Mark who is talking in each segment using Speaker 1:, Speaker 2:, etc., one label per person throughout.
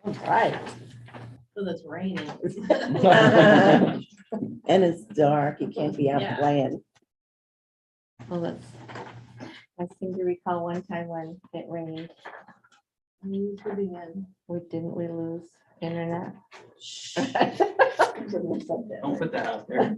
Speaker 1: All right.
Speaker 2: So that's raining.
Speaker 3: And it's dark, you can't be out
Speaker 2: Yeah.
Speaker 3: playing.
Speaker 1: Well, that's, I seem to recall one time when it rained,
Speaker 2: Me too, again.
Speaker 1: didn't we lose internet?
Speaker 4: Don't put that out there.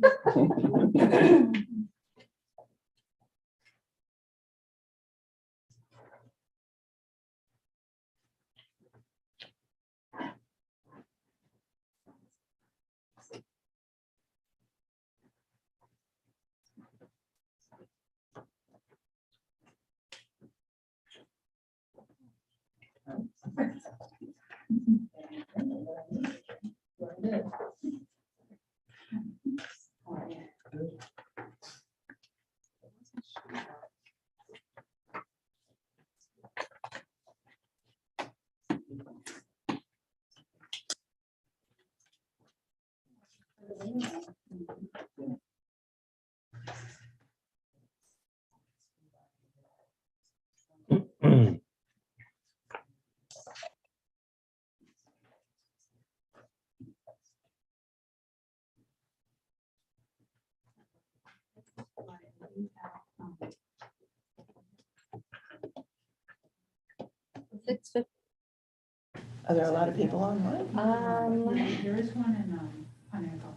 Speaker 3: Are there a lot of people online?
Speaker 5: There is one in, Pineapple.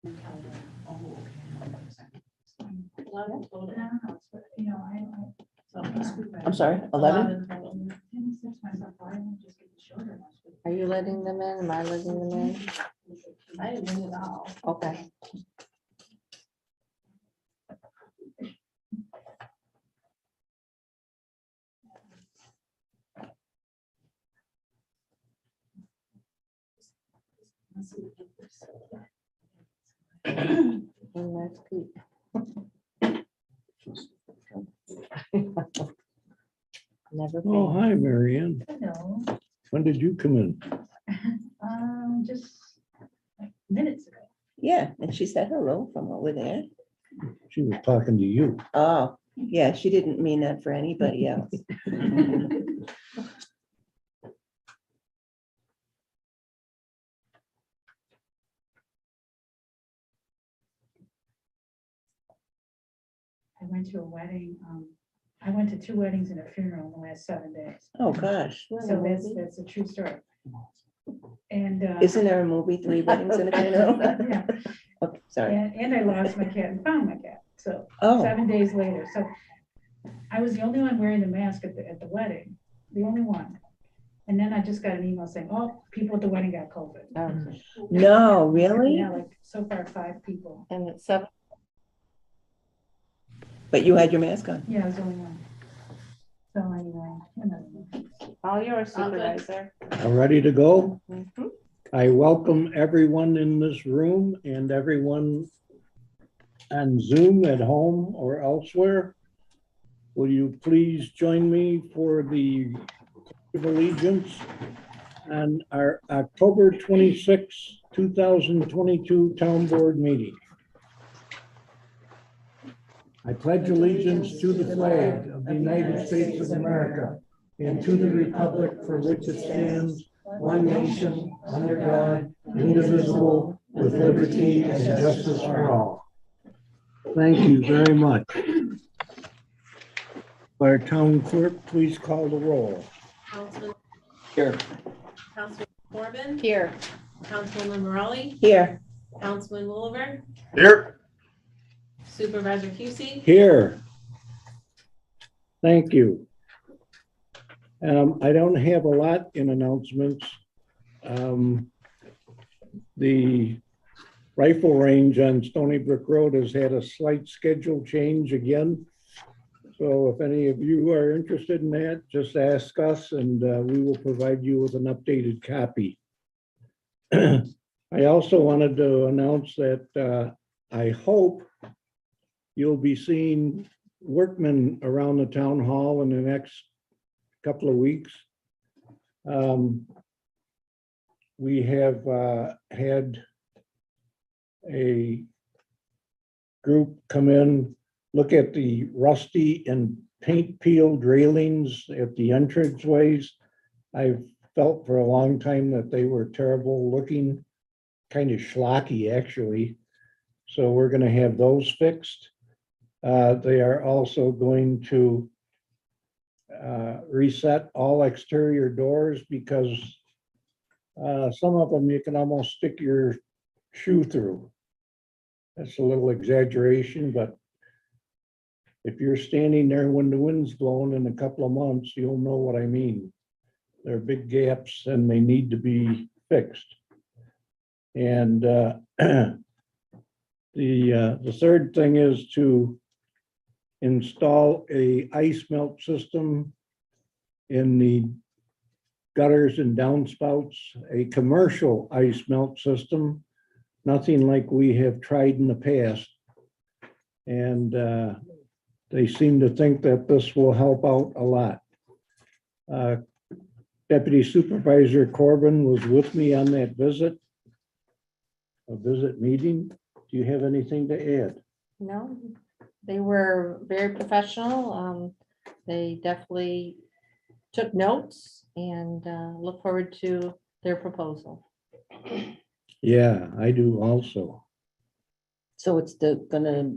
Speaker 5: In California. I don't know, it's, you know,
Speaker 3: I'm sorry, 11?
Speaker 5: I myself, why don't I just get the shorter ones?
Speaker 1: Are you letting them in? Am I letting them in?
Speaker 2: I didn't win it all.
Speaker 1: Okay. And that's Pete. Never
Speaker 6: Oh,
Speaker 1: been.
Speaker 6: hi, Marianne.
Speaker 5: Hello,
Speaker 6: When did you come in?
Speaker 5: just like minutes ago.
Speaker 3: Yeah, and she said hello from over there.
Speaker 6: She was talking to you.
Speaker 3: Oh, yeah, she didn't mean that for anybody else.
Speaker 5: I went to a wedding, I went to 2 weddings and a funeral in the last 7 days.
Speaker 3: Oh, gosh.
Speaker 5: So that's a true story. And,
Speaker 3: Isn't there a movie, Three Weddings and a Funeral?
Speaker 5: yeah,
Speaker 3: Okay, sorry.
Speaker 5: and I lost my cat and found my cat, so
Speaker 3: Oh,
Speaker 5: 7 days later, so I was the only one wearing the mask at the wedding, the only one. And then I just got an email saying, oh, people at the wedding got COVID.
Speaker 1: Oh,
Speaker 3: no, really?
Speaker 5: Yeah, like so far 5 people.
Speaker 1: and it's 7.
Speaker 3: But you had your mask on.
Speaker 5: Yeah, I was the only one. So anyway, you know.
Speaker 1: Oh, you're a
Speaker 2: All good.
Speaker 1: supervisor.
Speaker 6: All ready to go?
Speaker 1: Mhm.
Speaker 6: I welcome everyone in this room and everyone on Zoom at home or elsewhere. Will you please join me for the Pledge of Allegiance on our October 26, 2022 Town Board meeting? I pledge allegiance to the flag of the United States of America and to the republic for which it stands, one nation, under God, indivisible, with liberty and justice for all. Thank you very much. Our town clerk, please call the roll.
Speaker 2: Councilman,
Speaker 4: Here.
Speaker 2: Councilman Corbin,
Speaker 1: Here.
Speaker 2: Councilwoman Morelli,
Speaker 3: Here,
Speaker 2: Councilman Wolver,
Speaker 4: Here.
Speaker 2: Supervisor QC.
Speaker 6: Here. Thank you. I don't have a lot in announcements. The rifle range on Stony Brook Road has had a slight schedule change again. So if any of you are interested in that, just ask us and we will provide you with an updated copy. I also wanted to announce that I hope you'll be seeing workmen around the town hall in the next couple of weeks. We have had a group come in, look at the rusty and paint peeled railings at the entranceways. I've felt for a long time that they were terrible looking, kind of schlocky, actually. So we're gonna have those fixed. They are also going to reset all exterior doors because some of them you can almost stick your shoe through. That's a little exaggeration, but if you're standing there when the wind's blowing in a couple of months, you'll know what I mean. There are big gaps and they need to be fixed. And the third thing is to install a ice melt system in the gutters and downspouts, a commercial ice melt system, nothing like we have tried in the past. And they seem to think that this will help out a lot. Deputy Supervisor Corbin was with me on that visit meeting. Do you have anything to add?
Speaker 1: No, they were very professional. They definitely took notes and look forward to their proposal.
Speaker 6: Yeah, I do also.
Speaker 3: So it's gonna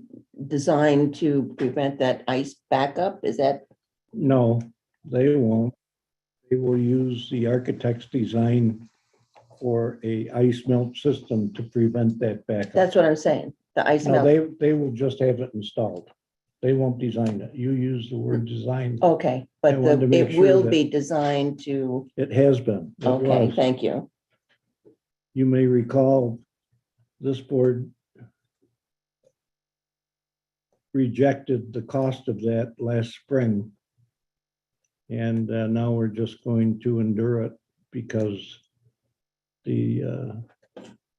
Speaker 3: design to prevent that ice backup, is that?
Speaker 6: No, they won't. They will use the architect's design for a ice melt system to prevent that backup.
Speaker 3: That's what I'm saying, the ice
Speaker 6: No,
Speaker 3: melt.
Speaker 6: they will just have it installed. They won't design it. You use the word design.
Speaker 3: Okay,
Speaker 6: I
Speaker 3: but
Speaker 6: wanted to make
Speaker 3: it
Speaker 6: sure
Speaker 3: will
Speaker 6: that-
Speaker 3: be designed to,
Speaker 6: It has been. It
Speaker 3: okay,
Speaker 6: was.
Speaker 3: thank you.
Speaker 6: You may recall this board rejected the cost of that last spring. And now we're just going to endure it because the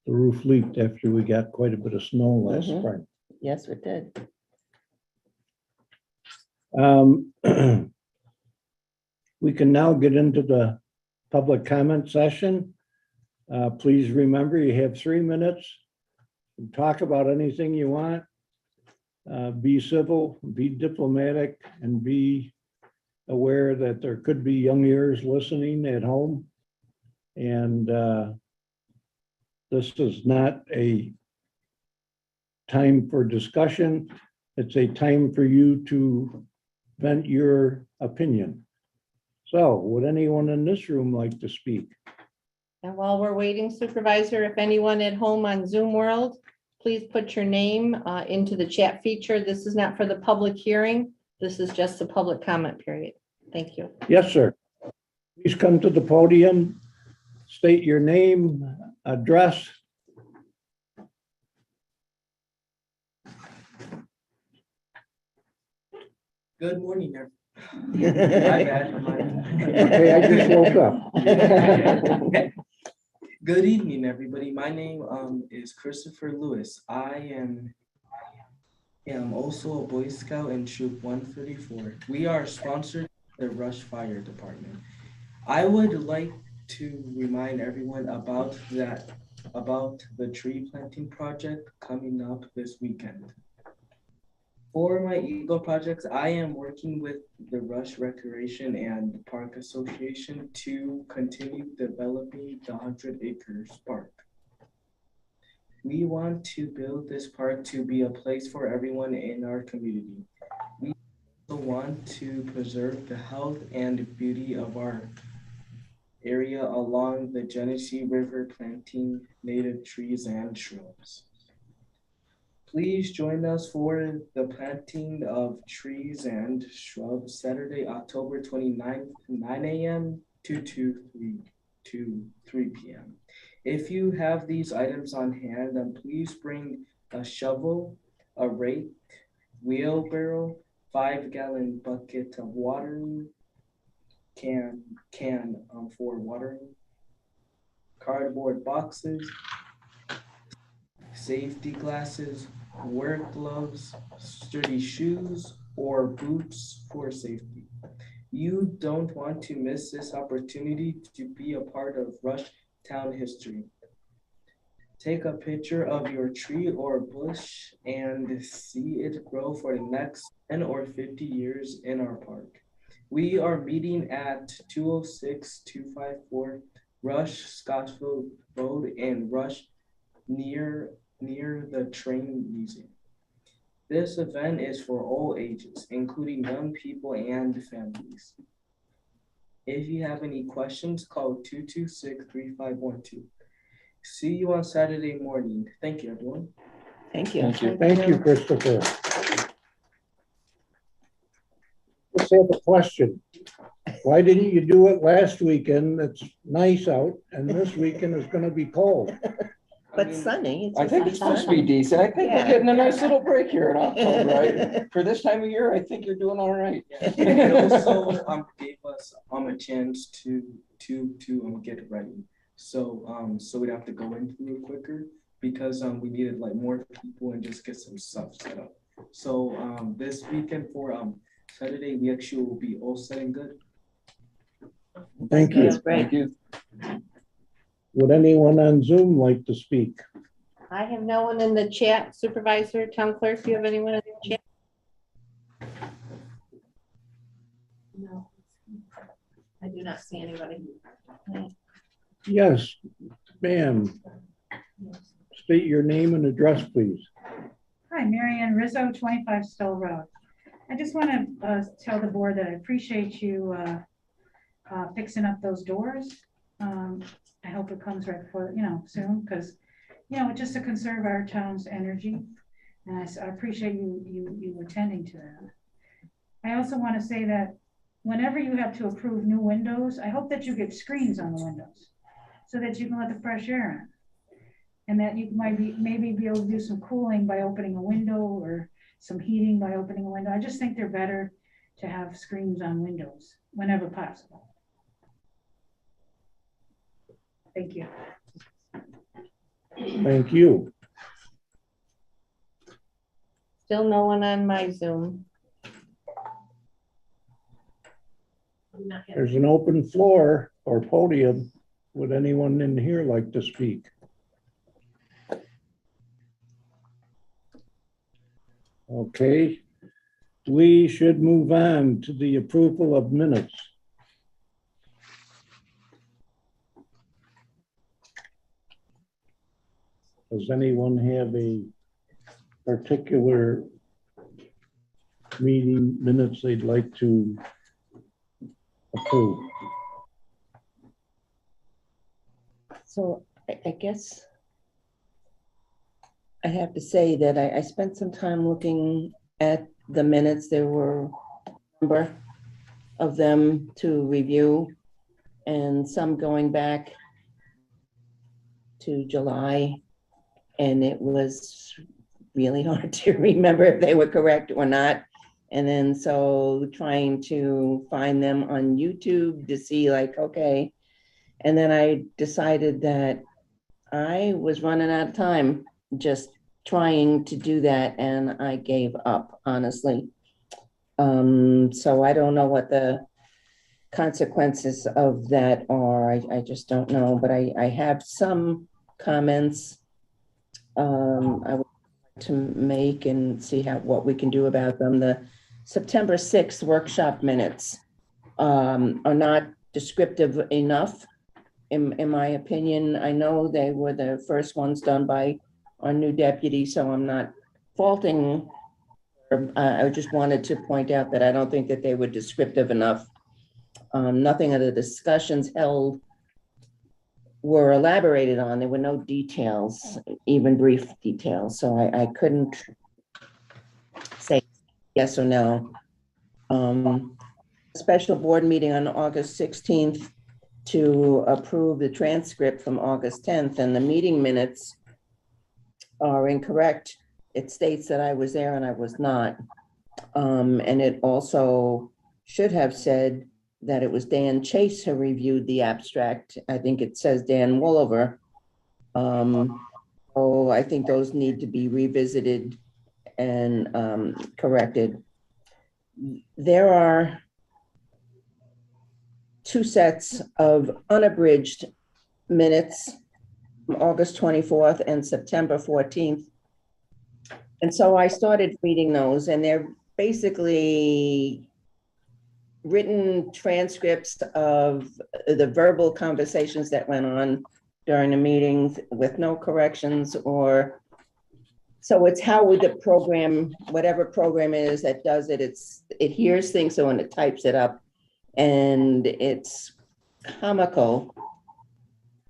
Speaker 6: roof leaked after we got quite a bit of snow last
Speaker 3: Mhm.
Speaker 6: spring.
Speaker 3: Yes, it did.
Speaker 6: We can now get into the public comment session. Please remember, you have 3 minutes. Talk about anything you want. Be civil, be diplomatic, and be aware that there could be young ears listening at home. And this is not a time for discussion. It's a time for you to vent your opinion. So would anyone in this room like to speak?
Speaker 1: And while we're waiting, Supervisor, if anyone at home on Zoom World, please put your name into the chat feature. This is not for the public hearing. This is just a public comment period. Thank you.
Speaker 6: Yes, sir. Please come to the podium, state your name, address.
Speaker 4: Good morning, everyone. My bad. My bad.
Speaker 6: Okay, I just woke up.
Speaker 4: Good evening, everybody. My name is Christopher Lewis. I am also a Boy Scout in Troop 134. We are sponsored by the Rush Fire Department. I would like to remind everyone about the tree planting project coming up this weekend. For my Eagle projects, I am working with the Rush Recreation and Park Association to continue developing the 100 Acres Park. We want to build this park to be a place for everyone in our community. We also want to preserve the health and beauty of our area along the Genesee River, planting native trees and shrubs. Please join us for the planting of trees and shrubs Saturday, October 29th, 9 a.m. to 3 p.m. If you have these items on hand, then please bring a shovel, a rake, wheelbarrow, 5-gallon bucket of watering, can for watering, cardboard boxes, safety glasses, work gloves, sturdy shoes, or boots for safety. You don't want to miss this opportunity to be a part of Rush Town history. Take a picture of your tree or bush and see it grow for the next 10 or 50 years in our park. We are meeting at 206-254 Rush Scottsville Road in Rush near the train museum. This event is for all ages, including young people and families. If you have any questions, call 226-3512. See you on Saturday morning. Thank you, everyone.
Speaker 3: Thank you.
Speaker 7: Thank you.
Speaker 6: Thank you, Christopher. Just have a question. Why didn't you do it last weekend? It's nice out, and this weekend is gonna be cold.
Speaker 3: But sunny.
Speaker 7: I think it's supposed to be decent. I think we're getting a nice little break here in October, right? For this time of year, I think you're doing all right.
Speaker 4: It also gave us a chance to get ready. So we'd have to go in a little quicker because we needed like more people and just get some stuff set up. So this weekend for Saturday, we actually will be all set and good.
Speaker 6: Thank you.
Speaker 3: That's great.
Speaker 7: Thank you.
Speaker 6: Would anyone on Zoom like to speak?
Speaker 1: I have no one in the chat. Supervisor, town clerk, do you have anyone in the chat?
Speaker 2: No. I do not see anybody.
Speaker 6: Yes, ma'am. State your name and address, please.
Speaker 5: Hi, Mary Ann Rizzo, 25 Stowe Road. I just want to tell the board that I appreciate you fixing up those doors. I hope it comes right for, soon, because, just to conserve our town's energy. And I appreciate you attending to that. I also want to say that whenever you have to approve new windows, I hope that you get screens on the windows so that you can let the fresh air in. And that you might maybe be able to do some cooling by opening a window or some heating by opening a window. I just think they're better to have screens on windows whenever possible. Thank you.
Speaker 6: Thank you.
Speaker 1: Still no one on my Zoom.
Speaker 2: Not yet.
Speaker 6: There's an open floor or podium. Would anyone in here like to speak? Okay, we should move on to the approval of minutes. Does anyone have a particular meeting minutes they'd like to approve?
Speaker 3: So I guess I have to say that I spent some time looking at the minutes. There were a number of them to review and some going back to July. And it was really hard to remember if they were correct or not. And then so trying to find them on YouTube to see like, okay. And then I decided that I was running out of time just trying to do that, and I gave up, honestly. So I don't know what the consequences of that are. I just don't know, but I have some comments I would like to make and see what we can do about them. The September 6th workshop minutes are not descriptive enough. In my opinion. I know they were the first ones done by our new deputy, so I'm not faulting. I just wanted to point out that I don't think that they were descriptive enough. Nothing of the discussions held were elaborated on. There were no details, even brief details, so I couldn't say yes or no. Special board meeting on August 16th to approve the transcript from August 10th, and the meeting minutes are incorrect. It states that I was there and I was not. And it also should have said that it was Dan Chase who reviewed the abstract. I think it says Dan Wolliver. So I think those need to be revisited and corrected. There are two sets of unabridged minutes from August 24th and September 14th. And so I started reading those, and they're basically written transcripts of the verbal conversations that went on during the meetings with no corrections or, so it's how would the program, whatever program it is that does it, it hears things, so when it types it up, and it's comical.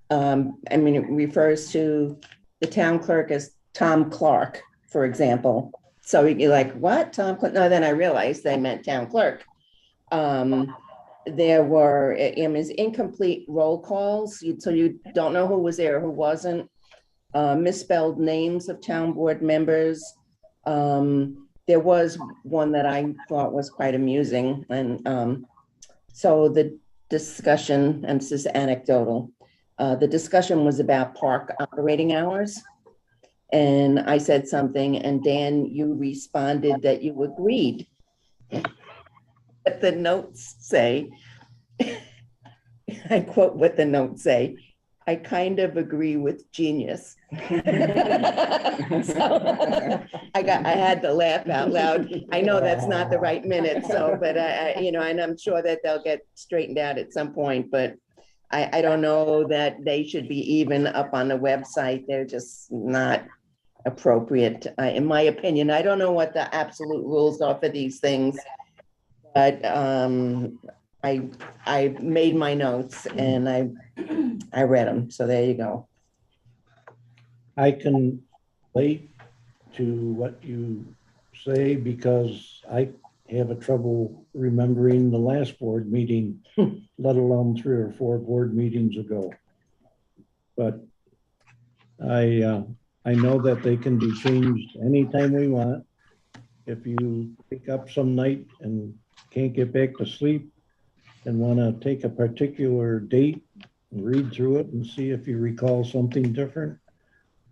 Speaker 3: I mean, it refers to the town clerk as Tom Clark, for example. So you're like, what, Tom Clark? No, then I realized they meant town clerk. There were, it was incomplete roll calls, so you don't know who was there, who wasn't. Misspelled names of town board members. There was one that I thought was quite amusing, and so the discussion, and this is anecdotal, the discussion was about park operating hours. And I said something, and Dan, you responded that you agreed. But the notes say, I quote what the notes say, I kind of agree with genius. So, I had to laugh out loud. I know that's not the right minute, so, but you know, and I'm sure that they'll get straightened out at some point, but I don't know that they should be even up on the website. They're just not appropriate, in my opinion. I don't know what the absolute rules are for these things, but I made my notes and I read them. So there you go.
Speaker 6: I can relate to what you say because I have a trouble remembering the last board meeting, let alone 3 or 4 board meetings ago. But I know that they can be changed anytime we want. If you pick up some night and can't get back to sleep and want to take a particular date, read through it and see if you recall something different,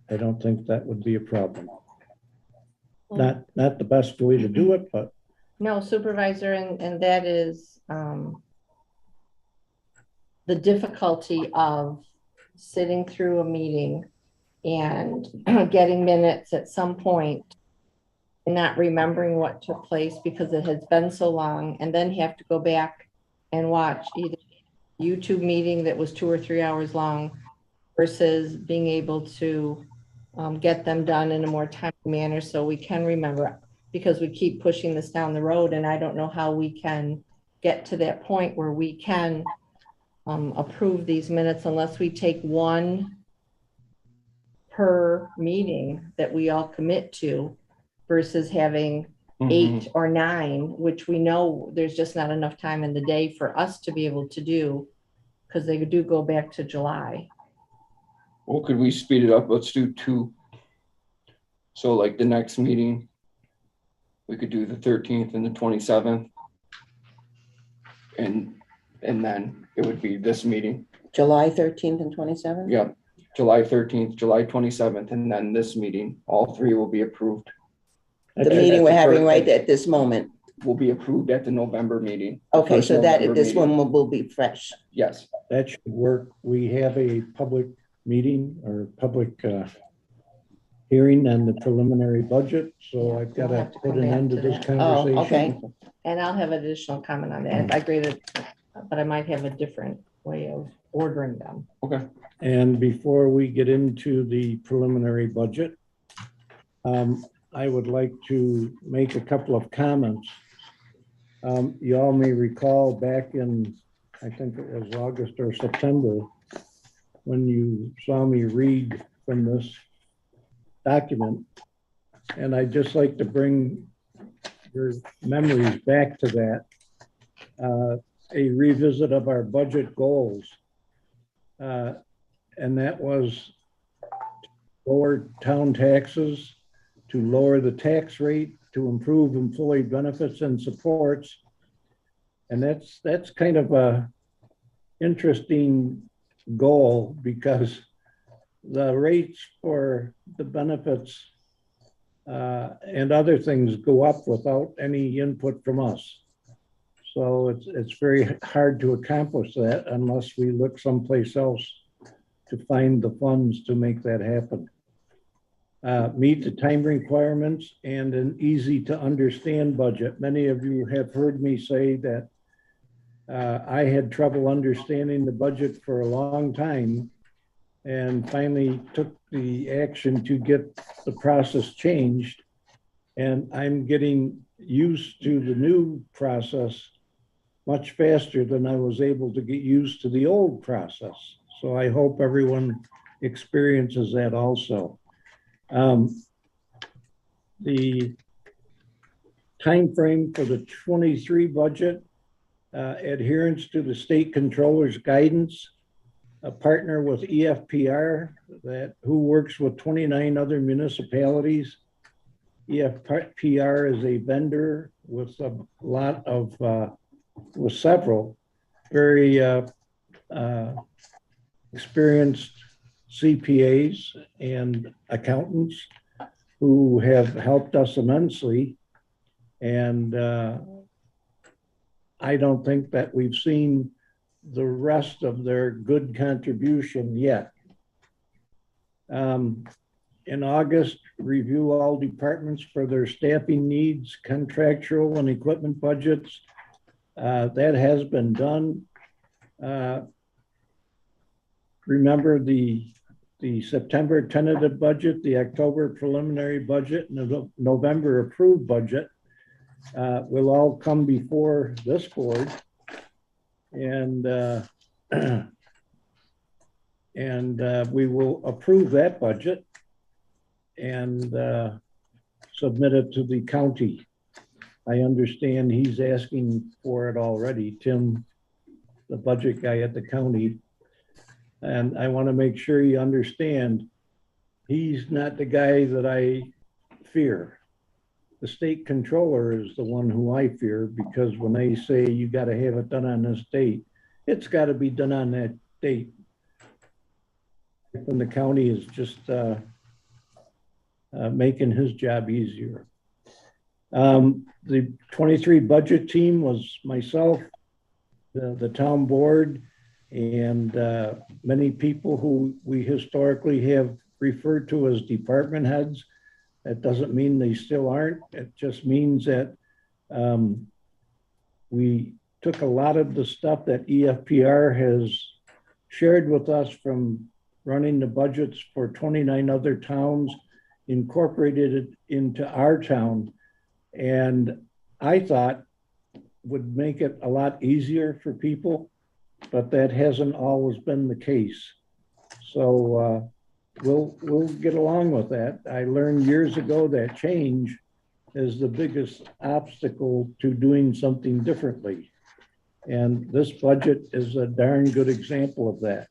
Speaker 6: I don't think that would be a problem. Not the best way to do it, but.
Speaker 1: No, Supervisor, and that is the difficulty of sitting through a meeting and getting minutes at some point and not remembering what took place because it has been so long, and then have to go back and watch either a YouTube meeting that was 2 or 3 hours long versus being able to get them done in a more timely manner so we can remember, because we keep pushing this down the road, and I don't know how we can get to that point where we can approve these minutes unless we take one per meeting that we all commit to versus having 8 or 9, which we know there's just not enough time in the day for us to be able to do, because they do go back to July.
Speaker 7: Well, could we speed it up? Let's do 2. So like the next meeting, we could do the 13th and the 27th. And then it would be this meeting.
Speaker 3: July 13th and 27th?
Speaker 7: Yeah, July 13th, July 27th, and then this meeting, all 3 will be approved.
Speaker 3: The meeting we're having right at this moment.
Speaker 7: Will be approved at the November meeting.
Speaker 3: Okay, so that
Speaker 7: November
Speaker 3: this
Speaker 7: meeting.
Speaker 3: one will be fresh.
Speaker 7: Yes.
Speaker 6: That should work. We have a public meeting or public hearing on the preliminary budget, so I've got
Speaker 1: We'll
Speaker 6: to
Speaker 1: have to
Speaker 6: put
Speaker 1: come
Speaker 6: an
Speaker 1: back
Speaker 6: end to
Speaker 1: to
Speaker 6: this
Speaker 1: that.
Speaker 6: conversation.
Speaker 3: Oh, okay.
Speaker 1: And I'll have additional comment on that. I agree that, but I might have a different way of ordering them.
Speaker 7: Okay.
Speaker 6: And before we get into the preliminary budget, I would like to make a couple of comments. You all may recall back in, I think it was August or September, when you saw me read from this document. And I'd just like to bring your memories back to that. A revisit of our budget goals. And that was lower town taxes, to lower the tax rate, to improve employee benefits and supports. And that's kind of a interesting goal, because the rates for the benefits and other things go up without any input from us. So it's very hard to accomplish that unless we look someplace else to find the funds to make that happen. Meet the time requirements and an easy to understand budget. Many of you have heard me say that I had trouble understanding the budget for a long time and finally took the action to get the process changed. And I'm getting used to the new process much faster than I was able to get used to the old process. So I hope everyone experiences that also. The timeframe for the 23 budget, adherence to the state controller's guidance, a partner with EFPR who works with 29 other municipalities. EFPR is a vendor with a lot of, with several very experienced CPAs and accountants who have helped us immensely. And I don't think that we've seen the rest of their good contribution yet. In August, review all departments for their staffing needs, contractual and equipment budgets. That has been done. Remember the September tentative budget, the October preliminary budget, and the November approved budget will all come before this board. And we will approve that budget and submit it to the county. I understand he's asking for it already, Tim, the budget guy at the county. And I want to make sure you understand, he's not the guy that I fear. The state controller is the one who I fear, because when they say you got to have it done on this date, it's got to be done on that date. And the county is just making his job easier. The 23 budget team was myself, the town board, and many people who we historically have referred to as department heads. That doesn't mean they still aren't. It just means that we took a lot of the stuff that EFPR has shared with us from running the budgets for 29 other towns, incorporated it into our town, and I thought would make it a lot easier for people, but that hasn't always been the case. So we'll get along with that. I learned years ago that change is the biggest obstacle to doing something differently. And this budget is a darn good example of that.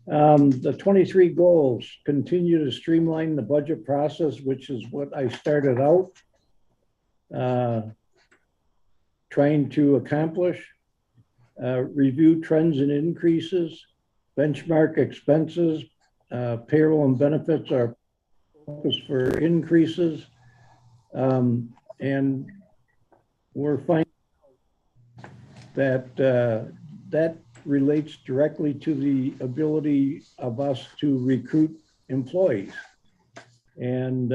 Speaker 6: The 23 goals: continue to streamline the budget process, which is what I started out trying to accomplish. Review trends and increases, benchmark expenses, payroll and benefits are focus for increases. And we're finding that that relates directly to the ability of us to recruit employees. And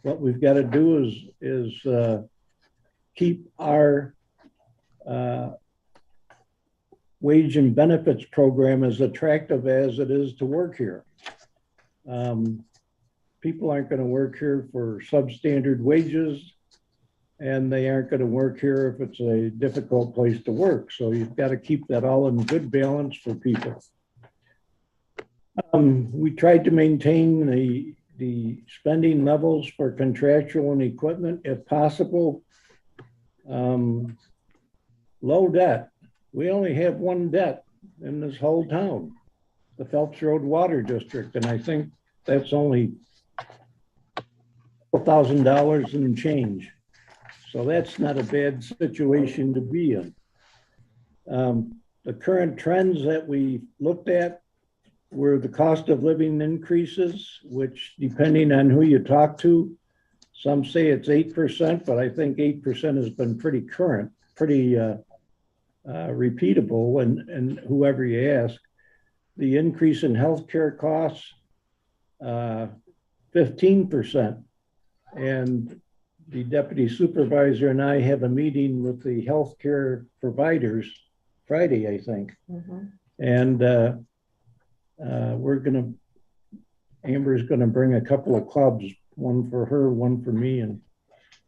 Speaker 6: what we've got to do is keep our wage and benefits program as attractive as it is to work here. People aren't going to work here for substandard wages, and they aren't going to work here if it's a difficult place to work. So you've got to keep that all in good balance for people. We tried to maintain the spending levels for contractual and equipment if possible. Low debt. We only have one debt in this whole town, the Phelps Road Water District, and I think that's only $1,000 and change. So that's not a bad situation to be in. The current trends that we looked at were the cost of living increases, which depending on who you talk to, some say it's 8%, but I think 8% has been pretty current, pretty repeatable, and whoever you ask. The increase in healthcare costs, 15%, and the deputy supervisor and I have a meeting with the healthcare providers Friday, I think.
Speaker 1: Mhm.
Speaker 6: And Amber's gonna bring a couple of clubs, one for her, one for me, and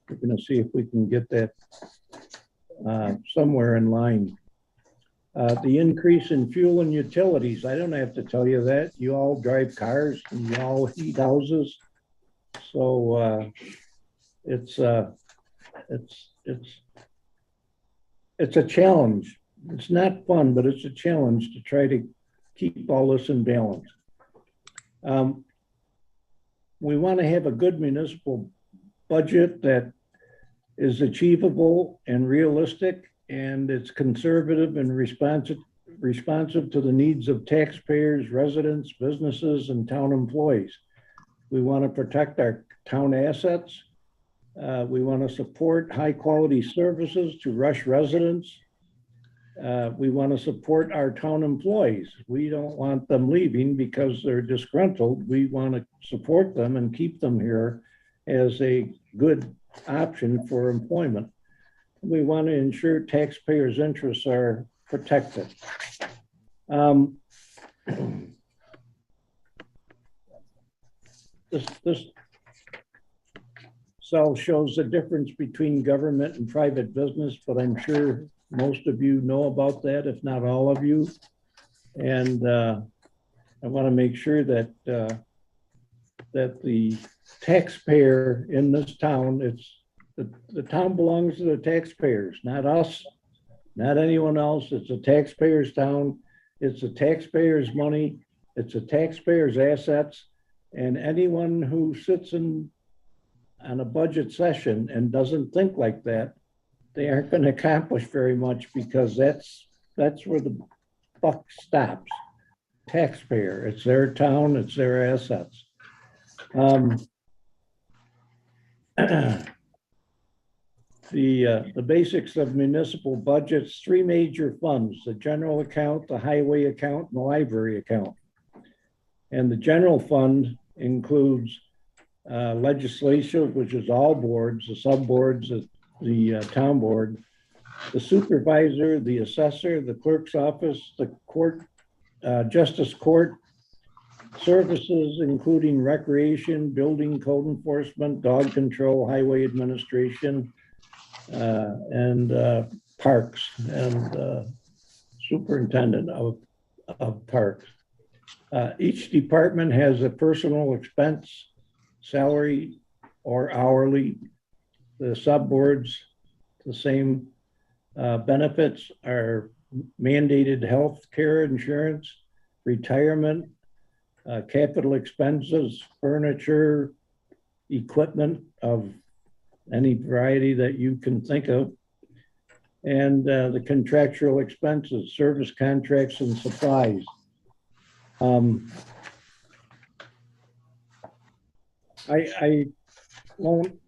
Speaker 6: we're gonna see if we can get that somewhere in line. The increase in fuel and utilities, I don't have to tell you that. You all drive cars and you all heat houses. So it's a challenge. It's not fun, but it's a challenge to try to keep all this in balance. We want to have a good municipal budget that is achievable and realistic, and it's conservative and responsive to the needs of taxpayers, residents, businesses, and town employees. We want to protect our town assets. We want to support high-quality services to Rush residents. We want to support our town employees. We don't want them leaving because they're disgruntled. We want to support them and keep them here as a good option for employment. We want to ensure taxpayers' interests are protected. This cell shows the difference between government and private business, but I'm sure most of you know about that, if not all of you. And I want to make sure that that the taxpayer in this town, the town belongs to the taxpayers, not us, not anyone else. It's a taxpayer's town. It's a taxpayer's money. It's a taxpayer's assets. And anyone who sits on a budget session and doesn't think like that, they aren't going to accomplish very much, because that's where the buck stops. Taxpayer, it's their town, it's their assets. The basics of municipal budgets: three major funds: the general account, the highway account, and the library account. And the general fund includes legislation, which is all boards, the sub-boards, the town board, the supervisor, the assessor, the clerk's office, the court, justice court, services including recreation, building, code enforcement, dog control, highway administration, and parks, and superintendent of parks. Each department has a personal expense, salary or hourly. The sub-boards, the same. Benefits are mandated health care insurance, retirement, capital expenses, furniture, equipment of any variety that you can think of, and the contractual expenses, service contracts, and supplies. I won't.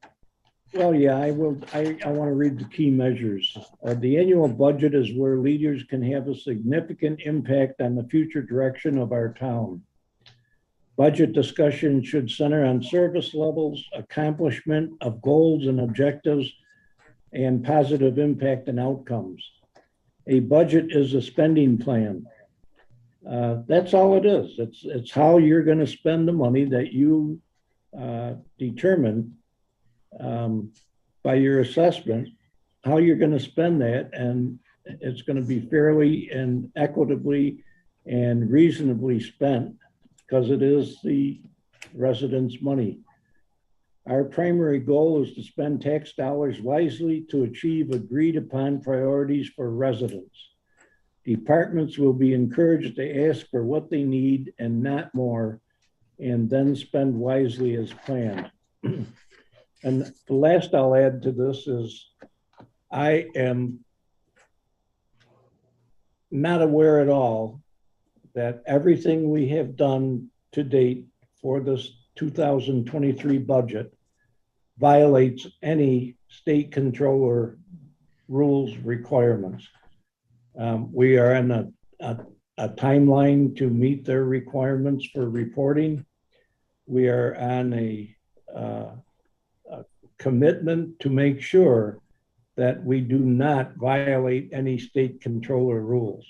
Speaker 6: Well, yeah, I will. I want to read the key measures. The annual budget is where leaders can have a significant impact on the future direction of our town. Budget discussion should center on service levels, accomplishment of goals and objectives, and positive impact and outcomes. A budget is a spending plan. That's all it is. It's how you're going to spend the money that you determine by your assessment, how you're going to spend that, and it's going to be fairly and equitably and reasonably spent, because it is the residents' money. Our primary goal is to spend tax dollars wisely to achieve agreed upon priorities for residents. Departments will be encouraged to ask for what they need and not more, and then spend wisely as planned. And the last I'll add to this is, I am not aware at all that everything we have done to date for this 2023 budget violates any state controller rules requirements. We are in a timeline to meet their requirements for reporting. We are on a commitment to make sure that we do not violate any state controller rules.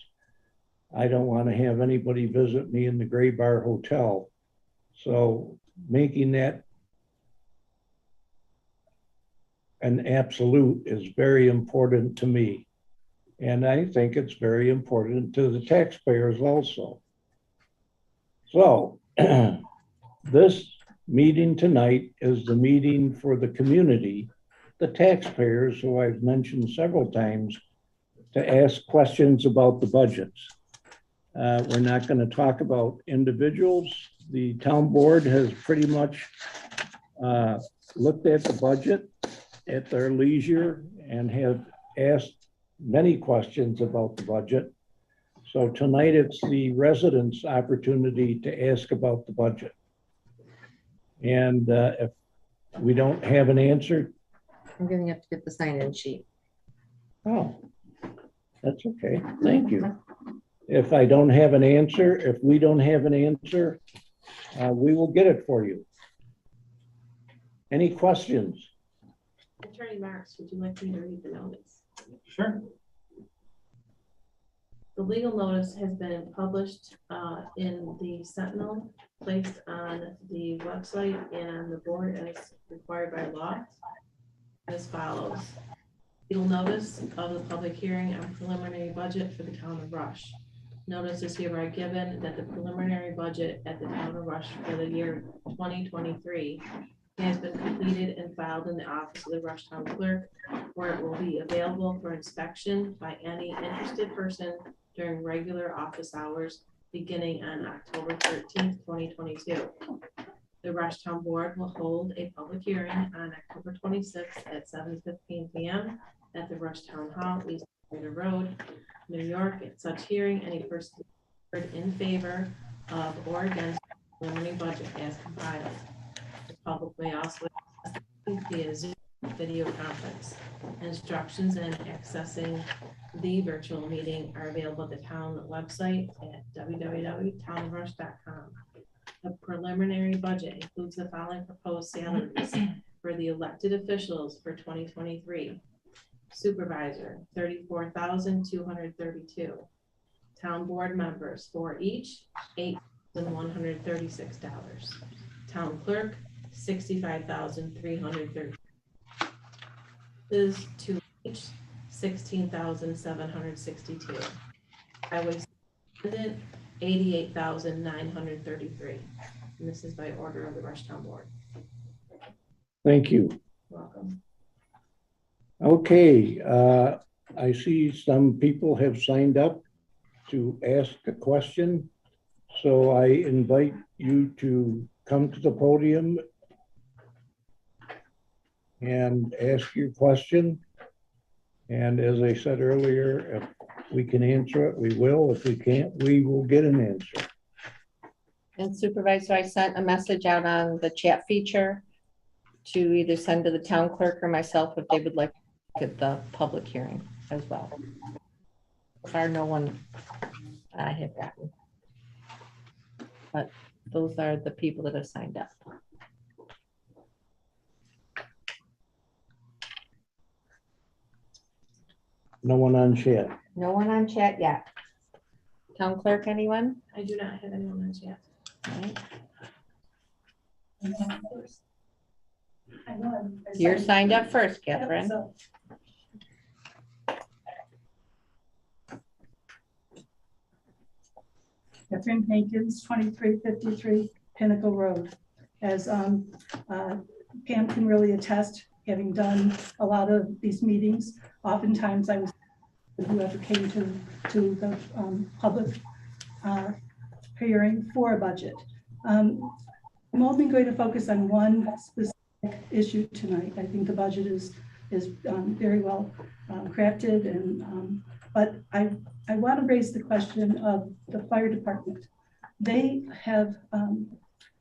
Speaker 6: I don't want to have anybody visit me in the Gray Bar Hotel. So making that an absolute is very important to me. And I think it's very important to the taxpayers also. So this meeting tonight is the meeting for the community, the taxpayers, who I've mentioned several times, to ask questions about the budgets. We're not going to talk about individuals. The town board has pretty much looked at the budget at their leisure and have asked many questions about the budget. So tonight it's the residents' opportunity to ask about the budget. And if we don't have an answer,
Speaker 1: I'm gonna have to get the sign-in sheet.
Speaker 6: oh, that's okay. Thank you. If I don't have an answer, if we don't have an answer, we will get it for you. Any questions?
Speaker 2: Attorney Marks, would you like me to read the notice?
Speaker 4: Sure.
Speaker 2: The legal notice has been published in the Sentinel, placed on the website and the board as required by law as follows. Legal notice of the public hearing on preliminary budget for the town of Rush. Notice is hereby given that the preliminary budget at the town of Rush for the year 2023 has been completed and filed in the office of the Rush Town Clerk, where it will be available for inspection by any interested person during regular office hours beginning on October 13th, 2022. The Rush Town Board will hold a public hearing on October 26th at 7:15 p.m. at the Rush Town Hall, East Rider Road, New York. At such hearing, any person heard in favor of or against the preliminary budget as compiled. The public may also via Zoom video conference. Instructions in accessing the virtual meeting are available at the town website at www.townrush.com. The preliminary budget includes the following proposed salaries for the elected officials for 2023. Supervisor, $34,232. Town board members for each, $8,136. Town clerk, $65,330. Is to each, $16,762. Highway superintendent, $88,933. And this is by order of the Rush Town Board.
Speaker 6: Thank you.
Speaker 2: Welcome.
Speaker 6: Okay, I see some people have signed up to ask a question. So I invite you to come to the podium and ask your question. And as I said earlier, if we can answer it, we will. If we can't, we will get an answer.
Speaker 1: And Supervisor, I sent a message out on the chat feature to either send to the town clerk or myself if they would like to look at the public hearing as well. So far, no one I have gotten. But those are the people that have signed up.
Speaker 6: No one on chat.
Speaker 1: No one on chat yet. Town clerk, anyone?
Speaker 2: I do not have anyone on yet.
Speaker 1: All right.
Speaker 5: I know,
Speaker 1: You're signed up first, Catherine.
Speaker 5: So- Catherine Hankins, 2353 Pinnacle Road. As Pam can really attest, having done a lot of these meetings, oftentimes I was whoever came to the public hearing for a budget. I'm only going to focus on one specific issue tonight. I think the budget is very well crafted, and but I want to raise the question of the fire department. They have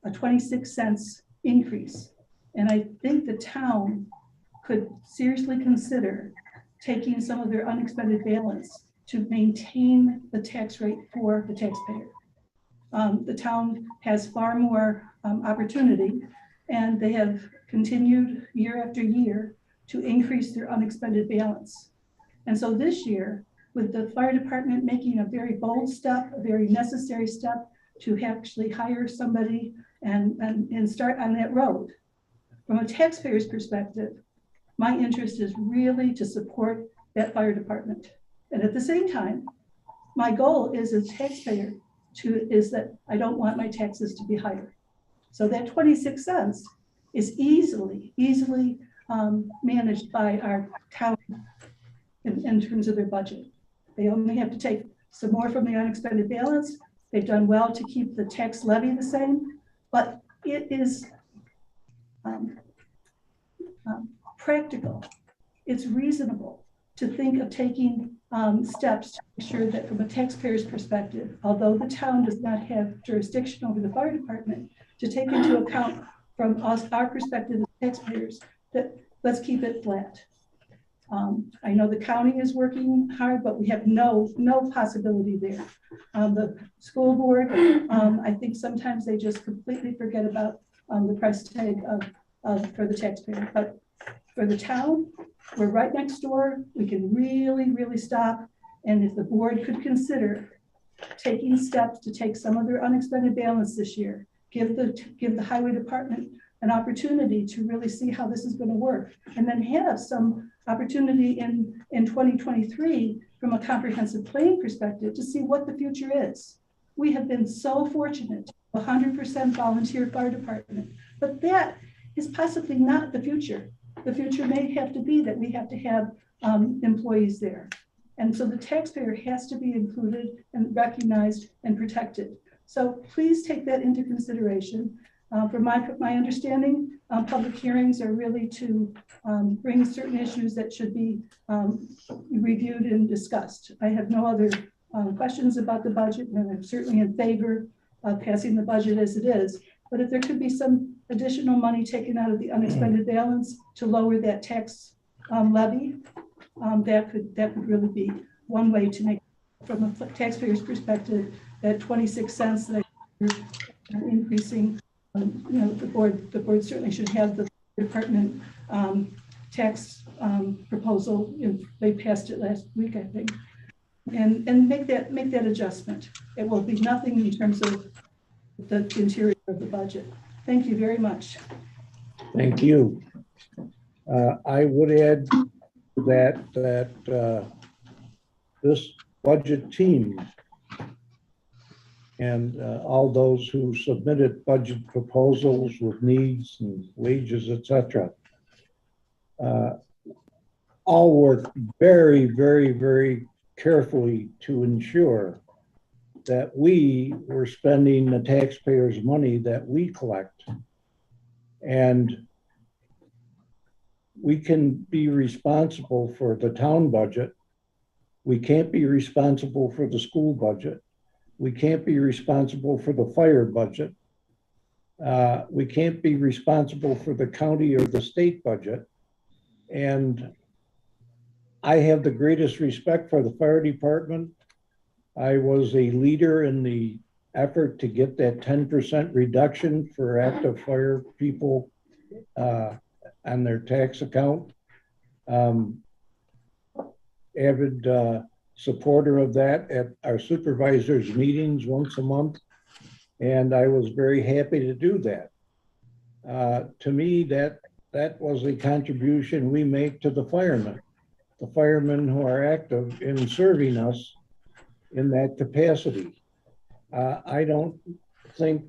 Speaker 5: a 26 cents increase, and I think the town could seriously consider taking some of their unexpended balance to maintain the tax rate for the taxpayer. The town has far more opportunity
Speaker 8: And they have continued year after year to increase their unexpended balance. And so this year, with the fire department making a very bold step, a very necessary step to actually hire somebody and start on that road, from a taxpayer's perspective, my interest is really to support that fire department. And at the same time, my goal is as a taxpayer is that I don't want my taxes to be higher. So that 26 cents is easily managed by our town in terms of their budget. They only have to take some more from the unexpended balance. They've done well to keep the tax levy the same, but it is practical. It's reasonable to think of taking steps to ensure that from a taxpayer's perspective, although the town does not have jurisdiction over the fire department, to take into account from our perspective as taxpayers, that let's keep it flat. I know the county is working hard, but we have no possibility there. The school board, I think sometimes they just completely forget about the price tag for the taxpayer. But for the town, we're right next door. We can really stop. And if the board could consider taking steps to take some of their unexpended balance this year, give the highway department an opportunity to really see how this is going to work, and then have some opportunity in 2023 from a comprehensive planning perspective to see what the future is. We have been so fortunate, 100% volunteer fire department, but that is possibly not the future. The future may have to be that we have to have employees there. And so the taxpayer has to be included and recognized and protected. So please take that into consideration. From my understanding, public hearings are really to bring certain issues that should be reviewed and discussed. I have no other questions about the budget, and I'm certainly in favor of passing the budget as it is. But if there could be some additional money taken out of the unexpended balance to lower that tax levy, that could really be one way to make, from a taxpayer's perspective, that 26 cents that are increasing. The board certainly should have the department tax proposal. They passed it last week, I think, and make that adjustment. It will be nothing in terms of the interior of the budget. Thank you very much.
Speaker 6: Thank you. I would add that this budget team and all those who submitted budget proposals with needs and wages, etc., all worked very carefully to ensure that we were spending the taxpayers' money that we collect. And we can be responsible for the town budget. We can't be responsible for the school budget. We can't be responsible for the fire budget. We can't be responsible for the county or the state budget. And I have the greatest respect for the fire department. I was a leader in the effort to get that 10% reduction for active fire people on their tax account. Avid supporter of that at our supervisors' meetings once a month. And I was very happy to do that. To me, that was a contribution we make to the firemen who are active in serving us in that capacity. I don't think,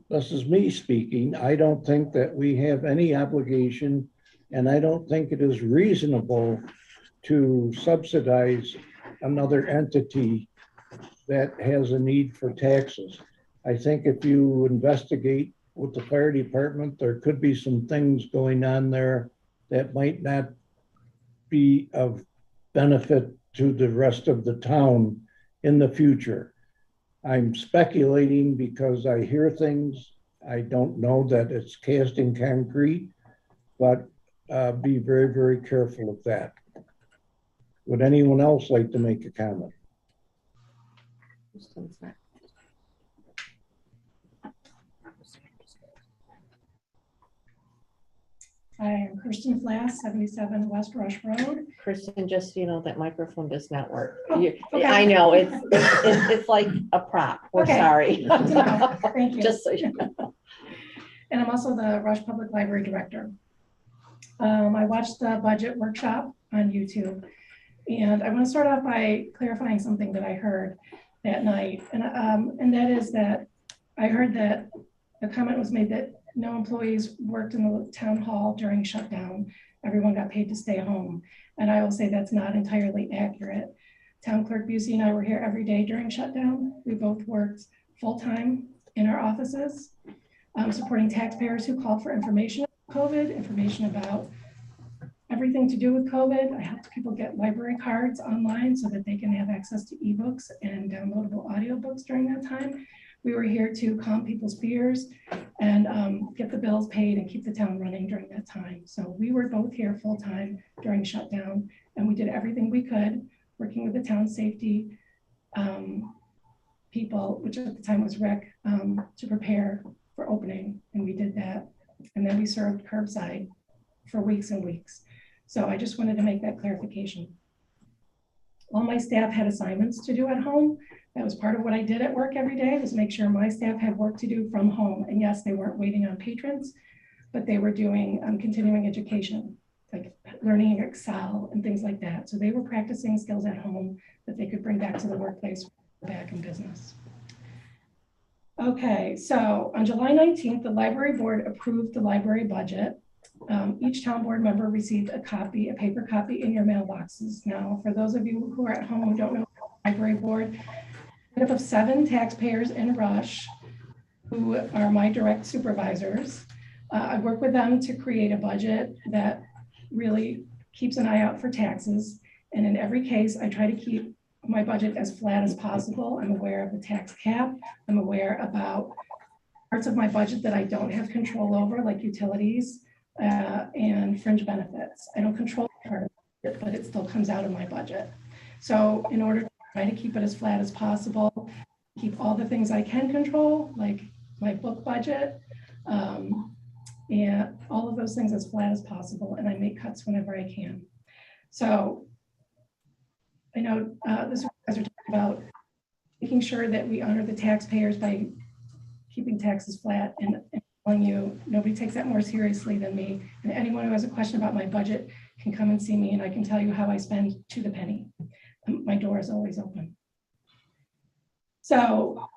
Speaker 6: this is me speaking, I don't think that we have any obligation, and I don't think it is reasonable to subsidize another entity that has a need for taxes. I think if you investigate with the fire department, there could be some things going on there that might not be of benefit to the rest of the town in the future. I'm speculating because I hear things. I don't know that it's cast in concrete, but be very careful of that. Would anyone else like to make a comment?
Speaker 8: I am Kirsten Flass, 77 West Rush Road.
Speaker 1: Kristen, just so you know, that microphone does not work.
Speaker 8: Oh, okay.
Speaker 1: I know, it's like a prop. We're
Speaker 8: Okay.
Speaker 1: sorry.
Speaker 8: Good to know. Thank you.
Speaker 1: Just so you know.
Speaker 8: And I'm also the Rush Public Library Director. I watched the budget workshop on YouTube, and I want to start off by clarifying something that I heard that night. And that is that I heard that a comment was made that no employees worked in the town hall during shutdown. Everyone got paid to stay home. And I will say that's not entirely accurate. Town Clerk Busey and I were here every day during shutdown. We both worked full-time in our offices, supporting taxpayers who called for information about COVID, information about everything to do with COVID. I helped people get library cards online so that they can have access to ebooks and downloadable audiobooks during that time. We were here to calm people's fears and get the bills paid and keep the town running during that time. So we were both here full-time during shutdown, and we did everything we could, working with the town safety people, which at the time was Rick, to prepare for opening, and we did that. And then we served curbside for weeks and weeks. So I just wanted to make that clarification. All my staff had assignments to do at home. That was part of what I did at work every day, was make sure my staff had work to do from home. And yes, they weren't waiting on patrons, but they were doing continuing education, like learning Excel and things like that. So they were practicing skills at home that they could bring back to the workplace, back in business. Okay, so on July 19th, the library board approved the library budget. Each town board member received a paper copy in your mailboxes. Now, for those of you who are at home who don't know the library board, made up of 7 taxpayers in Rush who are my direct supervisors. I work with them to create a budget that really keeps an eye out for taxes. And in every case, I try to keep my budget as flat as possible. I'm aware of the tax cap. I'm aware about parts of my budget that I don't have control over, like utilities and fringe benefits. I don't control part of it, but it still comes out of my budget. So in order to try to keep it as flat as possible, keep all the things I can control, like my book budget, and all of those things as flat as possible. And I make cuts whenever I can. So I know this guys are talking about making sure that we honor the taxpayers by keeping taxes flat, and telling you nobody takes that more seriously than me. And anyone who has a question about my budget can come and see me, and I can tell you how I spend to the penny. My door is always open. So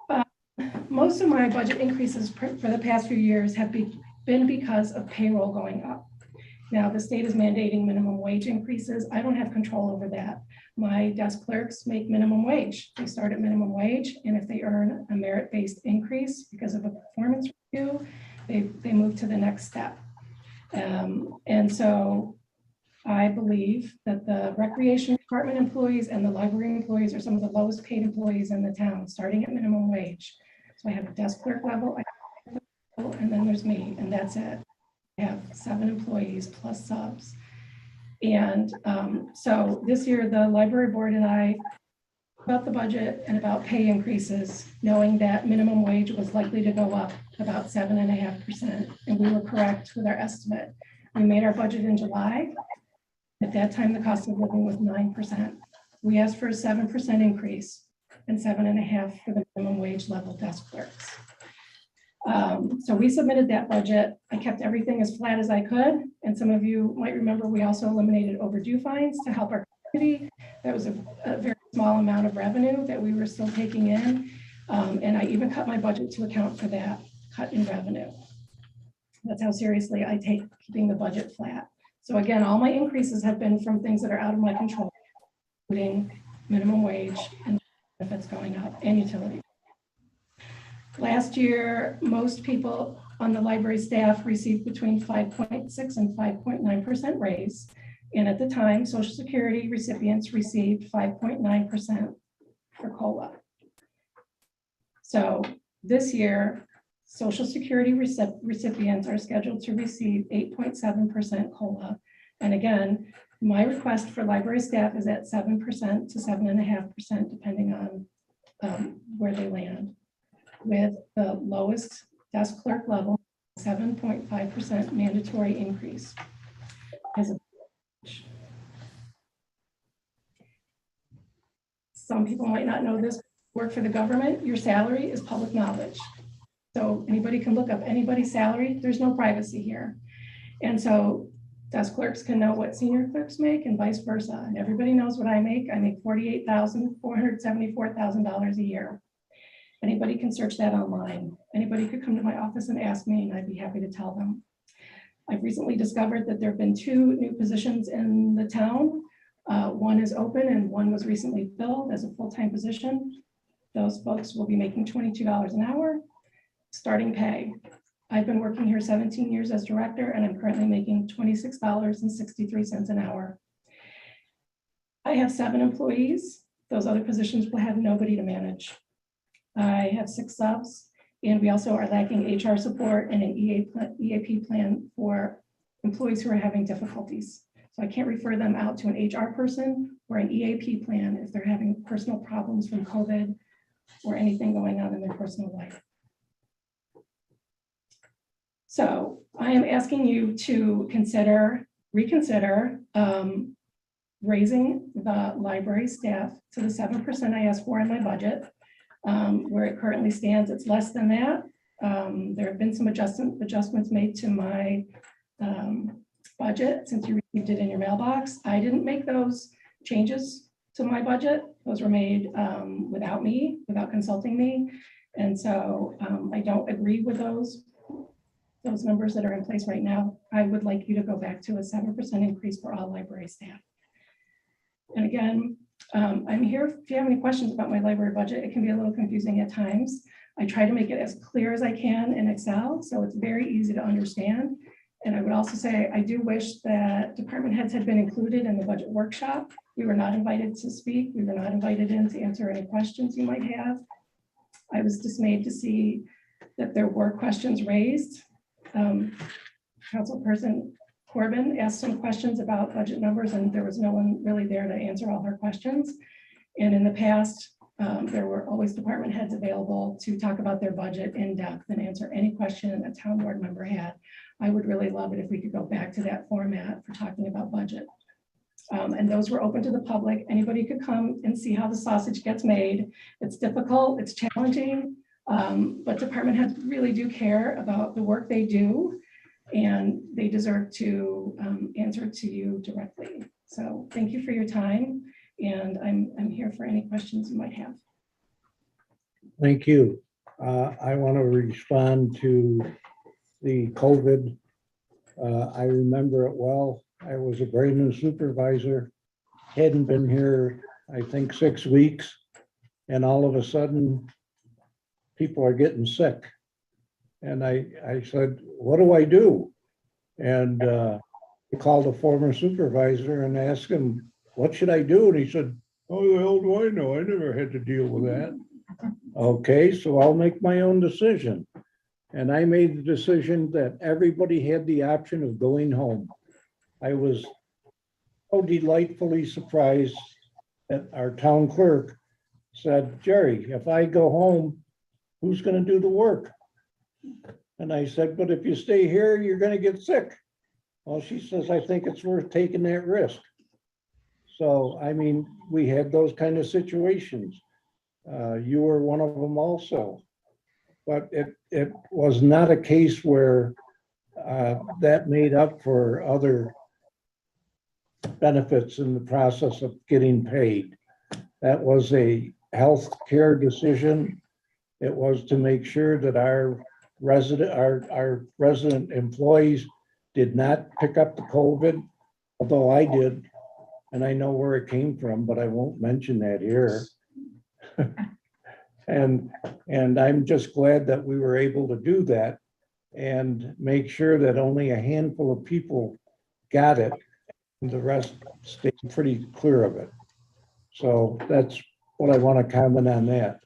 Speaker 8: most of my budget increases for the past few years have been because of payroll going up. Now, the state is mandating minimum wage increases. I don't have control over that. My desk clerks make minimum wage. They start at minimum wage, and if they earn a merit-based increase because of a performance review, they move to the next step. And so I believe that the recreation department employees and the library employees are some of the lowest paid employees in the town, starting at minimum wage. So I have a desk clerk level, and then there's me, and that's it. I have 7 employees plus subs. And so this year, the library board and I about the budget and about pay increases, knowing that minimum wage was likely to go up about 7.5%. And we were correct with our estimate. We made our budget in July. At that time, the cost of living was 9%. We asked for a 7% increase and 7.5% for the minimum wage level desk clerks. So we submitted that budget. I kept everything as flat as I could. And some of you might remember we also eliminated overdue fines to help our community. That was a very small amount of revenue that we were still taking in. And I even cut my budget to account for that cut in revenue. That's how seriously I take keeping the budget flat. So again, all my increases have been from things that are out of my control, including minimum wage and benefits going up and utilities. Last year, most people on the library staff received between 5.6 and 5.9% raise. And at the time, Social Security recipients received 5.9% for COLA. So this year, Social Security recipients are scheduled to receive 8.7% COLA. And again, my request for library staff is at 7% to 7.5%, depending on where they land, with the lowest desk clerk level 7.5% mandatory increase. As a- Some people might not know this, work for the government, your salary is public knowledge. So anybody can look up anybody's salary, there's no privacy here. And so desk clerks can know what senior clerks make and vice versa. And everybody knows what I make $48,474,000 a year. Anybody can search that online. Anybody could come to my office and ask me, and I'd be happy to tell them. I've recently discovered that there have been 2 new positions in the town. One is open and one was recently filled as a full-time position. Those folks will be making $22 an hour, starting pay. I've been working here 17 years as director, and I'm currently making $26.63 an hour. I have 7 employees. Those other positions will have nobody to manage. I have 6 subs, and we also are lacking HR support and an EAP plan for employees who are having difficulties. So I can't refer them out to an HR person or an EAP plan if they're having personal problems from COVID or anything going on in their personal life. So I am asking you to reconsider raising the library staff to the 7% I asked for in my budget. Where it currently stands, it's less than that. There have been some adjustments made to my budget since you received it in your mailbox. I didn't make those changes to my budget. Those were made without me, without consulting me. And so I don't agree with those numbers that are in place right now. I would like you to go back to a 7% increase for all library staff. And again, I'm here if you have any questions about my library budget. It can be a little confusing at times. I try to make it as clear as I can in Excel, so it's very easy to understand. And I would also say, I do wish that department heads had been included in the budget workshop. We were not invited to speak. We were not invited in to answer any questions you might have. I was dismayed to see that there were questions raised. Councilperson Corbin asked some questions about budget numbers, and there was no one really there to answer all her questions. And in the past, there were always department heads available to talk about their budget in depth and answer any question a town board member had. I would really love it if we could go back to that format for talking about budget. And those were open to the public. Anybody could come and see how the sausage gets made. It's difficult, it's challenging, but department heads really do care about the work they do, and they deserve to answer to you directly. So thank you for your time, and I'm here for any questions you might have.
Speaker 6: Thank you. I want to respond to the COVID. I remember it well. I was a brand new supervisor, hadn't been here, I think, 6 weeks, and all of a sudden, people are getting sick. And I said, what do I do? And I called a former supervisor and asked him, what should I do? And he said, oh, the hell do I know? I never had to deal with that. Okay, so I'll make my own decision. And I made the decision that everybody had the option of going home. I was so delightfully surprised that our town clerk said, Jerry, if I go home, who's going to do the work? And I said, but if you stay here, you're going to get sick. Well, she says, I think it's worth taking that risk. So, I mean, we had those kind of situations. You were one of them also. But it was not a case where that made up for other benefits in the process of getting paid. That was a health care decision. It was to make sure that our resident employees did not pick up the COVID, although I did, and I know where it came from, but I won't mention that here. And I'm just glad that we were able to do that and make sure that only a handful of people got it, and the rest stayed pretty clear of it. So that's what I want to comment on that.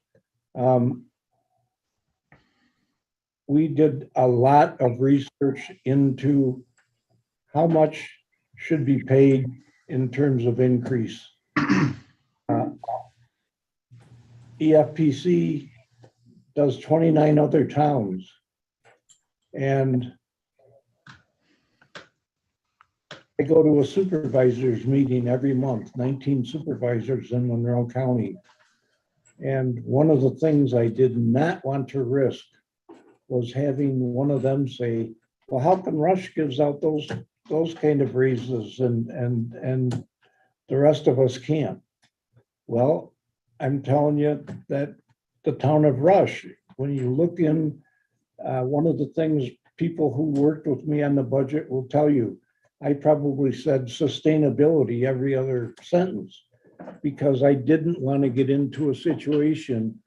Speaker 6: We did a lot of research into how much should be paid in terms of increase. EFPC does 29 other towns. And I go to a supervisors meeting every month, 19 supervisors in Monroe County. And one of the things I did not want to risk was having one of them say, well, how come Rush gives out those kind of raises and the rest of us can't? Well, I'm telling you that the town of Rush, when you look in, one of the things people who worked with me on the budget will tell you, I probably said sustainability every other sentence because I didn't want to get into a situation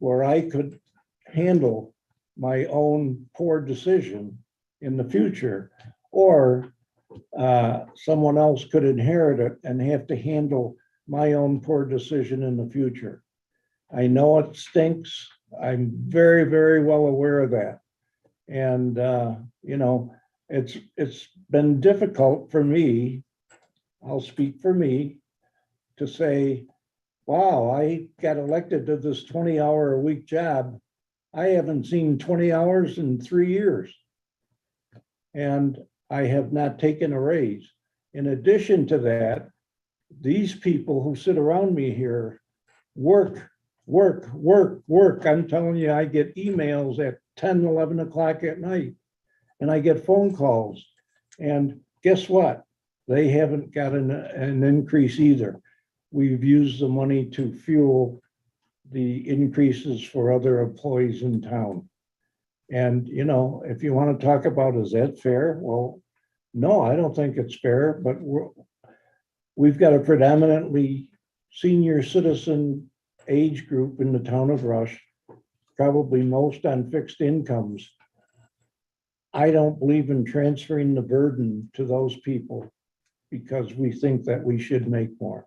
Speaker 6: where I could handle my own poor decision in the future, or someone else could inherit it and have to handle my own poor decision in the future. I know it stinks. I'm very, very well aware of that. And, you know, it's been difficult for me, I'll speak for me, to say, wow, I got elected to this 20-hour-a-week job. I haven't seen 20 hours in 3 years. And I have not taken a raise. In addition to that, these people who sit around me here work. I'm telling you, I get emails at 10, 11 o'clock at night, and I get phone calls. And guess what? They haven't got an increase either. We've used the money to fuel the increases for other employees in town. And, you know, if you want to talk about, is that fair? Well, no, I don't think it's fair, but we've got a predominantly senior citizen age group in the town of Rush, probably most on fixed incomes. I don't believe in transferring the burden to those people because we think that we should make more.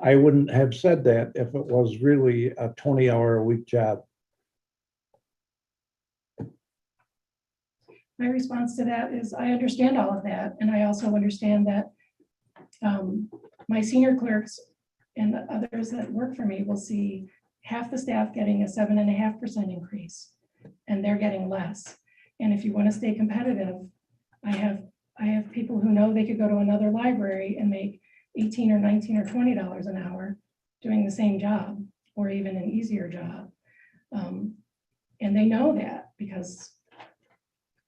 Speaker 6: I wouldn't have said that if it was really a 20-hour-a-week job.
Speaker 8: My response to that is I understand all of that. And I also understand that my senior clerks and the others that work for me will see half the staff getting a 7.5% increase and they're getting less. And if you want to stay competitive, I have people who know they could go to another library and make $18 or $19 or $20 an hour doing the same job or even an easier job. And they know that because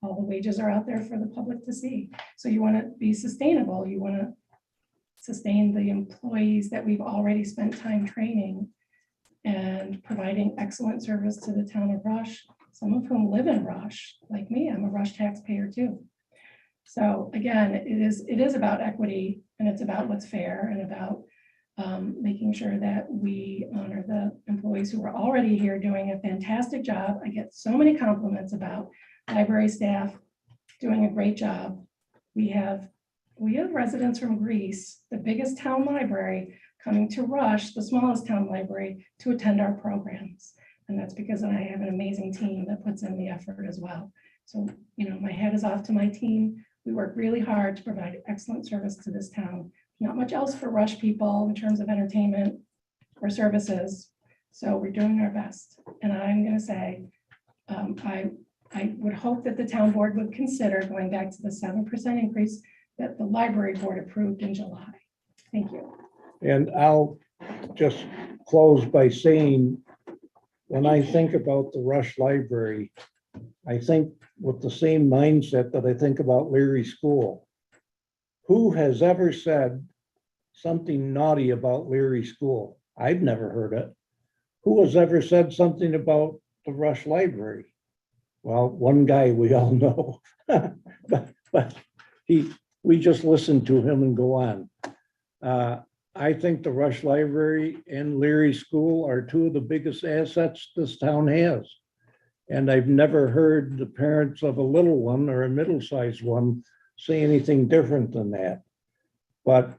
Speaker 8: all the wages are out there for the public to see. So you want to be sustainable. You want to sustain the employees that we've already spent time training and providing excellent service to the town of Rush, some of whom live in Rush, like me. I'm a Rush taxpayer too. So again, it is about equity and it's about what's fair and about making sure that we honor the employees who are already here doing a fantastic job. I get so many compliments about library staff doing a great job. We have residents from Greece, the biggest town library, coming to Rush, the smallest town library, to attend our programs. And that's because I have an amazing team that puts in the effort as well. So, you know, my hat is off to my team. We work really hard to provide excellent service to this town. Not much else for Rush people in terms of entertainment or services. So we're doing our best. And I'm going to say, I would hope that the town board would consider going back to the 7% increase that the library board approved in July. Thank you.
Speaker 6: And I'll just close by saying, when I think about the Rush Library, I think with the same mindset that I think about Leary School. Who has ever said something naughty about Leary School? I've never heard it. Who has ever said something about the Rush Library? Well, one guy we all know, but we just listen to him and go on. I think the Rush Library and Leary School are two of the biggest assets this town has. And I've never heard the parents of a little one or a middle-sized one say anything different than that. But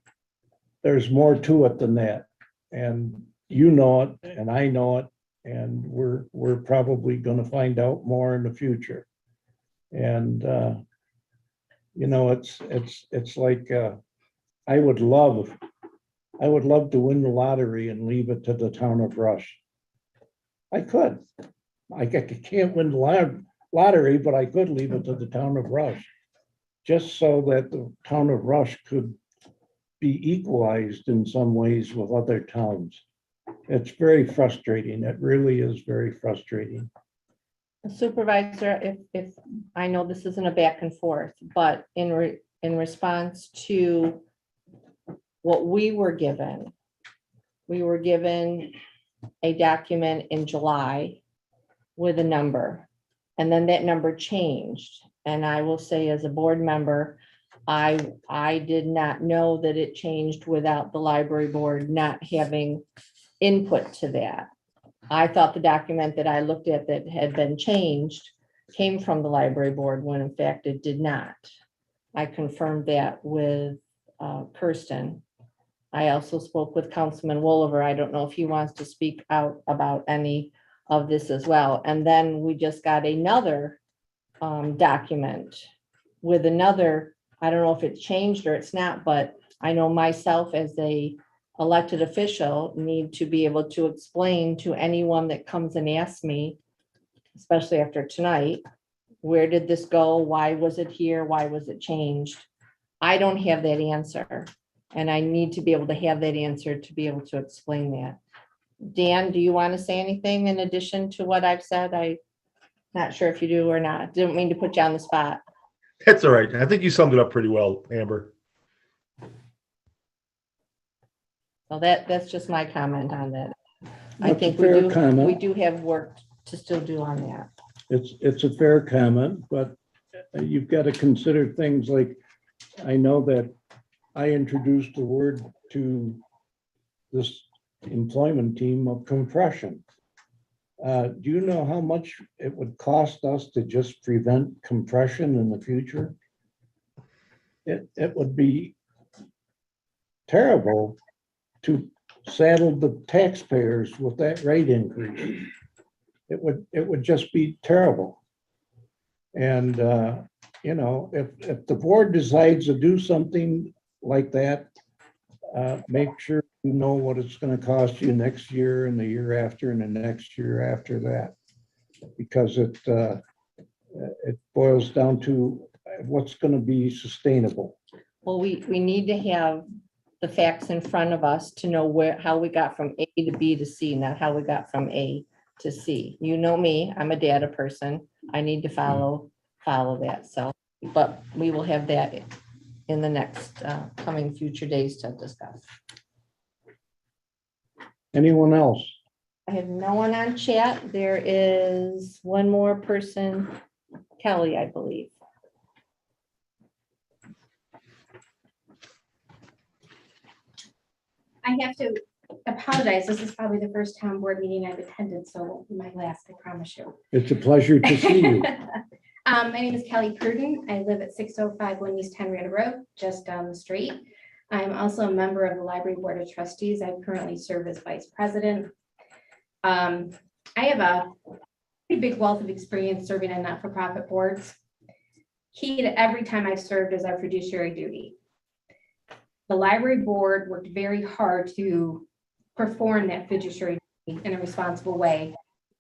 Speaker 6: there's more to it than that. And you know it, and I know it, and we're probably going to find out more in the future. And you know, it's like I would love to win the lottery and leave it to the town of Rush. I could. can't win the lottery, but I could leave it to the town of Rush. Just so that the town of Rush could be equalized in some ways with other towns. It's very frustrating. It really is very frustrating.
Speaker 1: Supervisor, if, I know this isn't a back and forth, but in response to what we were given a document in July with a number, and then that number changed. And I will say, as a board member, I did not know that it changed without the library board not having input to that. I thought the document that I looked at that had been changed came from the library board, when in fact it did not. I confirmed that with Kirsten. I also spoke with Councilman Woliver. I don't know if he wants to speak out about any of this as well. And then we just got another document with another, I don't know if it's changed or it's not, but I know myself as a elected official need to be able to explain to anyone that comes and asks me, especially after tonight, where did this go? Why was it here? Why was it changed? I don't have that answer. And I need to be able to have that answer to be able to explain that. Dan, do you want to say anything in addition to what I've said? I'm not sure if you do or not. Didn't mean to put you on the spot.
Speaker 9: That's all right. I think you summed it up pretty well, Amber.
Speaker 1: So that's just my comment on that. I
Speaker 6: That's a
Speaker 1: think
Speaker 6: fair comment.
Speaker 1: we do have work to still do on that.
Speaker 6: It's a fair comment, but you've got to consider things like, I know that I introduced the word to this employment team of compression. Do you know how much it would cost us to just prevent compression in the future? It would be terrible to saddle the taxpayers with that rate increase. It would just be terrible. And if the board decides to do something like that, make sure you know what it's going to cost you next year and the year after and the next year after that, because it boils down to what's going to be sustainable.
Speaker 1: Well, we need to have the facts in front of us to know how we got from A to B to C, not how we got from A to C. You know me, I'm a data person. I need to follow that. So, but we will have that in the next coming future days to discuss.
Speaker 6: Anyone else?
Speaker 1: I have no one on chat. There is one more person, Kelly, I believe.
Speaker 10: I have to apologize. This is probably the first town board meeting I've attended, so it won't be my last, I promise you.
Speaker 6: It's a pleasure to see you.
Speaker 10: My name is Kelly Pruden. I live at 605 1 East Henrietta Road, just down the street. I'm also a member of the Library Board of Trustees. I currently serve as vice president. I have a pretty big wealth of experience serving on not-for-profit boards. Key to every time I've served is our fiduciary duty. The library board worked very hard to perform that fiduciary duty in a responsible way.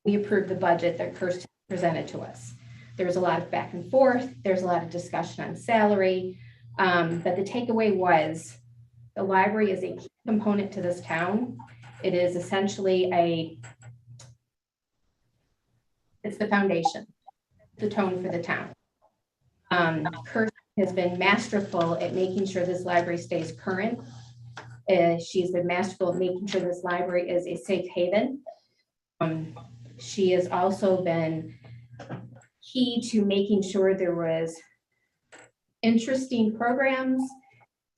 Speaker 10: We approved the budget that Kirsten presented to us. There was a lot of back and forth. There's a lot of discussion on salary. But the takeaway was the library is a key component to this town. It is essentially it's the foundation, the tone for the town. Kirsten has been masterful at making sure this library stays current. She's been masterful at making sure this library is a safe haven. She has also been key to making sure there was interesting programs.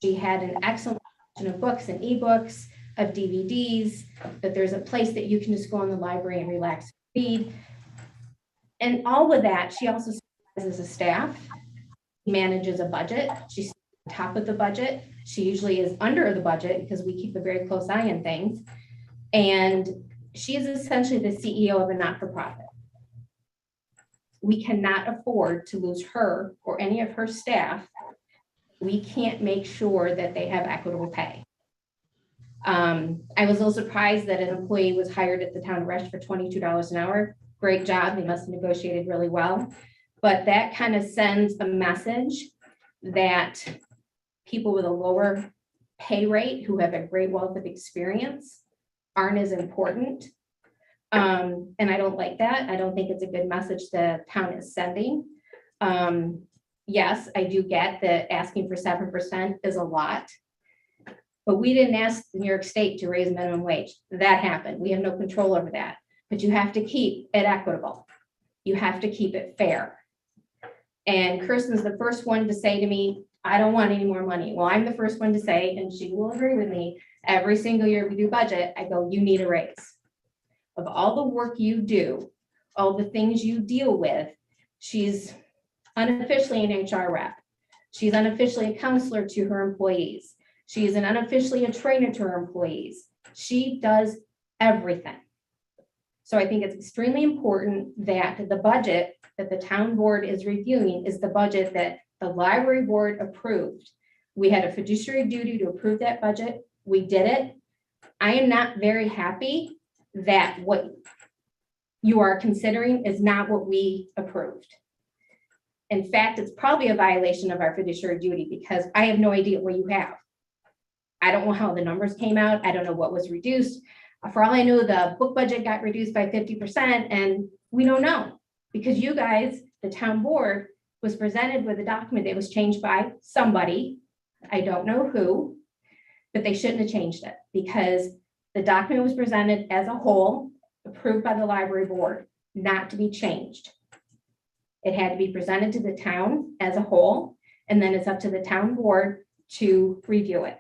Speaker 10: She had an excellent collection of books and ebooks, of DVDs, that there's a place that you can just go in the library and relax and read. And all of that, she also serves as a staff. She manages a budget. She's on top of the budget. She usually is under the budget because we keep a very close eye on things. And she is essentially the CEO of a not-for-profit. We cannot afford to lose her or any of her staff. We can't make sure that they have equitable pay. I was a little surprised that an employee was hired at the town of Rush for $22 an hour. great job. They must have negotiated really well. But that kind of sends a message that people with a lower pay rate who have a great wealth of experience aren't as important. And I don't like that. I don't think it's a good message the town is sending. Yes, I do get that asking for 7% is a lot. But we didn't ask New York State to raise minimum wage. That happened. We have no control over that. But you have to keep it equitable. You have to keep it fair. And Kirsten's the first one to say to me, I don't want any more money. Well, I'm the first one to say, and she will agree with me, every single year we do budget, I go, you need a raise. Of all the work you do, all the things you deal with, she's unofficially an HR rep. She's unofficially a counselor to her employees. She is unofficially a trainer to her employees. She does everything. So I think it's extremely important that the budget that the town board is reviewing is the budget that the library board approved. We had a fiduciary duty to approve that budget. We did it. I am not very happy that what you are considering is not what we approved. In fact, it's probably a violation of our fiduciary duty because I have no idea what you have. I don't know how the numbers came out. I don't know what was reduced. For all I know, the book budget got reduced by 50% and we don't know because you guys, the town board, was presented with a document that was changed by somebody. I don't know who, but they shouldn't have changed it because the document was presented as a whole, approved by the library board, not to be changed. It had to be presented to the town as a whole, and then it's up to the town board to review it.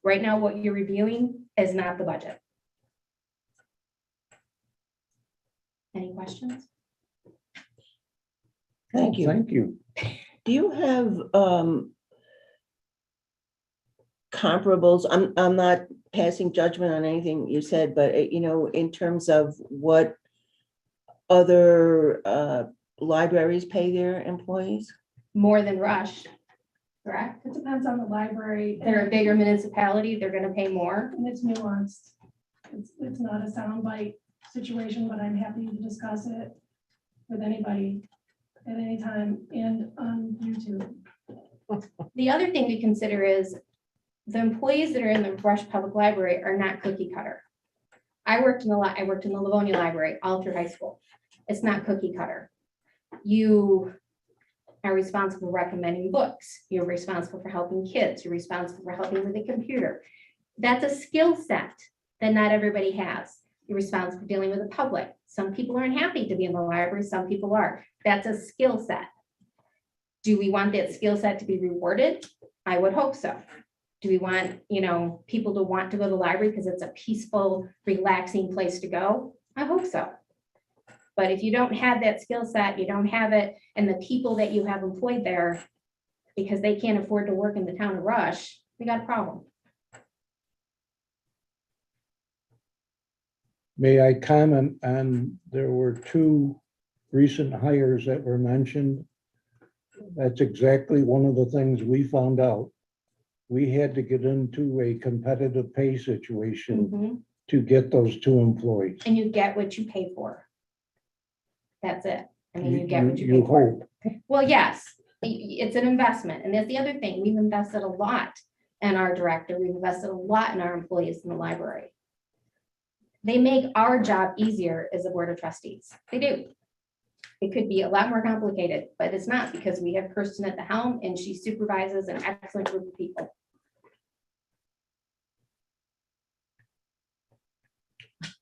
Speaker 10: Right now, what you're reviewing is not the budget. Any questions?
Speaker 3: Thank you.
Speaker 6: Thank you.
Speaker 3: Do you have comparables? I'm not passing judgment on anything you said, but you know, in terms of what other libraries pay their employees?
Speaker 10: More than Rush, correct?
Speaker 8: It depends on the library.
Speaker 10: They're a bigger municipality, they're gonna pay more.
Speaker 8: And it's nuanced. It's not a soundbite situation, but I'm happy to discuss it with anybody at any time and on YouTube.
Speaker 10: The other thing to consider is the employees that are in the Rush Public Library are not cookie cutter. I worked in the Livonia Library all through high school. It's not cookie cutter. You are responsible for recommending books. You're responsible for helping kids. You're responsible for helping with the computer. That's a skill set that not everybody has. You're responsible for dealing with the public. Some people aren't happy to be in the library. Some people are. That's a skill set. Do we want that skill set to be rewarded? I would hope so. Do we want, you know, people to want to go to the library because it's a peaceful, relaxing place to go? I hope so. But if you don't have that skill set, you don't have it, and the people that you have employed there, because they can't afford to work in the town of Rush, we got a problem.
Speaker 6: May I comment on, there were 2 recent hires that were mentioned. That's exactly one of the things we found out. We had to get into a competitive pay situation
Speaker 10: Mhm.
Speaker 6: to get those 2 employees.
Speaker 10: And you get what you pay for. That's it. I mean, you get what you
Speaker 6: You
Speaker 10: pay for.
Speaker 6: hope.
Speaker 10: Well, yes, it's an investment. And that's the other thing. We've invested a lot in our director. We've invested a lot in our employees in the library. They make our job easier as a board of trustees. They do. It could be a lot more complicated, but it's not because we have Kirsten at the helm and she supervises an excellent group of people.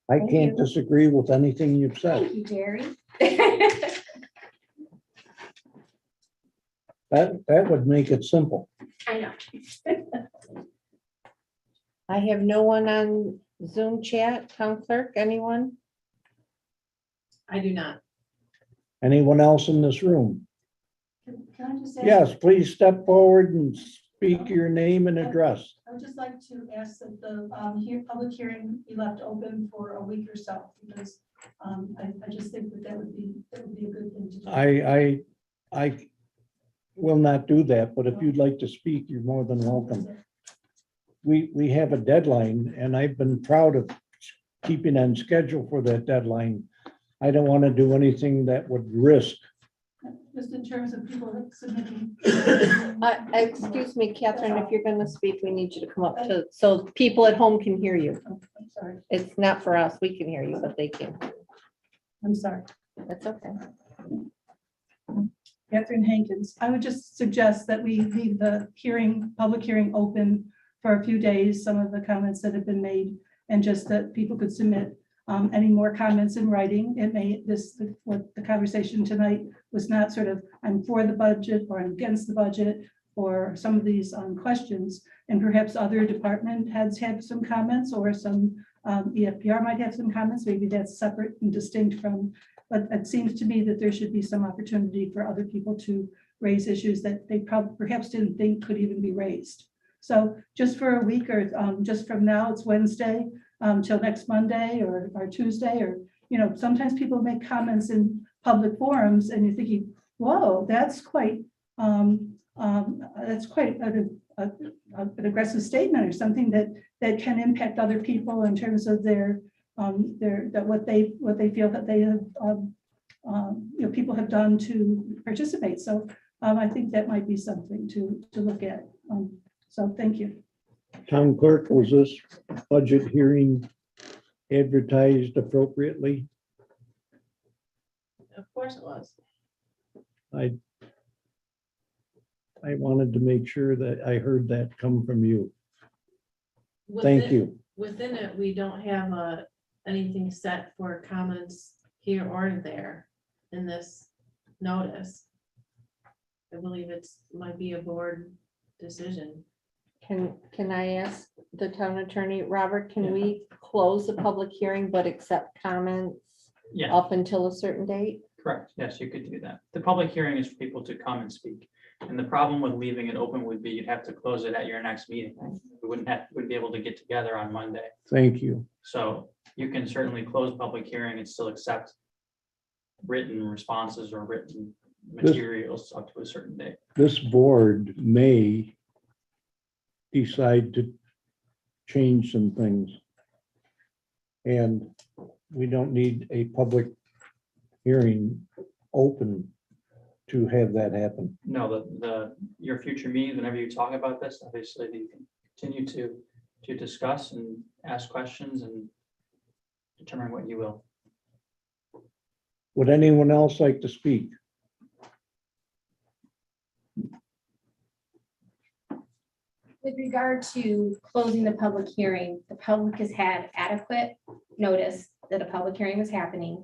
Speaker 6: I
Speaker 10: Thank
Speaker 6: can't
Speaker 10: you.
Speaker 6: disagree with anything you've said.
Speaker 10: Thank you, Jerry.
Speaker 6: That would make it simple.
Speaker 10: I know.
Speaker 1: I have no one on Zoom chat. Town clerk, anyone?
Speaker 2: I do not.
Speaker 6: Anyone else in this room?
Speaker 8: Can I just ask?
Speaker 6: Yes, please step forward and speak your name and address.
Speaker 8: I would just like to ask that the public hearing be left open for a week or so, because I just think that would be a good thing to do.
Speaker 6: I will not do that, but if you'd like to speak, you're more than welcome. We have a deadline, and I've been proud of keeping on schedule for that deadline. I don't want to do anything that would risk.
Speaker 8: Just in terms of people submitting.
Speaker 1: Excuse me, Catherine, if you're gonna speak, we need you to come up to, so people at home can hear you.
Speaker 8: I'm sorry,
Speaker 1: It's not for us, we can hear you, but they can.
Speaker 8: I'm sorry.
Speaker 1: That's okay.
Speaker 8: Catherine Hankins. I would just suggest that we leave the public hearing open for a few days, some of the comments that have been made, and just that people could submit any more comments in writing. It may, what the conversation tonight was not sort of, I'm for the budget or I'm against the budget, or some of these questions. And perhaps other department heads have some comments, or some EFPR might have some comments. Maybe that's separate and distinct from, but it seems to me that there should be some opportunity for other people to raise issues that they perhaps didn't think could even be raised. So just for a week, or just from now, it's Wednesday, till next Monday or Tuesday, or, sometimes people make comments in public forums and you're thinking, whoa, that's quite an aggressive statement, or something that can impact other people in terms of what they feel that they have, people have done to participate. So I think that might be something to look at. So thank you.
Speaker 6: Town clerk, was this budget hearing advertised appropriately?
Speaker 2: Of course it was.
Speaker 6: I wanted to make sure that I heard that come from you. Thank you.
Speaker 2: Within it, we don't have anything set for comments here or there in this notice. I believe might be a board decision.
Speaker 1: Can I ask the town attorney, Robert, can we close the public hearing but accept comments
Speaker 11: Yeah,
Speaker 1: up until a certain date?
Speaker 11: correct. Yes, you could do that. The public hearing is for people to come and speak. And the problem with leaving it open would be you'd have to close it at your next meeting. We wouldn't be able to get together on Monday.
Speaker 6: Thank you.
Speaker 11: So you can certainly close public hearing and still accept written responses or written materials up to a certain date.
Speaker 6: This board may decide to change some things. And we don't need a public hearing open to have that happen.
Speaker 11: No, your future meetings, whenever you talk about this, obviously you can continue to discuss and ask questions and determine what you will.
Speaker 6: Would anyone else like to speak?
Speaker 10: With regard to closing the public hearing, the public has had adequate notice that a public hearing is happening.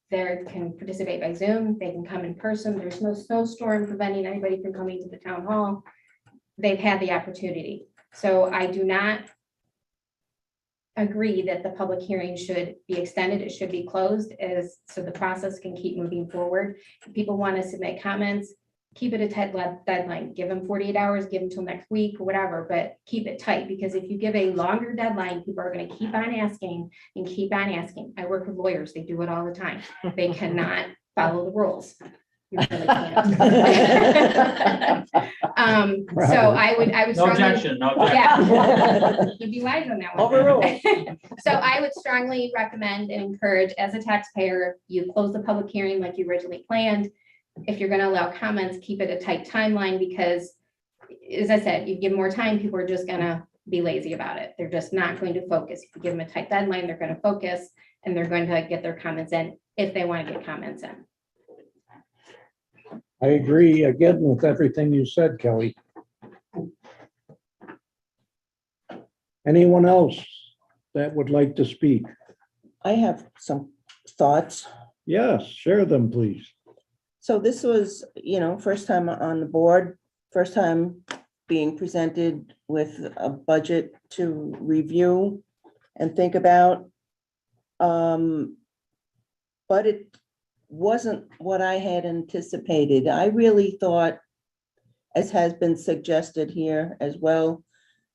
Speaker 10: They can participate by Zoom, they can come in person, there's no snowstorm preventing anybody from coming to the town hall. They've had the opportunity. So I do not agree that the public hearing should be extended. It should be closed so the process can keep moving forward. If people want to submit comments, keep it a tight deadline, give them 48 hours, give them till next week or whatever, but keep it tight, because if you give a longer deadline, people are going to keep on asking and keep on asking. I work with lawyers, they do it all the time. They cannot follow the rules. You really can't. So I would
Speaker 11: No
Speaker 10: strongly,
Speaker 11: objection, no objection.
Speaker 10: yeah. You'd be wise on that one.
Speaker 1: Overruled.
Speaker 10: So I would strongly recommend and encourage, as a taxpayer, you close the public hearing like you originally planned. If you're gonna allow comments, keep it a tight timeline, because as I said, you give more time, people are just gonna be lazy about it. They're just not going to focus. If you give them a tight deadline, they're gonna focus and they're going to get their comments in if they want to get comments in.
Speaker 6: I agree again with everything you said, Kelly. Anyone else that would like to speak?
Speaker 3: I have some thoughts.
Speaker 6: Yes, share them, please.
Speaker 3: So this was, first time on the board, first time being presented with a budget to review and think about. But it wasn't what I had anticipated. I really thought, as has been suggested here as well,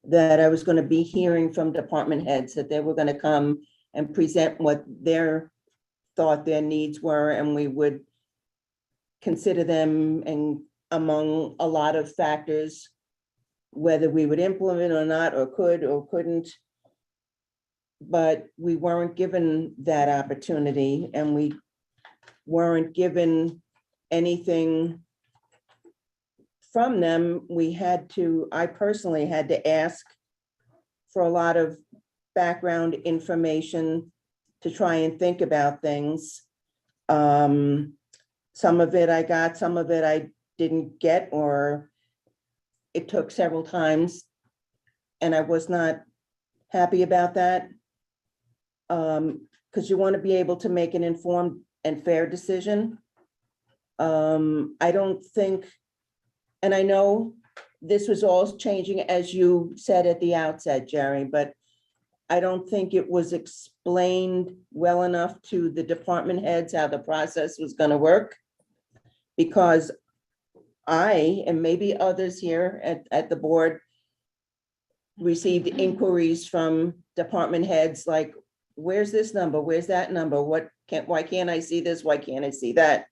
Speaker 3: that I was going to be hearing from department heads, that they were going to come and present what their needs were, and we would consider them, and among a lot of factors, whether we would implement or not, or could or couldn't. But we weren't given that opportunity, and we weren't given anything from them. I personally had to ask for a lot of background information to try and think about things. Some of it I got, some of it I didn't get, or it took several times, and I was not happy about that. Because you want to be able to make an informed and fair decision. I don't think, and I know this was all changing, as you said at the outset, Jerry, but I don't think it was explained well enough to the department heads how the process was going to work. Because I, and maybe others here at the board, received inquiries from department heads like, where's this number? Where's that number? Why can't I see this? Why can't I see that?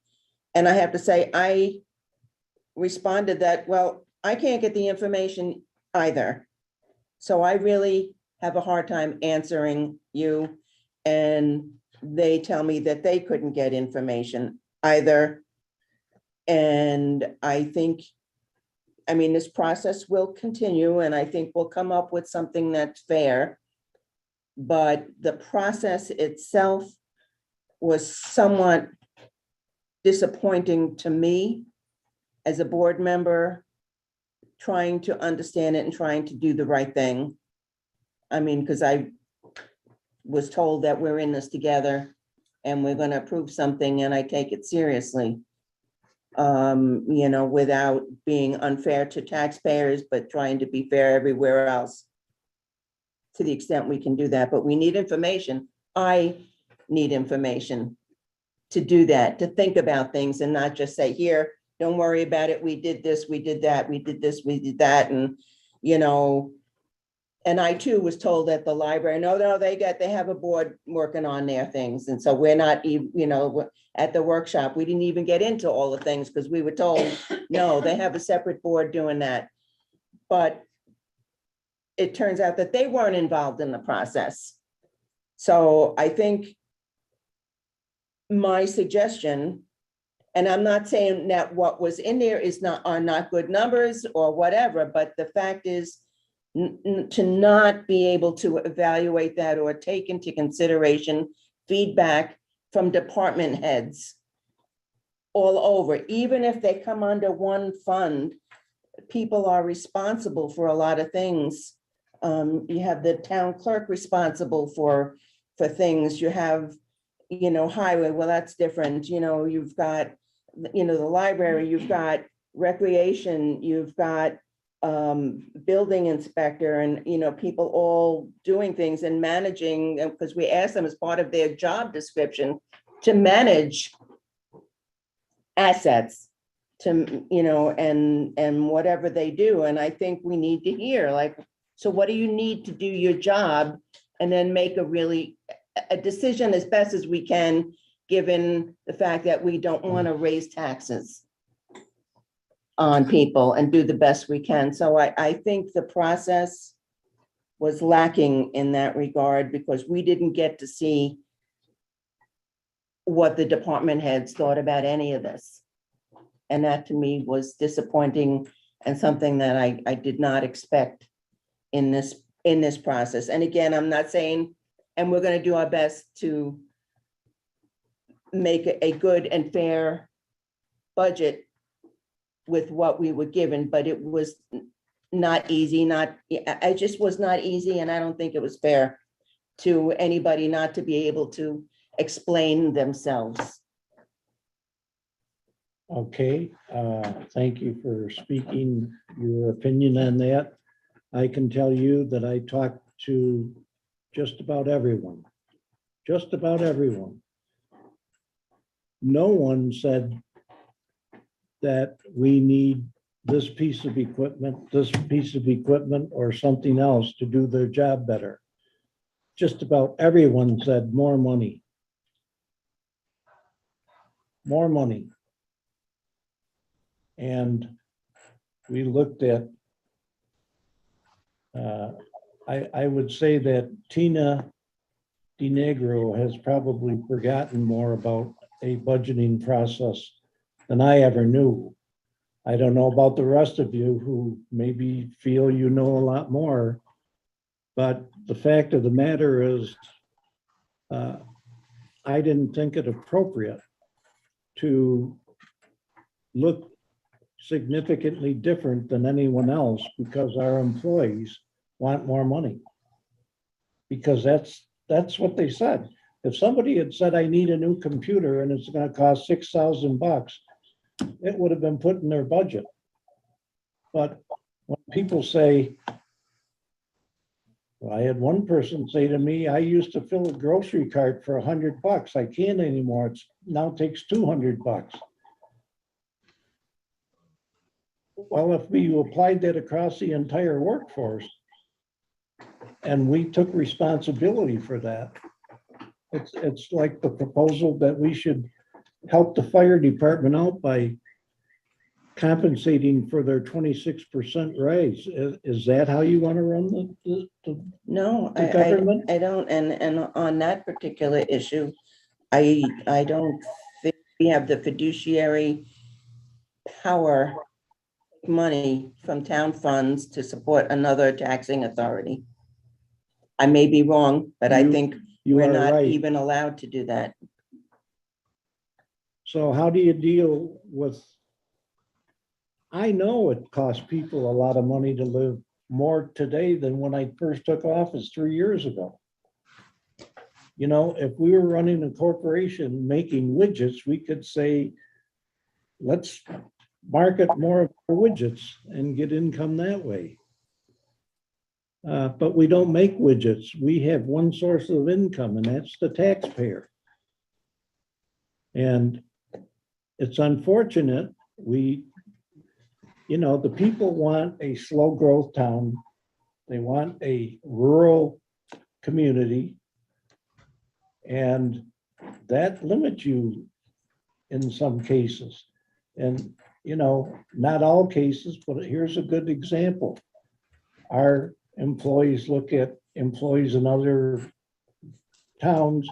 Speaker 3: And I have to say, I responded that, well, I can't get the information either. So I really have a hard time answering you. And they tell me that they couldn't get information either. And I think, this process will continue, and I think we'll come up with something that's fair. But the process itself was somewhat disappointing to me as a board member, trying to understand it and trying to do the right thing. Because I was told that we're in this together and we're going to approve something, and I take it seriously. Without being unfair to taxpayers, but trying to be fair everywhere else to the extent we can do that. But we need information. I need information to do that, to think about things and not just say, here, don't worry about it. We did this, we did that, we did this, we did that. And, and I too was told at the library, no, they have a board working on their things. And so we're not even, at the workshop, we didn't even get into all the things because we were told, no, they have a separate board doing that. But it turns out that they weren't involved in the process. So I think my suggestion, and I'm not saying that what was in there are not good numbers or whatever, but the fact is, to not be able to evaluate that or take into consideration feedback from department heads all over, even if they come under one fund, people are responsible for a lot of things. You have the town clerk responsible for things. You have, highway, well, that's different. You've got, the library, you've got recreation, you've got building inspector, and people all doing things and managing, because we asked them as part of their job description to manage assets, to and whatever they do. And I think we need to hear, like, so what do you need to do your job, and then make a decision as best as we can, given the fact that we don't want to raise taxes on people, and do the best we can. So I think the process was lacking in that regard, because we didn't get to see what the department heads thought about any of this. And that to me was disappointing, and something that I did not expect in this process. And again, I'm not saying, and we're going to do our best to make a good and fair budget with what we were given, but it was not easy, it just was not easy, and I don't think it was fair to anybody not to be able to explain themselves.
Speaker 6: Okay, thank you for speaking your opinion on that. I can tell you that I talked to just about everyone. No one said that we need this piece of equipment, or something else to do their job better. Just about everyone said more money. More money. And we looked at, I would say that Tina DeNegro has probably forgotten more about a budgeting process than I ever knew. I don't know about the rest of you who maybe feel you know a lot more. But the fact of the matter is, I didn't think it appropriate to look significantly different than anyone else because our employees want more money. Because that's what they said. If somebody had said, I need a new computer and it's gonna cost $6,000, it would have been put in their budget. But when people say, well, I had one person say to me, I used to fill a grocery cart for $100. I can't anymore. It's now takes $200. Well, if we applied that across the entire workforce and we took responsibility for that, it's like the proposal that we should help the fire department out by compensating for their 26% raise. Is that how you want to run the
Speaker 3: No,
Speaker 6: The government?
Speaker 3: I don't, and on that particular issue, I don't think we have the fiduciary power money from town funds to support another taxing authority. I may be wrong, but I
Speaker 6: You-
Speaker 3: think
Speaker 6: You
Speaker 3: we're
Speaker 6: are
Speaker 3: not
Speaker 6: right.
Speaker 3: even allowed to do that.
Speaker 6: So how do you deal with? I know it costs people a lot of money to live more today than when I first took office 3 years ago. You know, if we were running a corporation making widgets, we could say, let's market more of our widgets and get income that way. But we don't make widgets. We have one source of income, and that's the taxpayer. And it's unfortunate, the people want a slow growth town. They want a rural community. And that limits you in some cases. And, not all cases, but here's a good example. Our employees look at employees in other towns,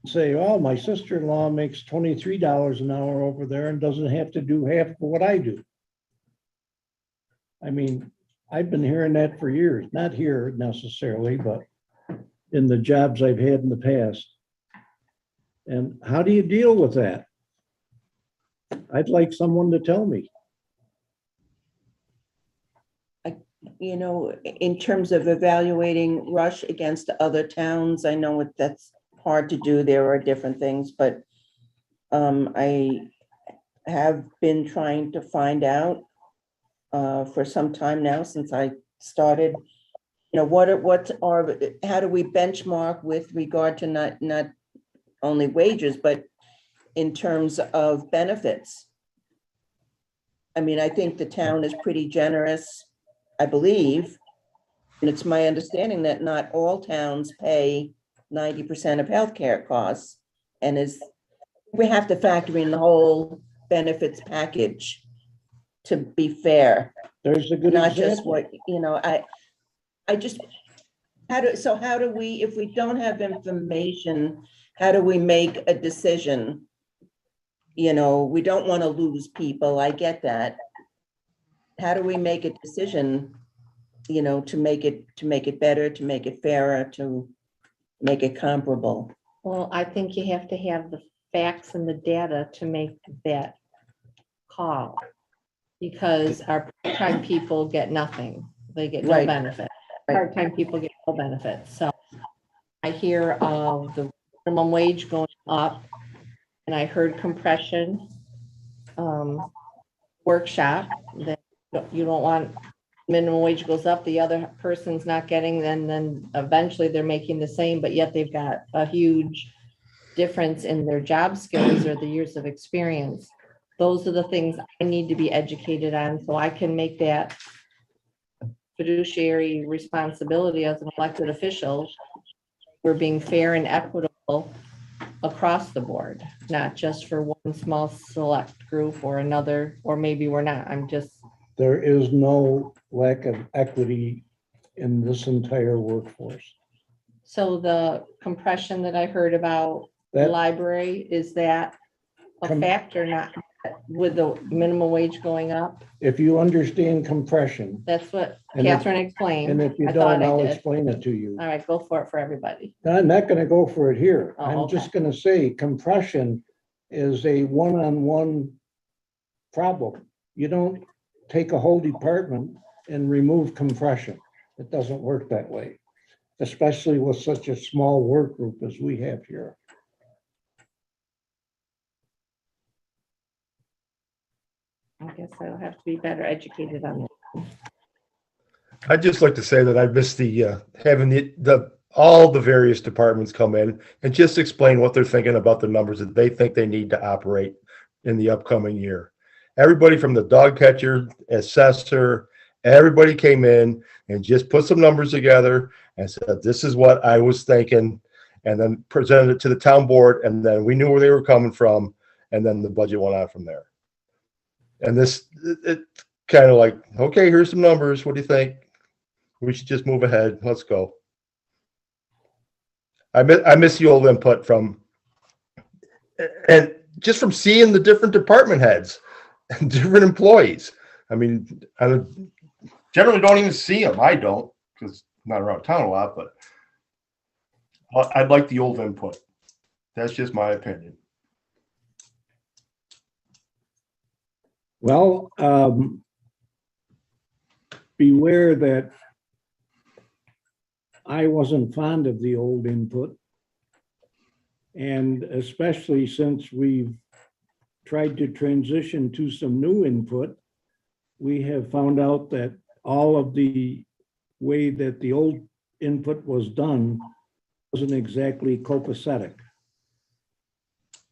Speaker 6: say, oh, my sister-in-law makes $23 an hour over there and doesn't have to do half of what I do. I mean, I've been hearing that for years, not here necessarily, but in the jobs I've had in the past. And how do you deal with that? I'd like someone to tell me.
Speaker 3: In terms of evaluating Rush against other towns, I know that's hard to do. There are different things, but I have been trying to find out for some time now since I started, how do we benchmark with regard to not only wages, but in terms of benefits? I mean, I think the town is pretty generous, I believe. And it's my understanding that not all towns pay 90% of healthcare costs. And we have to factor in the whole benefits package to be fair.
Speaker 6: There's a good
Speaker 3: Not just
Speaker 6: example.
Speaker 3: what, how do we, if we don't have information, how do we make a decision? We don't want to lose people. I get that. How do we make a decision, to make it better, to make it fairer, to make it comparable?
Speaker 1: Well, I think you have to have the facts and the data to make that call. Because our part-time people get nothing. They get no
Speaker 3: Right.
Speaker 1: benefit.
Speaker 3: Right.
Speaker 1: Part-time people get no benefit. So I hear of the minimum wage going up, and I heard compression workshop that you don't want minimum wage goes up, the other person's not getting, then eventually they're making the same, but yet they've got a huge difference in their job skills or the years of experience. Those are the things I need to be educated on so I can make that fiduciary responsibility as an elected official. We're being fair and equitable across the board, not just for one small select group or another, or maybe we're not.
Speaker 6: There is no lack of equity in this entire workforce.
Speaker 1: So the compression that I heard about the
Speaker 6: That,
Speaker 1: library, is that a factor, not with the minimum wage going up.
Speaker 6: if you understand compression,
Speaker 1: That's what
Speaker 6: And if-
Speaker 1: Catherine explained.
Speaker 6: and if you
Speaker 1: I
Speaker 6: don't,
Speaker 1: thought I
Speaker 6: I'll
Speaker 1: did.
Speaker 6: explain it to you.
Speaker 1: All right, go for it for everybody.
Speaker 6: I'm not gonna go for it here.
Speaker 1: Oh,
Speaker 6: I'm
Speaker 1: okay.
Speaker 6: just gonna say compression is a one-on-one problem. You don't take a whole department and remove compression. It doesn't work that way, especially with such a small work group as we have here.
Speaker 1: I guess I'll have to be better educated on it.
Speaker 9: I'd just like to say that I missed the, having all the various departments come in and just explain what they're thinking about the numbers that they think they need to operate in the upcoming year. Everybody from the dog catcher, assessor, everybody came in and just put some numbers together and said, this is what I was thinking, and then presented it to the town board, and then we knew where they were coming from, and then the budget went on from there. And this, it kind of like, okay, here's some numbers. What do you think? We should just move ahead. Let's go. I miss the old input from, and just from seeing the different department heads and different employees. I mean, I generally don't even see them. I don't, because I'm not around town a lot, but I'd like the old input. That's just my opinion.
Speaker 6: Well, beware that I wasn't fond of the old input. And especially since we've tried to transition to some new input, we have found out that all of the way that the old input was done wasn't exactly copacetic.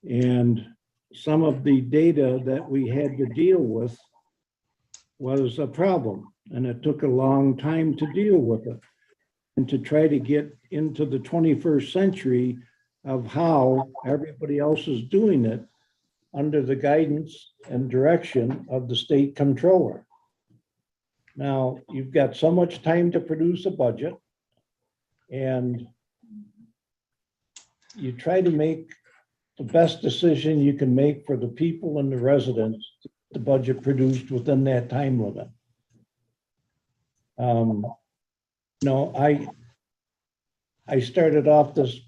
Speaker 6: And some of the data that we had to deal with was a problem, and it took a long time to deal with it and to try to get into the 21st century of how everybody else is doing it under the guidance and direction of the state controller. Now, you've got so much time to produce a budget, and you try to make the best decision you can make for the people and the residents, the budget produced within that time limit. No, I started off this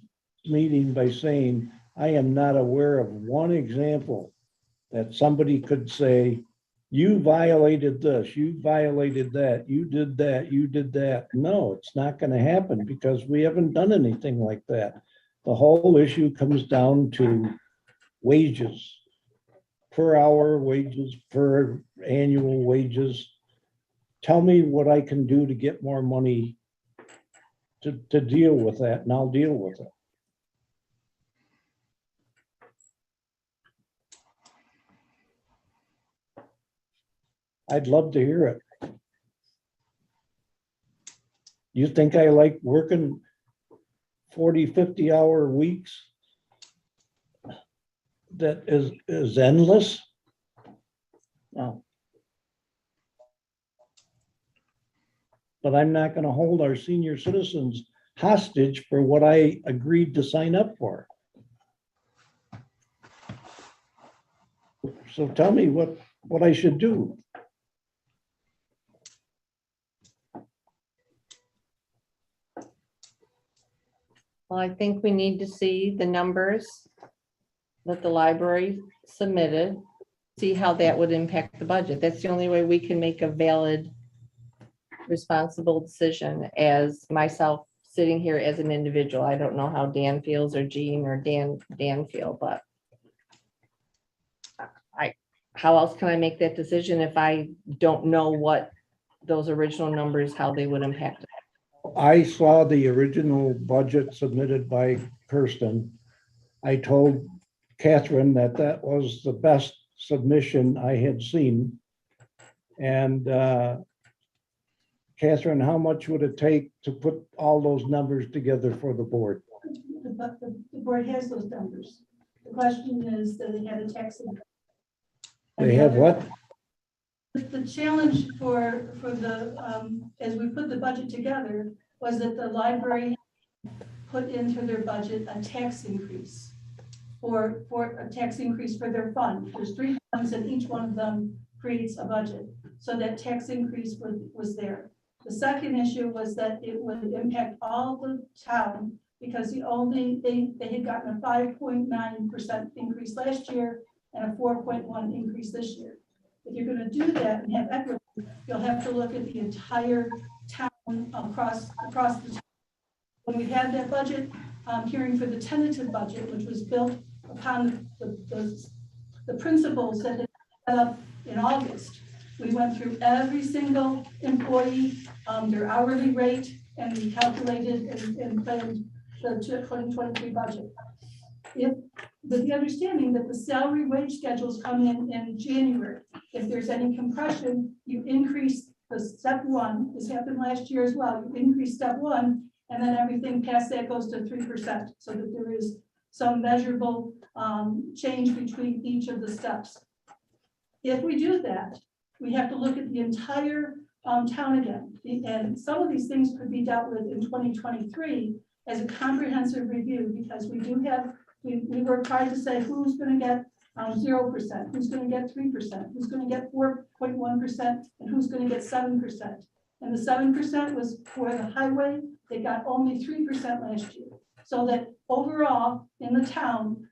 Speaker 6: meeting by saying, I am not aware of one example that somebody could say, you violated this, you violated that, you did that, you did that. No, it's not going to happen because we haven't done anything like that. The whole issue comes down to wages, per hour wages, per annual wages. Tell me what I can do to get more money to deal with that, and I'll deal with it. I'd love to hear it. You think I like working 40, 50-hour weeks that is endless? No. But I'm not going to hold our senior citizens hostage for what I agreed to sign up for. So tell me what I should do.
Speaker 1: Well, I think we need to see the numbers that the library submitted, see how that would impact the budget. That's the only way we can make a valid, responsible decision as myself sitting here as an individual. I don't know how Dan feels or Jean or Dan feel, but how else can I make that decision if I don't know what those original numbers, how they would impact it?
Speaker 6: I saw the original budget submitted by Kirsten. I told Catherine that that was the best submission I had seen. And Catherine, how much would it take to put all those numbers together for the board?
Speaker 8: The board has those numbers. The question is, do they have a tax?
Speaker 6: They have what?
Speaker 8: The challenge for the, as we put the budget together, was that the library put into their budget a tax increase. for a tax increase for their fund. There's 3 funds and each one of them creates a budget. So that tax increase was there. The second issue was that it would impact all the town because they had gotten a 5.9% increase last year and a 4.1 increase this year. If you're going to do that and have equity, you'll have to look at the entire town across the town. When we had that budget hearing for the tentative budget, which was built upon the principles that had been set up in August, we went through every single employee, their hourly rate, and we calculated and planned the 2023 budget. With the understanding that the salary wage schedules come in January. If there's any compression, you increase the step 1. This happened last year as well. You increase step 1, and then everything past that goes to 3%, so that there is some measurable change between each of the steps. If we do that, we have to look at the entire town again. And some of these things could be dealt with in 2023 as a comprehensive review, because we worked hard to say who's going to get 0%, who's going to get 3%, who's going to get 4.1%, and who's going to get 7%. And the 7% was for the highway. They got only 3% last year. So that overall in the town,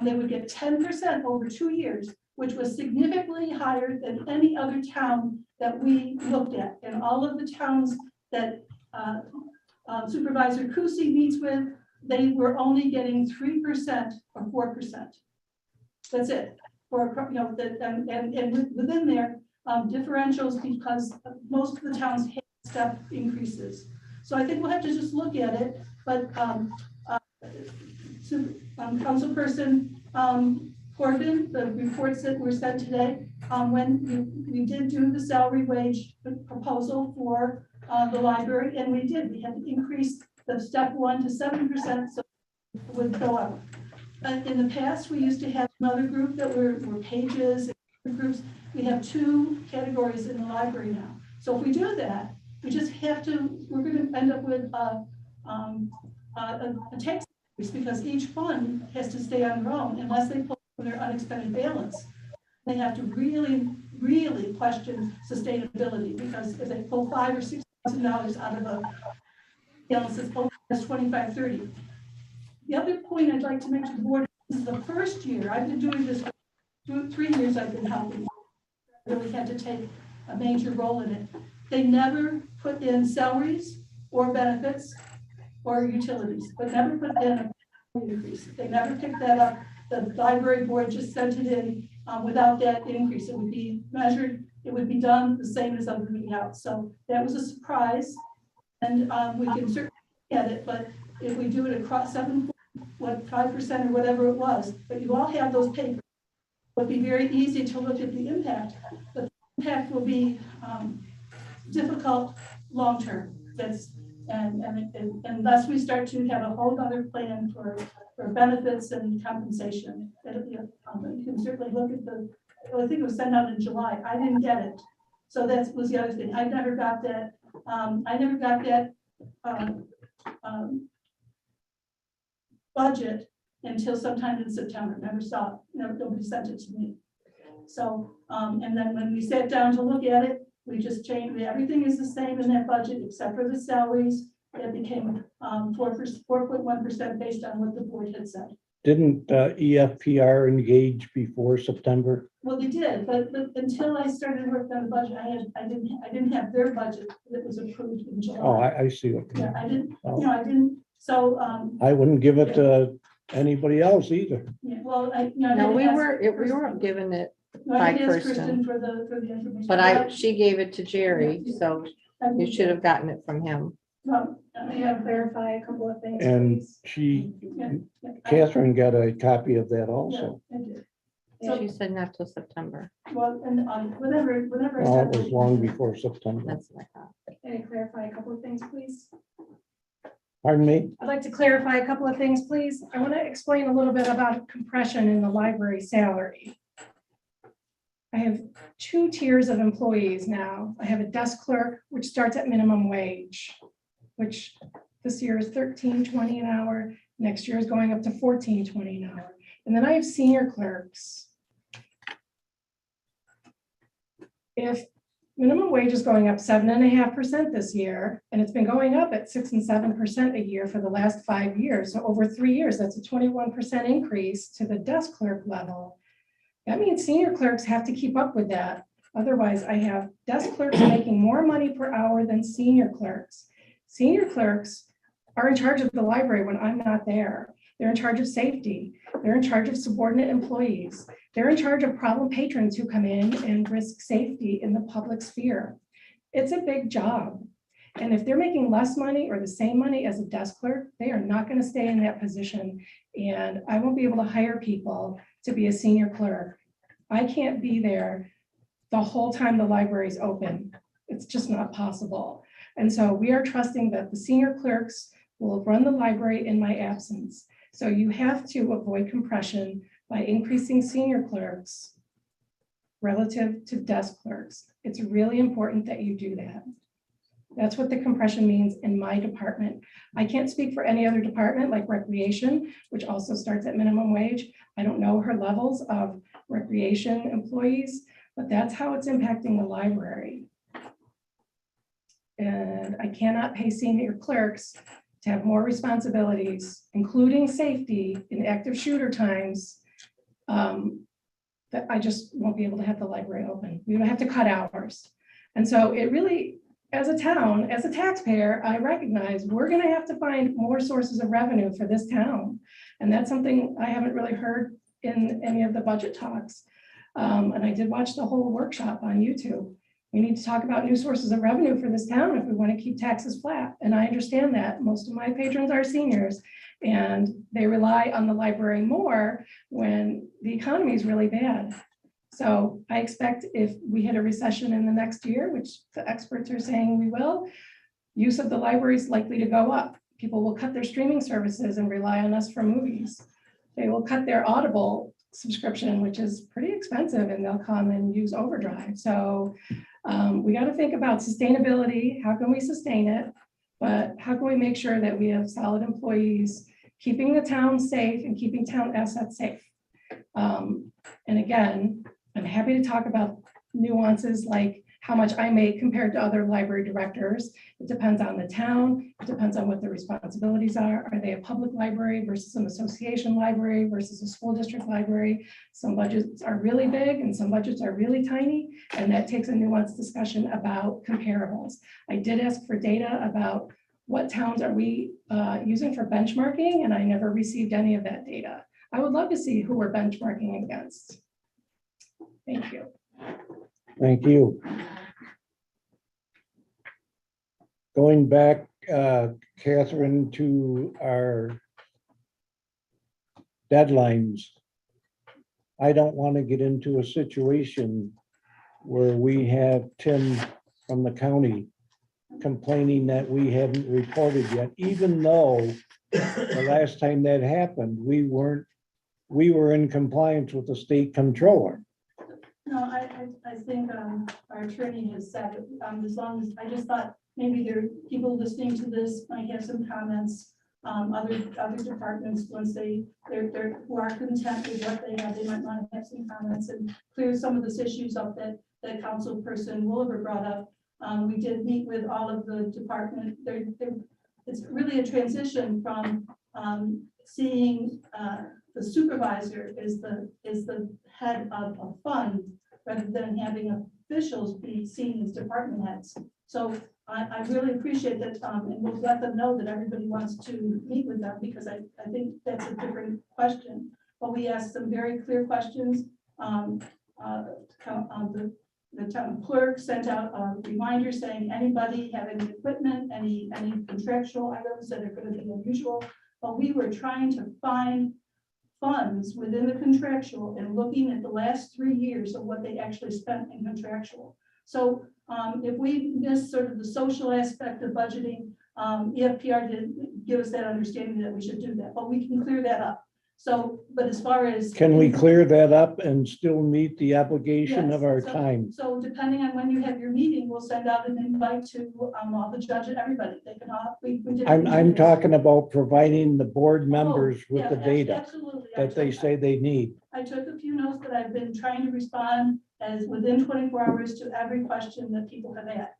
Speaker 8: they would get 10% over 2 years, which was significantly higher than any other town that we looked at. And all of the towns that Supervisor Kusi meets with, they were only getting 3% or 4%. That's it. And within there, differentials, because most of the towns had step increases. So I think we'll have to just look at it. But Councilperson Corbin, the reports that were sent today, when we did do the salary wage proposal for the library, and we had to increase the step 1 to 7%, so it would go up. But in the past, we used to have another group that were pages and groups. We have 2 categories in the library now. So if we do that, we just have to, we're going to end up with a tax increase, because each fund has to stay on their own unless they pull from their unexpended balance. They have to really, really question sustainability, because if they pull $5,000 or $6,000 out of a balance that's over 25, 30. The other point I'd like to make to the board, this is the first year I've been doing this. 3 years I've been helping. Really had to take a major role in it. They never put in salaries or benefits or utilities, but never put in a increase. They never picked that up. The library board just sent it in without that increase. It would be measured, it would be done the same as everybody else. So that was a surprise. And we can certainly get it, but if we do it across 5% or whatever it was, but you all have those papers. It would be very easy to look at the impact, but the impact will be difficult long-term. And unless we start to have a whole other plan for benefits and compensation. You can certainly look at I think it was sent out in July. I didn't get it. So that was the other thing. I never got that. Budget until sometime in September. Never saw it. Nobody sent it to me. So, and then when we sat down to look at it, we just changed. Everything is the same in that budget except for the salaries. It became 4.1% based on what the board had said.
Speaker 6: Didn't EFPR engage before September?
Speaker 8: Well, they did, but until I started working on the budget, I didn't have their budget that was approved in July.
Speaker 6: Oh, I see what you
Speaker 8: Yeah,
Speaker 6: mean.
Speaker 8: I didn't. I didn't. So
Speaker 6: I wouldn't give it to anybody else either.
Speaker 8: yeah, well,
Speaker 1: No, we weren't given it,
Speaker 8: I
Speaker 1: by
Speaker 8: did ask
Speaker 1: Kristen.
Speaker 8: for the information.
Speaker 1: but she gave it to Jerry, so you should have gotten it from him.
Speaker 8: Well,
Speaker 12: May I clarify a couple of things,
Speaker 6: And
Speaker 12: please?
Speaker 6: Catherine got a copy of that also.
Speaker 8: I did.
Speaker 1: She said not till September.
Speaker 8: Well, and whenever I
Speaker 6: Well,
Speaker 8: said
Speaker 6: it was long before September.
Speaker 1: That's what I thought.
Speaker 12: May I clarify a couple of things, please?
Speaker 6: Pardon me?
Speaker 12: I'd like to clarify a couple of things, please. I want to explain a little bit about compression in the library salary. I have 2 tiers of employees now. I have a desk clerk, which starts at minimum wage, which this year is $13.20 an hour. Next year is going up to $14.20 an hour. And then I have senior clerks. If minimum wage is going up 7.5% this year, and it's been going up at 6 and 7% a year for the last 5 years. So over 3 years, that's a 21% increase to the desk clerk level. That means senior clerks have to keep up with that. Otherwise, I have desk clerks making more money per hour than senior clerks. Senior clerks are in charge of the library when I'm not there. They're in charge of safety. They're in charge of subordinate employees. They're in charge of problem patrons who come in and risk safety in the public sphere. It's a big job. And if they're making less money or the same money as a desk clerk, they are not going to stay in that position. And I won't be able to hire people to be a senior clerk. I can't be there the whole time the library is open. It's just not possible. And so we are trusting that the senior clerks will run the library in my absence. So you have to avoid compression by increasing senior clerks relative to desk clerks. It's really important that you do that. That's what the compression means in my department. I can't speak for any other department like recreation, which also starts at minimum wage. I don't know her levels of recreation employees, but that's how it's impacting the library. And I cannot pay senior clerks to have more responsibilities, including safety in active shooter times, that I just won't be able to have the library open. We would have to cut hours. And so it really, as a town, as a taxpayer, I recognize we're gonna have to find more sources of revenue for this town. And that's something I haven't really heard in any of the budget talks. And I did watch the whole workshop on YouTube. We need to talk about new sources of revenue for this town if we want to keep taxes flat. And I understand that most of my patrons are seniors and they rely on the library more when the economy is really bad. So I expect if we hit a recession in the next year, which the experts are saying we will, use of the library is likely to go up. People will cut their streaming services and rely on us for movies. They will cut their Audible subscription, which is pretty expensive, and they'll come and use Overdrive. So we got to think about sustainability. How can we sustain it? But how can we make sure that we have solid employees, keeping the town safe and keeping town assets safe? And again, I'm happy to talk about nuances like how much I make compared to other library directors. It depends on the town. It depends on what their responsibilities are. Are they a public library versus an association library versus a school district library? Some budgets are really big and some budgets are really tiny. And that takes a nuanced discussion about comparables. I did ask for data about what towns are we using for benchmarking, and I never received any of that data. I would love to see who we're benchmarking against. Thank you.
Speaker 6: Thank you. Going back, Catherine, to our deadlines. I don't want to get into a situation where we have Tim from the county complaining that we haven't reported yet, even though the last time that happened, we were in compliance with the state controller.
Speaker 8: No, I think our attorney has said it, as long as, I just thought maybe there are people listening to this might have some comments. Other departments, once they're who are content with what they have, they might want to have some comments and clear some of these issues up that the council person Williver brought up. We did meet with all of the department. It's really a transition from seeing the supervisor is the head of a fund rather than having officials be seen as department heads. So I really appreciate that, and we'll let them know that everybody wants to meet with them, because I think that's a different question. But we asked some very clear questions. The town clerk sent out a reminder saying anybody have any equipment, any contractual items that are going to be unusual. But we were trying to find funds within the contractual and looking at the last 3 years of what they actually spent in contractual. So if we miss sort of the social aspect of budgeting, EFPR didn't give us that understanding that we should do that, but we can clear that up. So, but as far as.
Speaker 6: Can we clear that up and still meet the obligation of
Speaker 8: Yes,
Speaker 6: our
Speaker 8: so-
Speaker 6: time?
Speaker 8: So depending on when you have your meeting, we'll send out an invite to all the judge and everybody. They can all, we did.
Speaker 6: I'm talking about providing the board members with
Speaker 8: Oh,
Speaker 6: the
Speaker 8: yeah,
Speaker 6: data
Speaker 8: absolutely.
Speaker 6: that they say they need.
Speaker 8: I took a few notes, but I've been trying to respond as within 24 hours to every question that people have had.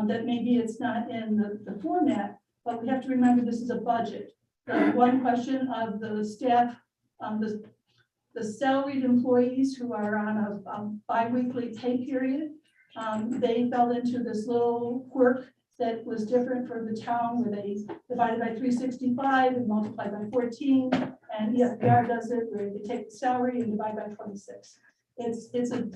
Speaker 8: That maybe it's not in the format, but we have to remember this is a budget. The one question of the staff, the salaried employees who are on a bi-weekly pay period, they fell into this little quirk that was different for the town where they divided by 365 and multiplied by 14. And EFPR does it where they take the salary and divide by 26. It's a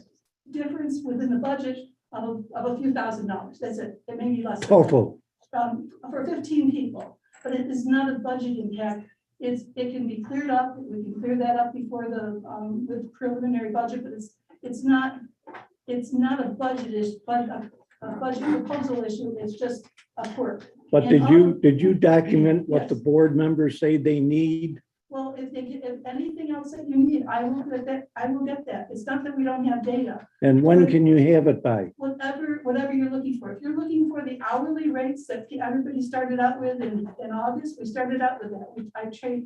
Speaker 8: difference within the budget of a few $1,000s. That's it. It may be less.
Speaker 6: Total.
Speaker 8: For 15 people, but it is not a budget impact. It can be cleared up. We can clear that up before the with preliminary budget, but it's not a budget issue, but a budget proposal issue. It's just a quirk.
Speaker 6: But
Speaker 8: And
Speaker 6: did you document what the
Speaker 8: Yes.
Speaker 6: board members say they need?
Speaker 8: Well, if anything else that you need, I will get that. I will get that. It's not that we don't have data.
Speaker 6: And when can you have it by?
Speaker 8: Whatever you're looking for. If you're looking for the hourly rates that everybody started out with in August, we started out with that.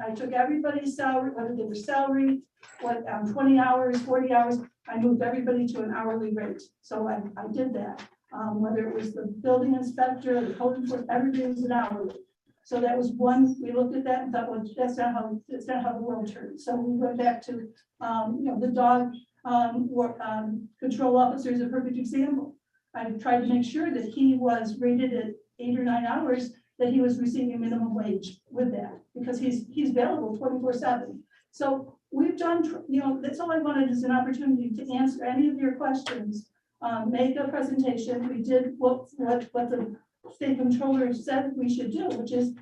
Speaker 8: I took everybody's salary, whether they were salary, 20 hours, 40 hours, I moved everybody to an hourly rate. So I did that. Whether it was the building inspector, the code enforcement, everybody was an hourly. So that was one, we looked at that and thought, well, that's not how the world turns. So we went back to, the dog control officer is a perfect example. I tried to make sure that he was rated at 8 or 9 hours, that he was receiving minimum wage with that, because he's available 24/7. So we've done, that's all I wanted is an opportunity to answer any of your questions. Make a presentation. We did what the state controller said we should do, which is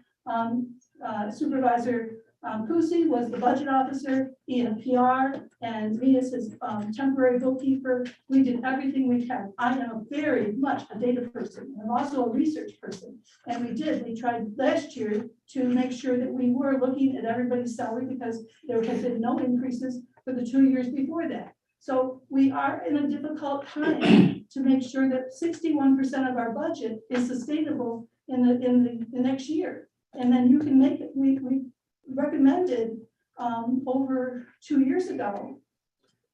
Speaker 8: Supervisor Kusi was the budget officer, EFPR, and me as his temporary bookkeeper. We did everything we can. I am very much a data person. I'm also a research person. And we tried last year to make sure that we were looking at everybody's salary because there had been no increases for the 2 years before that. So we are in a difficult time to make sure that 61% of our budget is sustainable in the next year. And then you can make it, we recommended over 2 years ago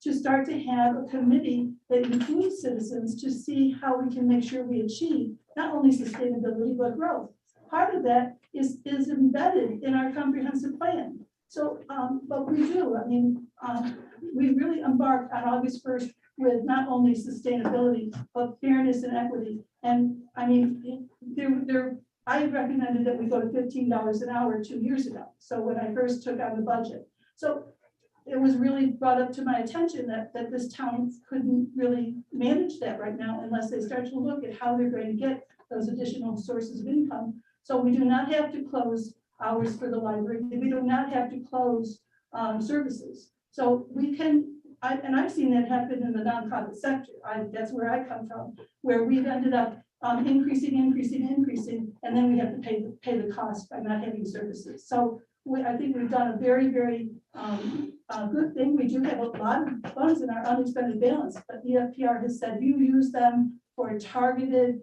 Speaker 8: to start to have a committee that includes citizens to see how we can make sure we achieve not only sustainability, but growth. Part of that is embedded in our comprehensive plan. So, but we do, we really embarked on August 1st with not only sustainability, but fairness and equity. And I recommended that we go to $15 an hour 2 years ago. So when I first took on the budget. So it was really brought up to my attention that this town couldn't really manage that right now unless they start to look at how they're going to get those additional sources of income. So we do not have to close hours for the library. We do not have to close services. So we can, and I've seen that happen in the nonprofit sector. That's where I come from, where we've ended up increasing, and then we have to pay the cost by not having services. So I think we've done a very, very good thing. We do have a lot of funds in our unexpended balance, but EFPR has said you use them for targeted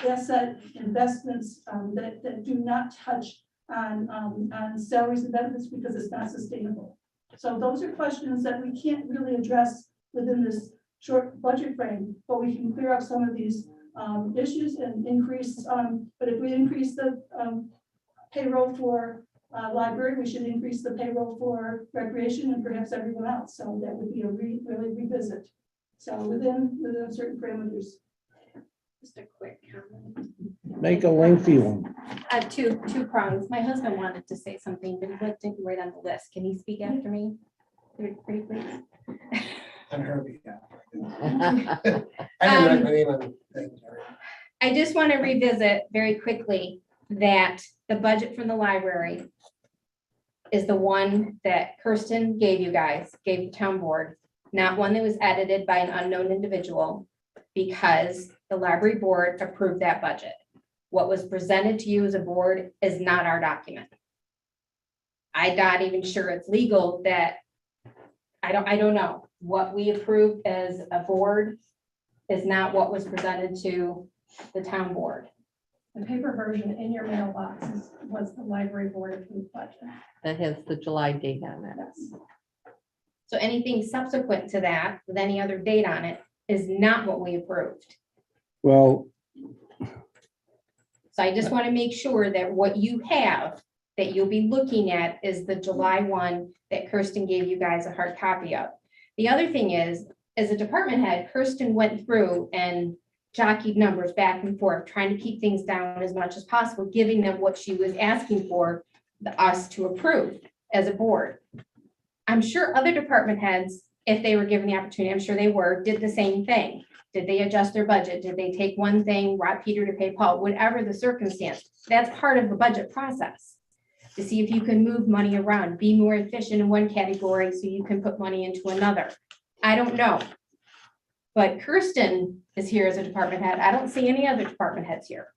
Speaker 8: asset investments that do not touch on salaries and benefits because it's not sustainable. So those are questions that we can't really address within this short budget frame, but we can clear up some of these issues and increase. But if we increase the payroll for library, we should increase the payroll for recreation and perhaps everyone else. So that would be a really revisit. So within certain parameters.
Speaker 10: Just a quick comment.
Speaker 6: Make a lengthy one.
Speaker 10: Two prongs. My husband wanted to say something, but he didn't write on the list. Can he speak after me? Pretty please.
Speaker 13: On her behalf. I didn't write my name on it.
Speaker 10: I just want to revisit very quickly that the budget from the library is the one that Kirsten gave you guys, gave the town board, not one that was edited by an unknown individual, because the library board approved that budget. What was presented to you as a board is not our document. I'm not even sure it's legal that, I don't know. What we approved as a board is not what was presented to the town board.
Speaker 12: The paper version in your mailbox was the library board approved budget.
Speaker 1: That has the July date on it.
Speaker 12: Yes.
Speaker 10: So anything subsequent to that, with any other date on it, is not what we approved.
Speaker 6: Well,
Speaker 10: So I just want to make sure that what you have, that you'll be looking at is the July one that Kirsten gave you guys a hard copy of. The other thing is, as a department head, Kirsten went through and jockeyed numbers back and forth, trying to keep things down as much as possible, giving them what she was asking for us to approve as a board. I'm sure other department heads, if they were given the opportunity, I'm sure they were, did the same thing. Did they adjust their budget? Did they take one thing, rob Peter to pay Paul, whatever the circumstance? That's part of the budget process. To see if you can move money around, be more efficient in one category so you can put money into another. I don't know. But Kirsten is here as a department head. I don't see any other department heads here.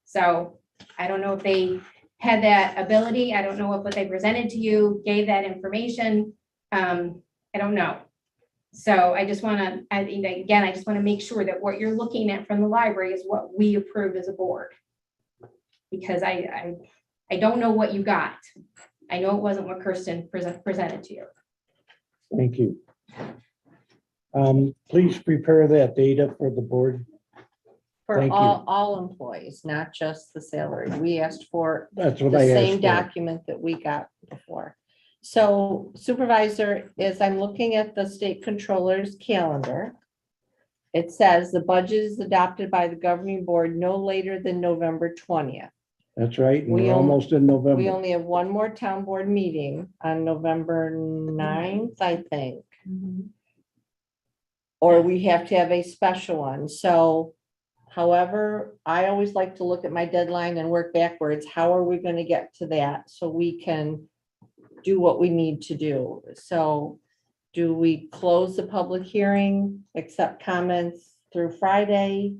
Speaker 10: So I don't know if they had that ability. I don't know if what they presented to you gave that information. I don't know. So I just want to, again, I just want to make sure that what you're looking at from the library is what we approved as a board. Because I don't know what you got. I know it wasn't what Kirsten presented to you.
Speaker 6: thank you. Please prepare that data for the board.
Speaker 1: For
Speaker 6: Thank you.
Speaker 1: all employees, not just the salary. We asked for
Speaker 6: That's
Speaker 1: the
Speaker 6: what I
Speaker 1: same
Speaker 6: asked for.
Speaker 1: document that we got before. So Supervisor, as I'm looking at the state controller's calendar, it says the budget is adopted by the governing board no later than November 20th.
Speaker 6: That's right. and
Speaker 1: We
Speaker 6: We're
Speaker 1: only-
Speaker 6: almost in
Speaker 1: We
Speaker 6: November.
Speaker 1: only have one more town board meeting on November 9th, I think. Or we have to have a special one. So however, I always like to look at my deadline and work backwards. How are we going to get to that so we can do what we need to do? So do we close the public hearing, accept comments through Friday,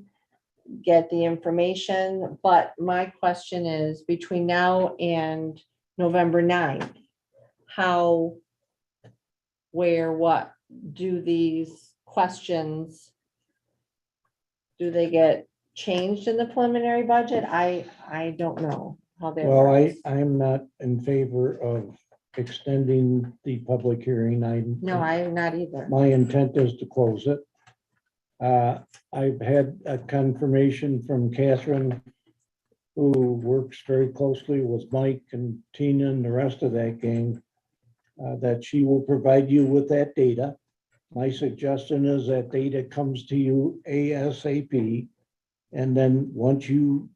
Speaker 1: get the information? But my question is, between now and November 9th, how, where, what do these questions, do they get changed in the preliminary budget? I don't know how that
Speaker 6: Well,
Speaker 1: works.
Speaker 6: I'm not in favor of extending the public hearing.
Speaker 1: No, I'm not either.
Speaker 6: My intent is to close it. I've had a confirmation from Catherine, who works very closely with Mike and Tina and the rest of that gang, that she will provide you with that data. My suggestion is that data comes to you ASAP. And then once you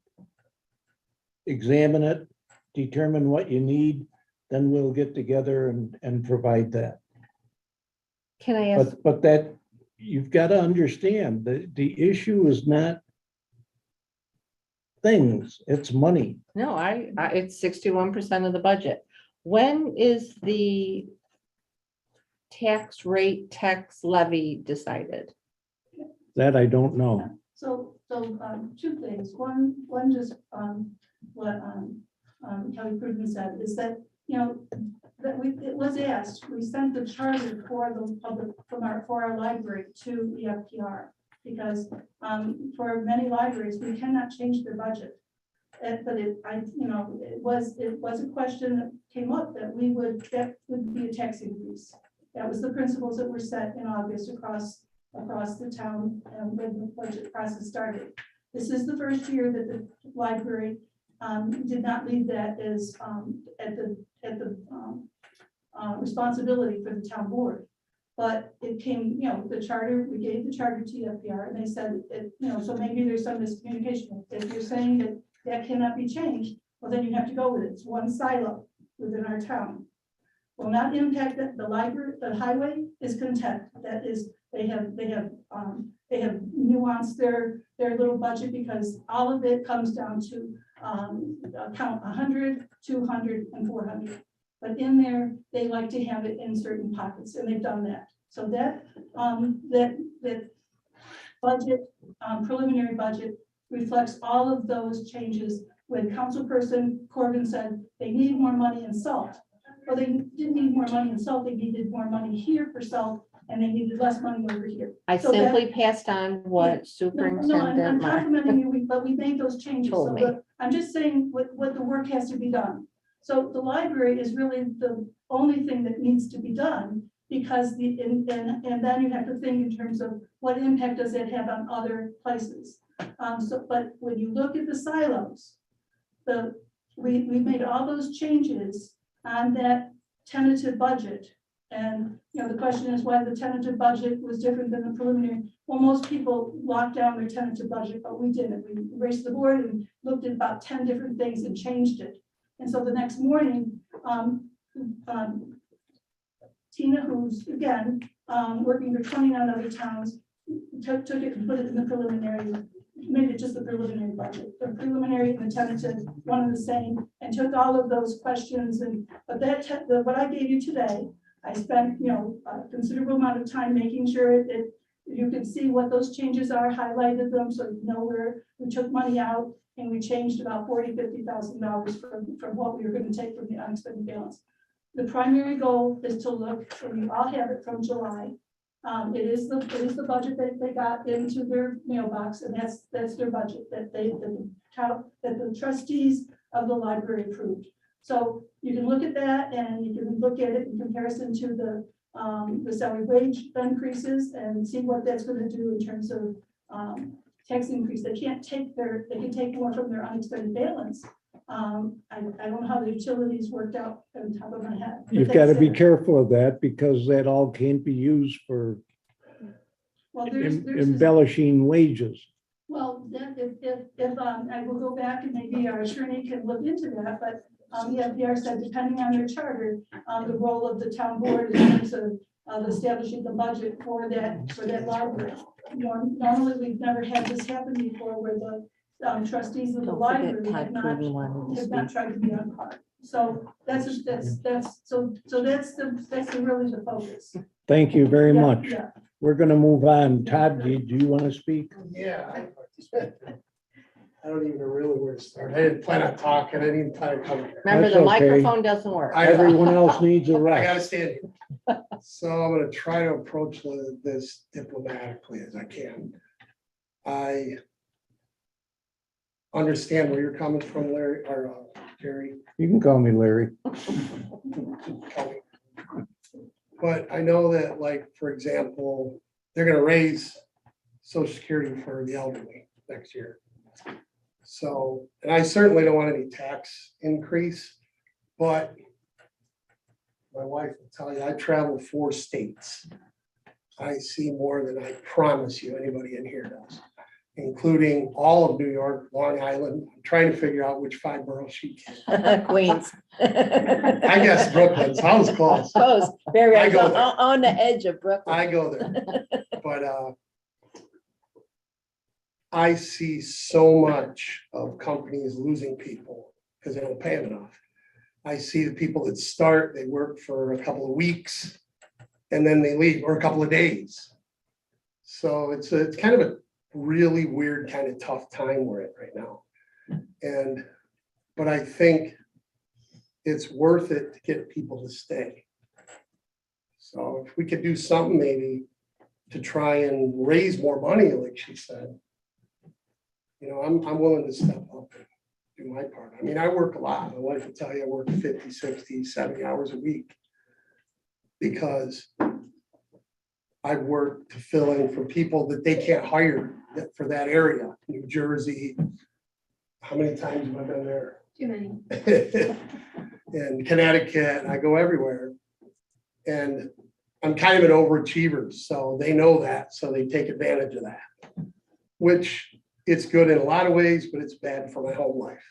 Speaker 6: examine it, determine what you need, then we'll get together and provide that.
Speaker 1: Can I ask,
Speaker 6: But that, you've got to understand, the issue is not things, it's money.
Speaker 1: no, it's 61% of the budget. When is the tax rate, tax levy decided?
Speaker 6: That I don't know.
Speaker 8: So, two things. One just, what, Kelly Pruden said is that, you know, that it was asked, we sent the charter for the public, for our library to the FPR. Because, for many libraries, we cannot change their budget. But it was a question that came up that would be a tax increase. That was the principles that were set in August across the town when the budget process started. This is the first year that the library did not leave that as at the responsibility for the town board. But it came, the charter, we gave the charter to FPR and they said, so maybe there's some miscommunication. If you're saying that cannot be changed, well, then you have to go with it. It's one silo within our town. Will not impact the library, the highway is content. That is, they have nuanced their little budget because all of it comes down to count 100, 200, and 400. But in there, they like to have it in certain pockets, and they've done that. So that budget, preliminary budget reflects all of those changes. When Councilperson Corbin said they need more money in salt, or they didn't need more money in Salt, they needed more money here for Salt, and they needed less money over here.
Speaker 1: I
Speaker 8: So that-
Speaker 1: simply passed on what
Speaker 8: No, I'm
Speaker 1: Superintendent Mark.
Speaker 8: complimenting you, but we made those changes.
Speaker 1: Told
Speaker 8: So
Speaker 1: me.
Speaker 8: I'm just saying what the work has to be done. So the library is really the only thing that needs to be done, because and then you have to think in terms of what impact does that have on other places. But when you look at the silos, we made all those changes on that tentative budget. And, the question is why the tentative budget was different than the preliminary. Well, most people locked down their tentative budget, but we didn't. We raced the board and looked at about 10 different things and changed it. And so the next morning, Tina, who's again, working for 29 other towns, took it and put it in the preliminary, made it just the preliminary budget. The preliminary and the tentative, one and the same, and took all of those questions but what I gave you today, I spent, a considerable amount of time making sure that you could see what those changes are, highlighted them, so you know where we took money out, and we changed about $50,000 from what we were going to take from the unexpended balance. The primary goal is to look, and you all have it from July. It is the budget that they got into their mailbox, and that's their budget that the trustees of the library approved. So you can look at that, and you can look at it in comparison to the salary wage increases and see what that's going to do in terms of tax increase. They can take more from their unexpended balance. I don't know how the utilities worked out on top of my head.
Speaker 6: You've got to be careful of that because that all can't be used for
Speaker 8: Well, there's
Speaker 6: embellishing wages.
Speaker 8: Well, if I will go back and maybe our attorney can look into that, but the FDR said depending on their charter, the role of the town board in terms of establishing the budget for that library. Normally, we've never had this happen before where the trustees of the
Speaker 1: Don't forget
Speaker 8: library
Speaker 1: Todd
Speaker 8: have not
Speaker 1: Pruden wanted to speak.
Speaker 8: tried to be on par. So that's really the focus.
Speaker 6: Thank you very
Speaker 8: Yeah,
Speaker 6: much.
Speaker 8: yeah.
Speaker 6: We're going to move on. Todd, do you want to speak?
Speaker 13: Yeah. I don't even know really where to start. I didn't plan on talking. I didn't plan on coming here.
Speaker 1: Remember,
Speaker 6: That's
Speaker 1: the
Speaker 6: okay.
Speaker 1: microphone doesn't work.
Speaker 6: Everyone else needs a
Speaker 13: I gotta
Speaker 6: rest.
Speaker 13: stand here. So I'm gonna try to approach this diplomatically as I can. I understand where you're coming from, Larry, or Jerry.
Speaker 6: You can call me Larry.
Speaker 13: But I know that, like, for example, they're gonna raise Social Security for the elderly next year. So, and I certainly don't want any tax increase, but my wife will tell you, I travel 4 states. I see more than I promise you anybody in here does, including all of New York, Long Island. I'm trying to figure out which 5 boroughs she can.
Speaker 1: Queens.
Speaker 13: I guess Brooklyn, so I was close.
Speaker 1: Close, very,
Speaker 13: I go there.
Speaker 1: on the edge of Brooklyn.
Speaker 13: I go there, but I see so much of companies losing people because they don't pay them enough. I see the people that start, they work for a couple of weeks and then they leave, or a couple of days. So it's kind of a really weird, kind of tough time we're in right now. But I think it's worth it to get people to stay. So if we could do something maybe to try and raise more money, like she said, I'm willing to step up and do my part. I mean, I work a lot. My wife will tell you I work 50, 60, 70 hours a week because I work to fill in for people that they can't hire for that area. New Jersey, how many times have I been there?
Speaker 10: Too many.
Speaker 13: In Connecticut, I go everywhere. And I'm kind of an overachiever, so they know that, so they take advantage of that, which it's good in a lot of ways, but it's bad for my home life.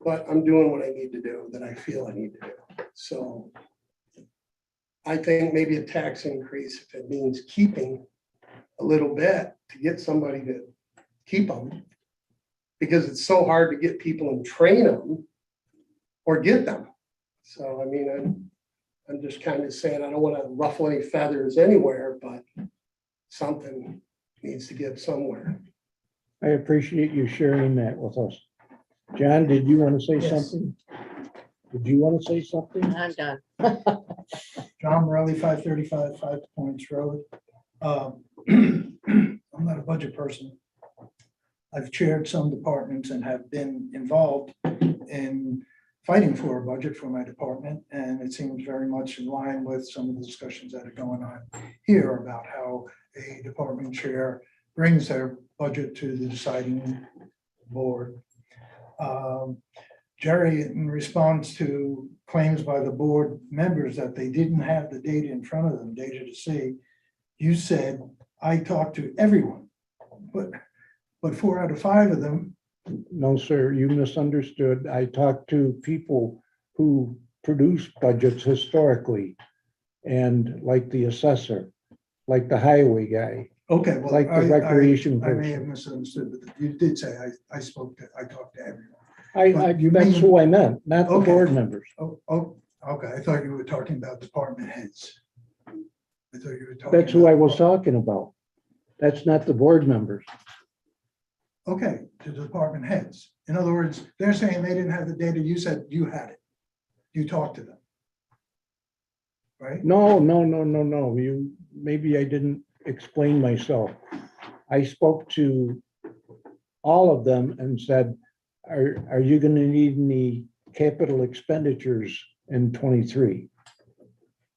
Speaker 13: But I'm doing what I need to do, that I feel I need to do. So I think maybe a tax increase, if it means keeping a little bit to get somebody to keep them, because it's so hard to get people and train them or get them. So, I mean, I'm just kind of saying, I don't want to ruffle any feathers anywhere, but something needs to give somewhere.
Speaker 6: I appreciate you sharing that with us. John, did you want to say
Speaker 13: Yes.
Speaker 6: something? Did you want to say something?
Speaker 3: I'm done.
Speaker 14: John Morelli, 535 Five Points Road. I'm not a budget person. I've chaired some departments and have been involved in fighting for a budget for my department, and it seems very much in line with some of the discussions that are going on here about how a department chair brings their budget to the deciding board. Jerry, in response to claims by the board members that they didn't have the data in front of them, data to see, you said, I talked to everyone, but 4 out of 5 of them.
Speaker 6: No, sir, you misunderstood. I talked to people who produce budgets historically, and like the assessor, like the highway guy,
Speaker 14: Okay, well.
Speaker 6: like the recreation
Speaker 14: I may have
Speaker 6: person.
Speaker 14: misunderstood, but you did say I talked to everyone. You
Speaker 6: That's
Speaker 14: mean-
Speaker 6: who I meant, not the
Speaker 14: Okay.
Speaker 6: board members.
Speaker 14: Oh, okay, I thought you were talking about department heads. I thought you were talking.
Speaker 6: That's who I was
Speaker 14: about-
Speaker 6: talking about. That's not the board members.
Speaker 14: Okay, to the department heads. In other words, they're saying they didn't have the data. You said you had it. You talked to them. Right?
Speaker 6: No. Maybe I didn't explain myself. I spoke to all of them and said, are you gonna need any capital expenditures in 23?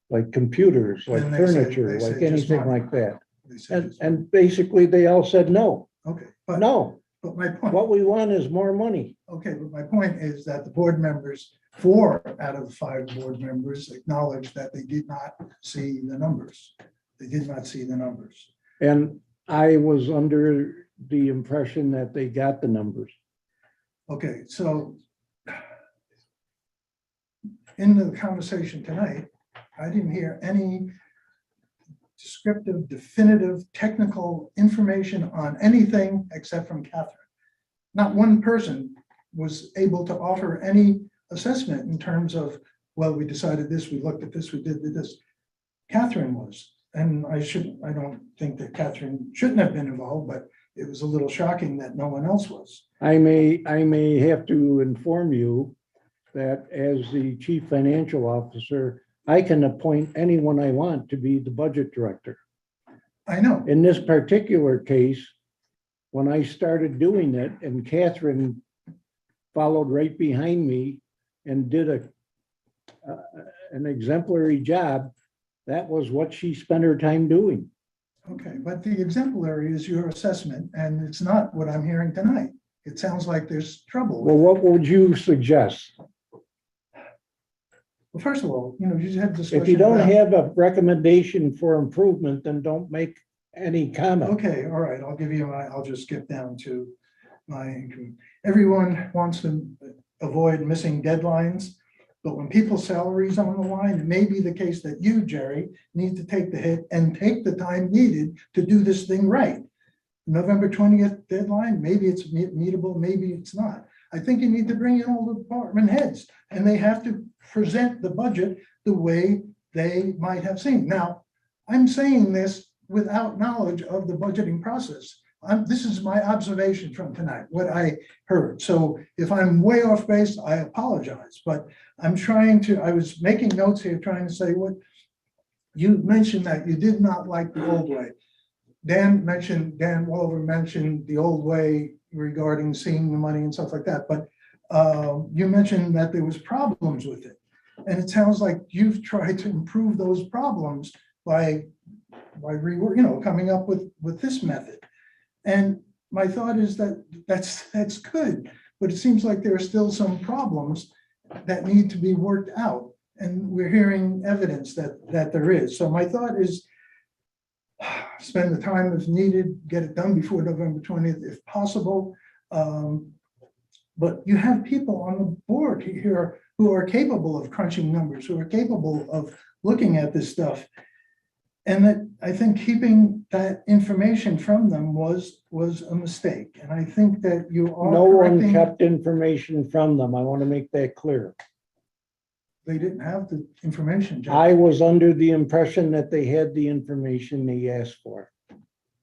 Speaker 6: Like computers, like
Speaker 14: And they said-
Speaker 6: furniture,
Speaker 14: they
Speaker 6: like
Speaker 14: said just
Speaker 6: anything
Speaker 14: not.
Speaker 6: like that.
Speaker 14: They said it's-
Speaker 6: And basically they all said no,
Speaker 14: Okay, but
Speaker 6: no.
Speaker 14: my point.
Speaker 6: What we want is more money.
Speaker 14: Okay, but my point is that the board members, 4 out of 5 board members acknowledged that they did not see the numbers. They did not see the numbers.
Speaker 6: And I was under the impression that they got the numbers.
Speaker 14: Okay, so in the conversation tonight, I didn't hear any descriptive, definitive, technical information on anything except from Catherine. Not one person was able to offer any assessment in terms of, well, we decided this, we looked at this, we did this. Catherine was, and I don't think that Catherine shouldn't have been involved, but it was a little shocking that no one else was.
Speaker 6: I may have to inform you that as the chief financial officer, I can appoint anyone I want to be the budget director.
Speaker 14: I know.
Speaker 6: In this particular case, when I started doing it and Catherine followed right behind me and did an exemplary job, that was what she spent her time doing.
Speaker 14: Okay, but the exemplary is your assessment, and it's not what I'm hearing tonight. It sounds like there's trouble.
Speaker 6: Well, what would you suggest?
Speaker 14: Well, first of all, you just had discussion.
Speaker 6: If you don't
Speaker 14: about-
Speaker 6: have a recommendation for improvement, then don't make any comment.
Speaker 14: Okay, all right, I'll just skip down to everyone wants to avoid missing deadlines. But when people's salaries on the line, it may be the case that you, Jerry, need to take the hit and take the time needed to do this thing right. November 20th deadline, maybe it's meetable, maybe it's not. I think you need to bring in all the department heads, and they have to present the budget the way they might have seen. Now, I'm saying this without knowledge of the budgeting process. This is my observation from tonight, what I heard. So if I'm way off base, I apologize, but I was making notes here, trying to say what you mentioned, that you did not like the old way. Dan Walliver mentioned the old way regarding seeing the money and stuff like that, but you mentioned that there was problems with it. And it sounds like you've tried to improve those problems by coming up with this method. And my thought is that that's good, but it seems like there are still some problems that need to be worked out. And we're hearing evidence that there is. So my thought is spend the time if needed, get it done before November 20th if possible. But you have people on the board here who are capable of crunching numbers, who are capable of looking at this stuff. And that I think keeping that information from them was a mistake. And I think that you are
Speaker 6: No one
Speaker 14: correcting.
Speaker 6: kept information from them. I want to make that clear.
Speaker 14: They didn't have the information, Jeff.
Speaker 6: I was under the impression that they had the information they asked for.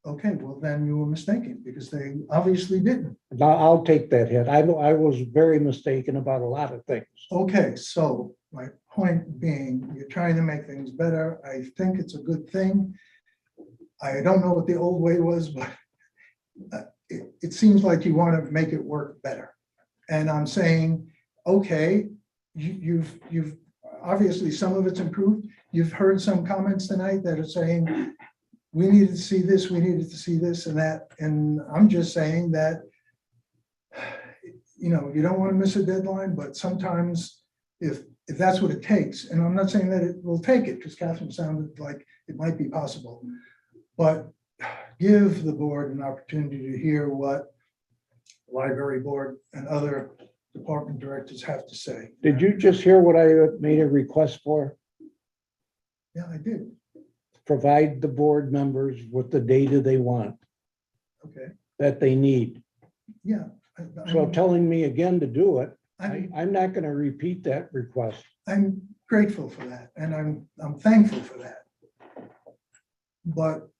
Speaker 14: Okay, well, then you were mistaken because they obviously didn't.
Speaker 6: I'll take that hit. I was very mistaken about a lot of things.
Speaker 14: Okay, so my point being, you're trying to make things better. I think it's a good thing. I don't know what the old way was, but it seems like you want to make it work better. And I'm saying, okay, you've obviously some of it's improved. You've heard some comments tonight that are saying, we needed to see this, we needed to see this and that. And I'm just saying that, you know, you don't want to miss a deadline, but sometimes if that's what it takes, and I'm not saying that it will take it, because Catherine sounded like it might be possible, but give the board an opportunity to hear what the library board and other department directors have to say.
Speaker 6: Did you just hear what I made a request for?
Speaker 14: Yeah, I did.
Speaker 6: Provide the board members with the data they want,
Speaker 14: Okay,
Speaker 6: that they need.
Speaker 14: yeah.
Speaker 6: So telling me again to do it,
Speaker 14: I'm
Speaker 6: I'm not gonna repeat that request.
Speaker 14: I'm grateful for that, and I'm thankful for that. But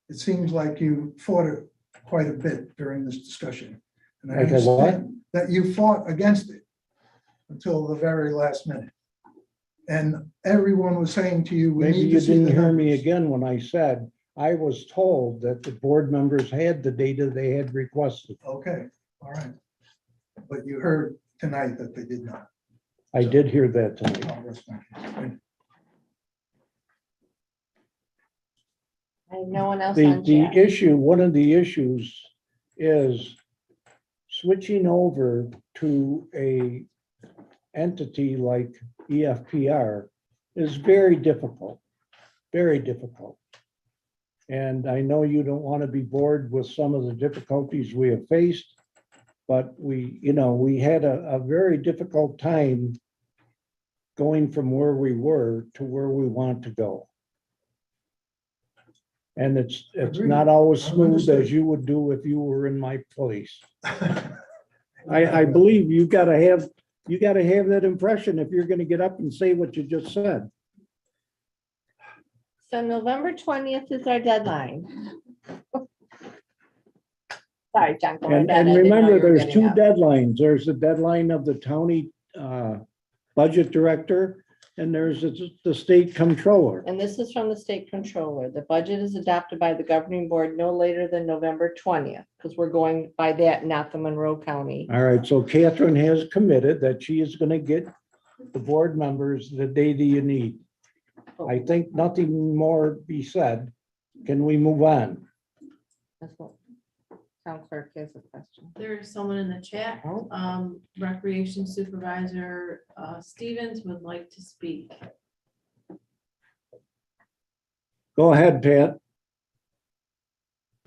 Speaker 14: it seems like you fought it quite a bit during this discussion. And I
Speaker 6: Like a what?
Speaker 14: understand that you fought against it until the very last minute. And everyone was saying to you, we
Speaker 6: Maybe
Speaker 14: need
Speaker 6: you
Speaker 14: to see
Speaker 6: didn't
Speaker 14: the
Speaker 6: hear me
Speaker 14: numbers.
Speaker 6: again when I said, I was told that the board members had the data they had requested.
Speaker 14: Okay, all right. But you heard tonight that they did not.
Speaker 6: I did hear that tonight.
Speaker 14: I'll rest my case.
Speaker 1: I have no one else
Speaker 6: The
Speaker 1: on chat.
Speaker 6: issue, one of the issues is switching over to a entity like EFPR is very difficult, very difficult. And I know you don't want to be bored with some of the difficulties we have faced, but we had a very difficult time going from where we were to where we want to go. And it's
Speaker 14: Agreed.
Speaker 6: not always
Speaker 14: I
Speaker 6: smooth
Speaker 14: understand.
Speaker 6: as you would do if you were in my place. I believe you gotta have that impression if you're gonna get up and say what you just said.
Speaker 1: So November 20th is our deadline. Sorry, John. go
Speaker 6: And
Speaker 1: ahead. I didn't know
Speaker 6: remember,
Speaker 1: you were
Speaker 6: there's
Speaker 1: getting
Speaker 6: two
Speaker 1: up.
Speaker 6: deadlines. There's the deadline of the county budget director, and there's the state controller.
Speaker 1: And this is from the state controller. The budget is adopted by the governing board no later than November 20th, because we're going by that, not the Monroe County.
Speaker 6: All right, so Catherine has committed that she is gonna get the board members the data you need. I think nothing more be said. Can we move on?
Speaker 1: That's what town clerk has a question.
Speaker 2: There's someone in the chat, Recreation Supervisor Stevens would like to speak.
Speaker 6: Go ahead, Pat.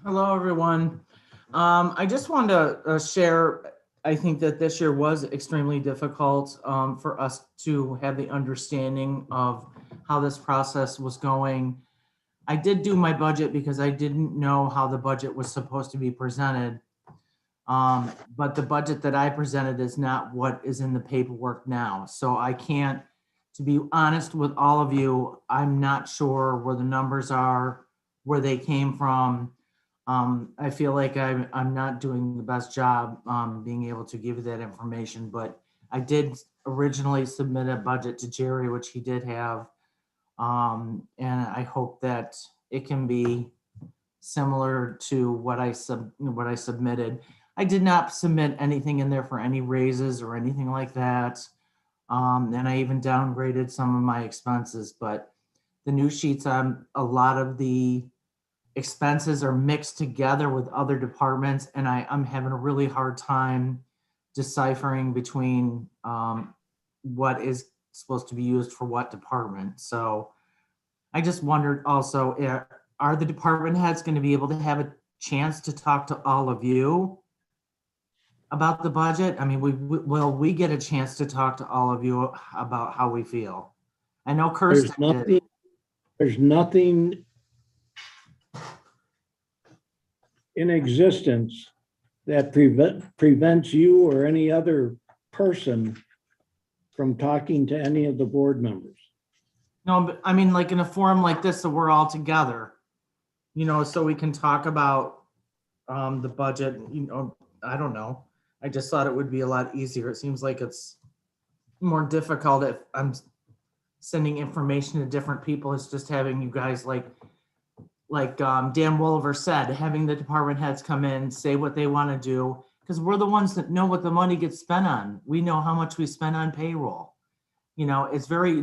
Speaker 15: Hello, everyone. I just wanted to share, I think that this year was extremely difficult for us to have the understanding of how this process was going. I did do my budget because I didn't know how the budget was supposed to be presented. But the budget that I presented is not what is in the paperwork now. So I can't, to be honest with all of you, I'm not sure where the numbers are, where they came from. I feel like I'm not doing the best job being able to give you that information, but I did originally submit a budget to Jerry, which he did have. And I hope that it can be similar to what I submitted. I did not submit anything in there for any raises or anything like that. And I even downgraded some of my expenses, but the new sheets, a lot of the expenses are mixed together with other departments, and I'm having a really hard time deciphering between what is supposed to be used for what department. So I just wondered also, are the department heads going to be able to have a chance to talk to all of you about the budget? I mean, will we get a chance to talk to all of you about how we feel? I know Kirsten did.
Speaker 6: There's nothing in existence that prevents you or any other person from talking to any of the board members.
Speaker 15: No, but I mean, like in a forum like this, so we're all together. so we can talk about the budget, I don't know. I just thought it would be a lot easier. It seems like it's more difficult if I'm sending information to different people. It's just having you guys like Dan Wolver said, having the department heads come in, say what they want to do, because we're the ones that know what the money gets spent on. We know how much we spend on payroll. It's very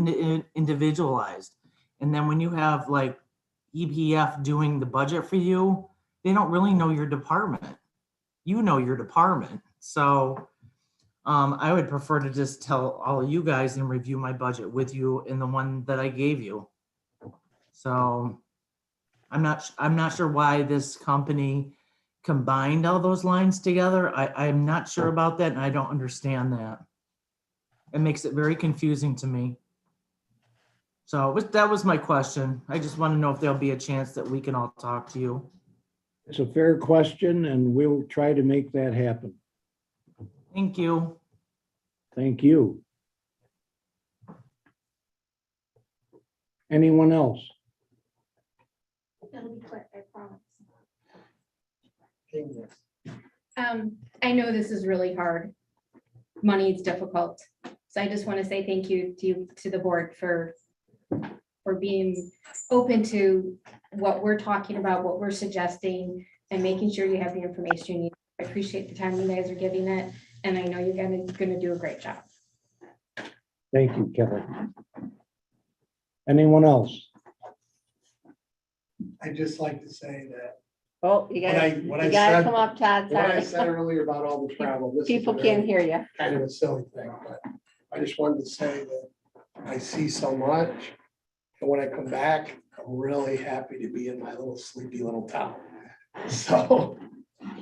Speaker 15: individualized. And then when you have like EPF doing the budget for you, they don't really know your department. You know your department. So I would prefer to just tell all of you guys and review my budget with you in the one that I gave you. So I'm not sure why this company combined all those lines together. I'm not sure about that, and I don't understand that. It makes it very confusing to me. So that was my question. I just want to know if there'll be a chance that we can all talk to you.
Speaker 6: It's a fair question, and we'll try to make that happen.
Speaker 15: Thank you.
Speaker 6: Thank you. Anyone else?
Speaker 10: It'll be quick, I promise.
Speaker 13: Okay.
Speaker 10: I know this is really hard. Money is difficult. So I just want to say thank you to the board for being open to what we're talking about, what we're suggesting, and making sure you have the information you need. I appreciate the time you guys are giving it, and I know you're gonna do a great job.
Speaker 6: Thank you, Kelly. Anyone else?
Speaker 13: I'd just like to say that
Speaker 1: Oh, you gotta,
Speaker 13: what
Speaker 1: you
Speaker 13: I
Speaker 1: gotta
Speaker 13: said-
Speaker 1: come up, Todd.
Speaker 13: what I
Speaker 1: Sorry.
Speaker 13: said earlier about all the travel. this is
Speaker 1: People
Speaker 13: a
Speaker 1: can't
Speaker 13: very-
Speaker 1: hear you.
Speaker 13: Kind of a silly thing, but I just wanted to say that I see so much. And when I come back, I'm really happy to be in my little sleepy little town. So.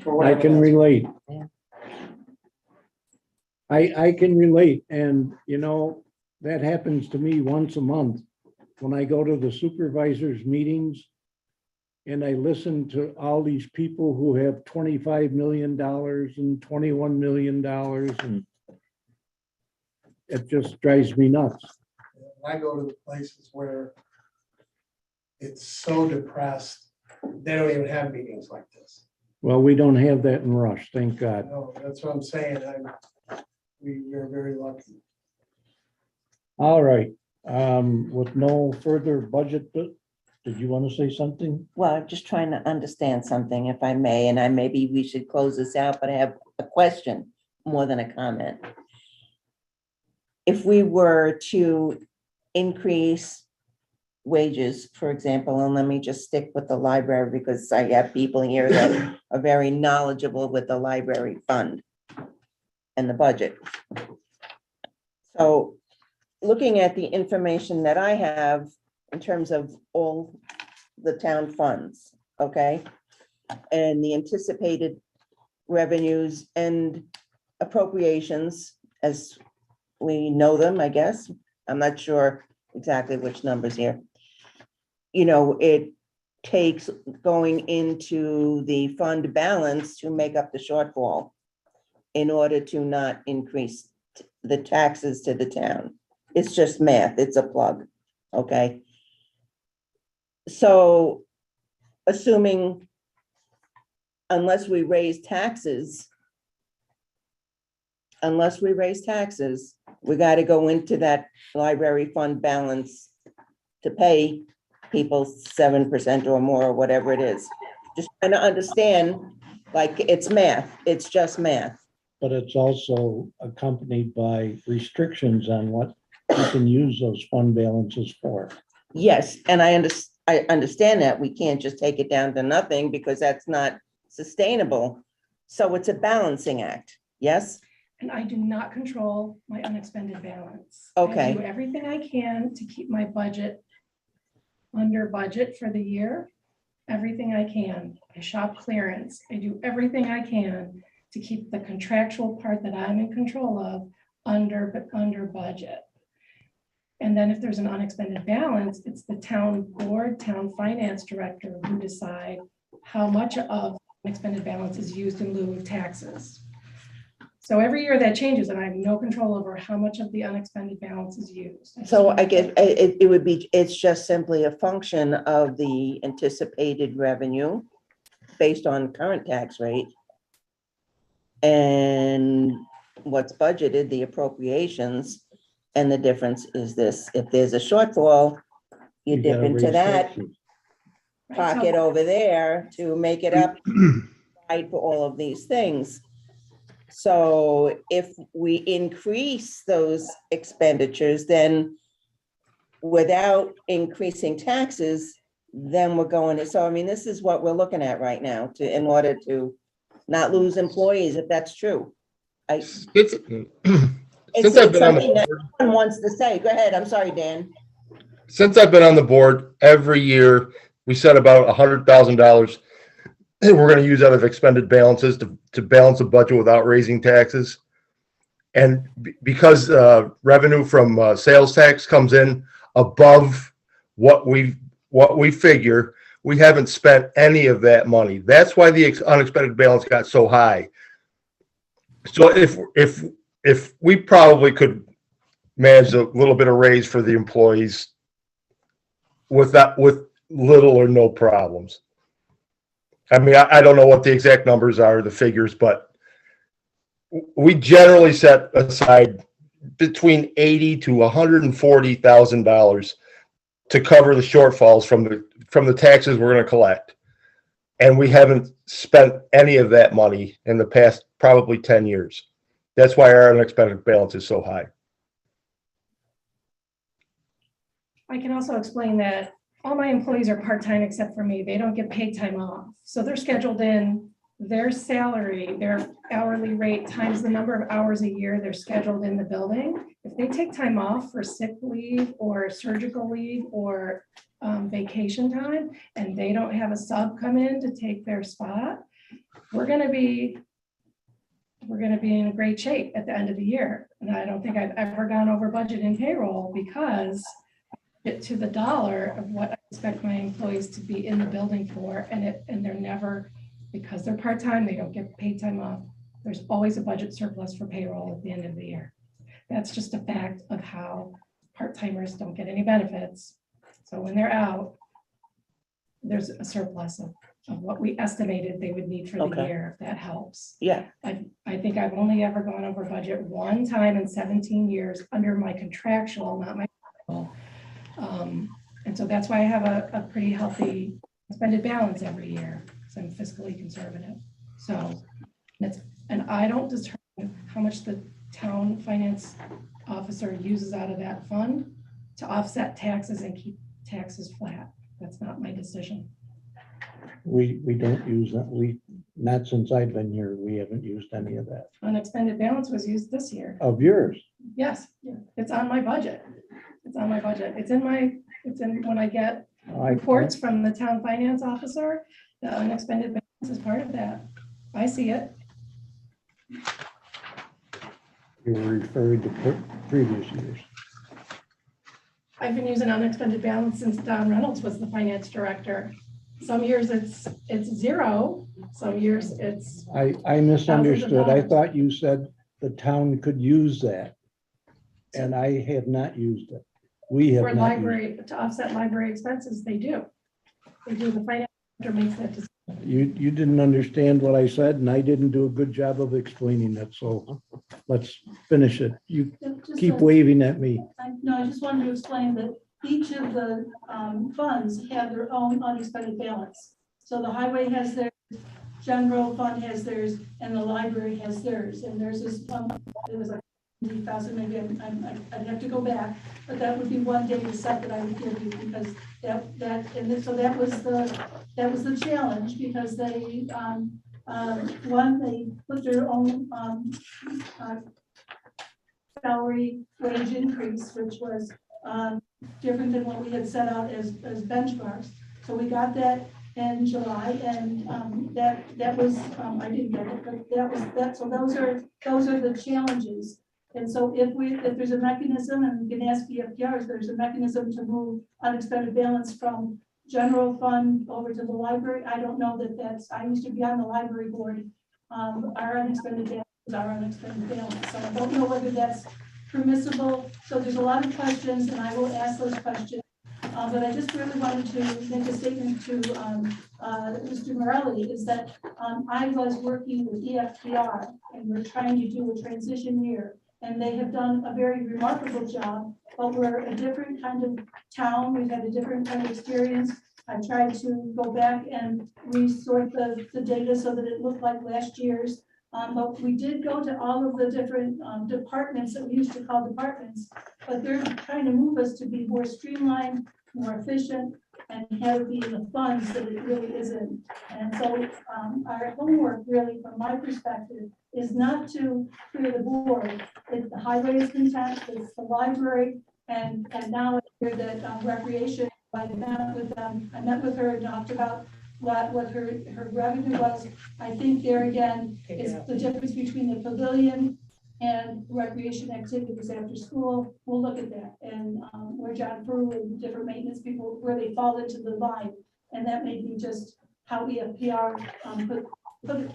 Speaker 13: for
Speaker 6: I
Speaker 13: whatever
Speaker 6: can
Speaker 13: that's-
Speaker 6: relate. I can relate, and that happens to me once a month when I go to the supervisors' meetings and I listen to all these people who have $25 million and $21 million, and it just drives me nuts.
Speaker 13: I go to the places where it's so depressed, they don't even have meetings like this.
Speaker 6: Well, we don't have that in Rush, thank God.
Speaker 13: No, that's what I'm saying. We're very lucky.
Speaker 6: All right, with no further budget, did you want to say something?
Speaker 3: Well, I'm just trying to understand something, if I may, and maybe we should close this out, but I have a question more than a comment. If we were to increase wages, for example, and let me just stick with the library because I have people here that are very knowledgeable with the library fund and the budget. So looking at the information that I have in terms of all the town funds, okay? And the anticipated revenues and appropriations as we know them, I guess. I'm not sure exactly which numbers here. It takes going into the fund balance to make up the shortfall in order to not increase the taxes to the town. It's just math, it's a plug, okay? So assuming unless we raise taxes, we got to go into that library fund balance to pay people 7% or more, or whatever it is. Just trying to understand, like, it's math, it's just math.
Speaker 6: But it's also accompanied by restrictions on what you can use those fund balances for.
Speaker 3: Yes, and I understand that we can't just take it down to nothing because that's not sustainable. So it's a balancing act, yes?
Speaker 12: And I do not control my unexpended balance.
Speaker 3: Okay.
Speaker 12: I do everything I can to keep my budget under budget for the year. Everything I can. I shop clearance. I do everything I can to keep the contractual part that I'm in control of under budget. And then if there's an unexpended balance, it's the town board, town finance director who decide how much of unexpended balance is used in lieu of taxes. So every year that changes and I have no control over how much of the unexpended balance is used. just
Speaker 3: So
Speaker 12: wanna-
Speaker 3: I guess it would be, it's just simply a function of the anticipated revenue based on current tax rate and what's budgeted, the appropriations. And the difference is this, if there's a shortfall, you dip
Speaker 6: gotta
Speaker 3: into
Speaker 6: raise
Speaker 3: that
Speaker 6: taxes.
Speaker 12: Right,
Speaker 3: pocket
Speaker 12: so-
Speaker 3: over there to make it up right for all of these things. So if we increase those expenditures, then without increasing taxes, then we're going to, so I mean, this is what we're looking at right now to, in order to not lose employees, if that's true.
Speaker 9: Since
Speaker 3: It's
Speaker 9: I've been on
Speaker 3: something
Speaker 9: the
Speaker 3: that
Speaker 9: board,
Speaker 3: someone wants to say. Go ahead. I'm sorry, Dan.
Speaker 9: since I've been on the board, every year we set about $100,000. And we're going to use out of expended balances to balance the budget without raising taxes. And because revenue from sales tax comes in above what we figure, we haven't spent any of that money. That's why the unexpended balance got so high. So if we probably could manage a little bit of raise for the employees with little or no problems. I mean, I don't know what the exact numbers are, the figures, but we generally set aside between $80,000 to $140,000 to cover the shortfalls from the taxes we're going to collect. And we haven't spent any of that money in the past probably 10 years. That's why our unexpended balance is so high.
Speaker 12: I can also explain that all my employees are part-time except for me. They don't get paid time off. So they're scheduled in their salary, their hourly rate times the number of hours a year they're scheduled in the building. If they take time off for sick leave or surgical leave or vacation time, and they don't have a sub come in to take their spot, we're gonna be in great shape at the end of the year. And I don't think I've ever gone over budget in payroll because it to the dollar of what I expect my employees to be in the building for, and they're never, because they're part-time, they don't get paid time off. There's always a budget surplus for payroll at the end of the year. That's just a fact of how part-timers don't get any benefits. So when they're out, there's a surplus of what we estimated they would need for the
Speaker 3: Okay.
Speaker 12: year, if that helps.
Speaker 3: Yeah.
Speaker 12: I think I've only ever gone over budget one time in 17 years under my contractual, not my. And so that's why I have a pretty healthy expended balance every year, so I'm fiscally conservative. So and I don't determine how much the town finance officer uses out of that fund to offset taxes and keep taxes flat. That's not my decision.
Speaker 6: We don't use that. Not since I've been here, we haven't used any of that.
Speaker 12: Unexpended balance was used this year.
Speaker 6: Of yours?
Speaker 12: Yes, it's on my budget. It's on my budget. It's in when I get reports from the town finance officer, the unexpended balance is part of that. I see it.
Speaker 6: You were referring to previous years.
Speaker 12: I've been using unexpended balance since Don Reynolds was the finance director. Some years it's zero, some years it's.
Speaker 6: I misunderstood. I
Speaker 12: dollars.
Speaker 6: thought you said the town could use that. And I have not used it. We have
Speaker 12: For
Speaker 6: not used it.
Speaker 12: library, to offset library expenses, they do. They do, the finance director makes that decision.
Speaker 6: You didn't understand what I said, and I didn't do a good job of explaining it, so let's finish it. You
Speaker 8: Just
Speaker 6: keep
Speaker 8: a-
Speaker 6: waving at me.
Speaker 8: No, I just wanted to explain that each of the funds have their own unexpended balance. So the highway has theirs, general fund has theirs, and the library has theirs. And there's this, it was like 50,000, maybe I'd have to go back, but that would be one data set that I would give you because so that was the challenge because they, they put their own salary wage increase, which was different than what we had set out as benchmarks. So we got that in July, and that was I didn't get it, but that was that. So those are the challenges. And so if there's a mechanism, and we can ask EFPR, if there's a mechanism to move unexpended balance from general fund over to the library, I don't know that that's. I used to be on the library board. Our unexpended balance our unexpended balance. So I don't know whether that's permissible. So there's a lot of questions and I will ask those questions. But I just really wanted to make a statement to Mr. Morelli is that I was working with EFPR and we're trying to do a transition year. And they have done a very remarkable job, but we're a different kind of town. We've had a different kind of experience. I tried to go back and resort the data so that it looked like last year's. But we did go to all of the different departments that we used to call departments, but they're trying to move us to be more streamlined, more efficient, and have it be in the funds that it really isn't. And so our homework really, from my perspective, is not to clear the board. It's the highway is content, it's the library, and now it's here that recreation. I met with them. I met with her and talked about what her revenue was. I think there again is the difference between the pavilion and recreation activities after school. We'll look at that and where John Frew and different maintenance people, where they fall into the line. And that may be just how EFPR put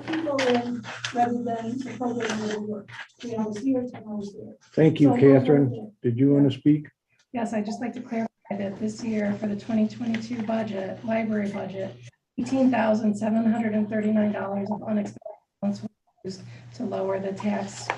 Speaker 8: people in rather than the program that work. 3 hours here, 10 hours there.
Speaker 6: Thank you,
Speaker 8: So,
Speaker 6: Catherine. Did you want to speak?
Speaker 12: Yes, I'd just like to clarify that this year for the 2022 budget, library budget, $18,739 of unexpended funds were used to lower the tax.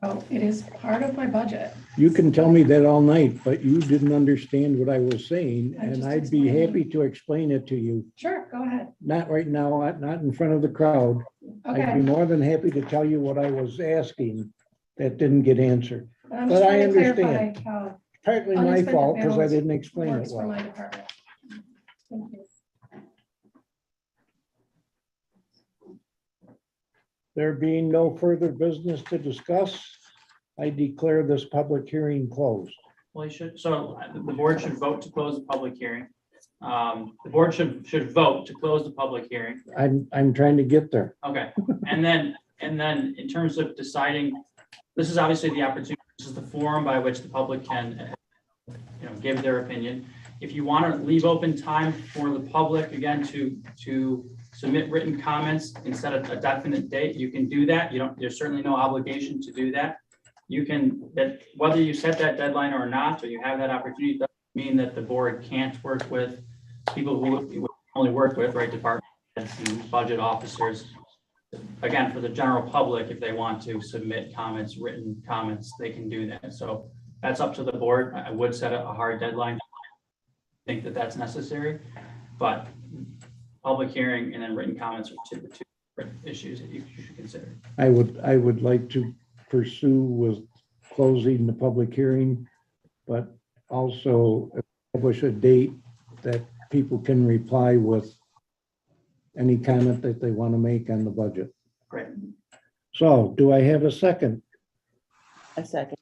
Speaker 12: So it is part of my budget.
Speaker 6: You can tell me that all night, but you didn't understand what I was saying,
Speaker 12: I'm
Speaker 6: and
Speaker 12: just
Speaker 6: I'd be
Speaker 12: explaining.
Speaker 6: happy to explain it to you.
Speaker 12: Sure, go ahead.
Speaker 6: Not right now, not in front of the crowd. I'd be
Speaker 12: Okay.
Speaker 6: more than happy to tell you what I was asking that didn't get answered.
Speaker 12: I'm
Speaker 6: But
Speaker 12: just
Speaker 6: I
Speaker 12: trying to clarify
Speaker 6: understand.
Speaker 12: how
Speaker 6: Partly my
Speaker 12: unexpended
Speaker 6: fault because I
Speaker 12: balance
Speaker 6: didn't explain it
Speaker 12: works for
Speaker 6: well.
Speaker 12: my department. Thank you.
Speaker 6: There being no further business to discuss, I declare this public hearing closed.
Speaker 11: Well, you should, so the board should vote to close the public hearing. The board should vote to close the public hearing.
Speaker 6: I'm trying to get there.
Speaker 11: Okay, and then in terms of deciding, this is obviously the opportunity, this is the forum by which the public can, give their opinion. If you want to leave open time for the public, again, to submit written comments instead of a definite date, you can do that. There's certainly no obligation to do that. You can, whether you set that deadline or not, or you have that opportunity, doesn't mean that the board can't work with people who we only work with, right, department heads and budget officers. Again, for the general public, if they want to submit comments, written comments, they can do that. So that's up to the board. I would set a hard deadline. I think that that's necessary, but public hearing and then written comments are the two different issues that you should consider.
Speaker 6: I would like to pursue with closing the public hearing, but also establish a date that people can reply with any comment that they want to make on the budget.
Speaker 11: Great.
Speaker 6: So do I have a second?
Speaker 3: A second.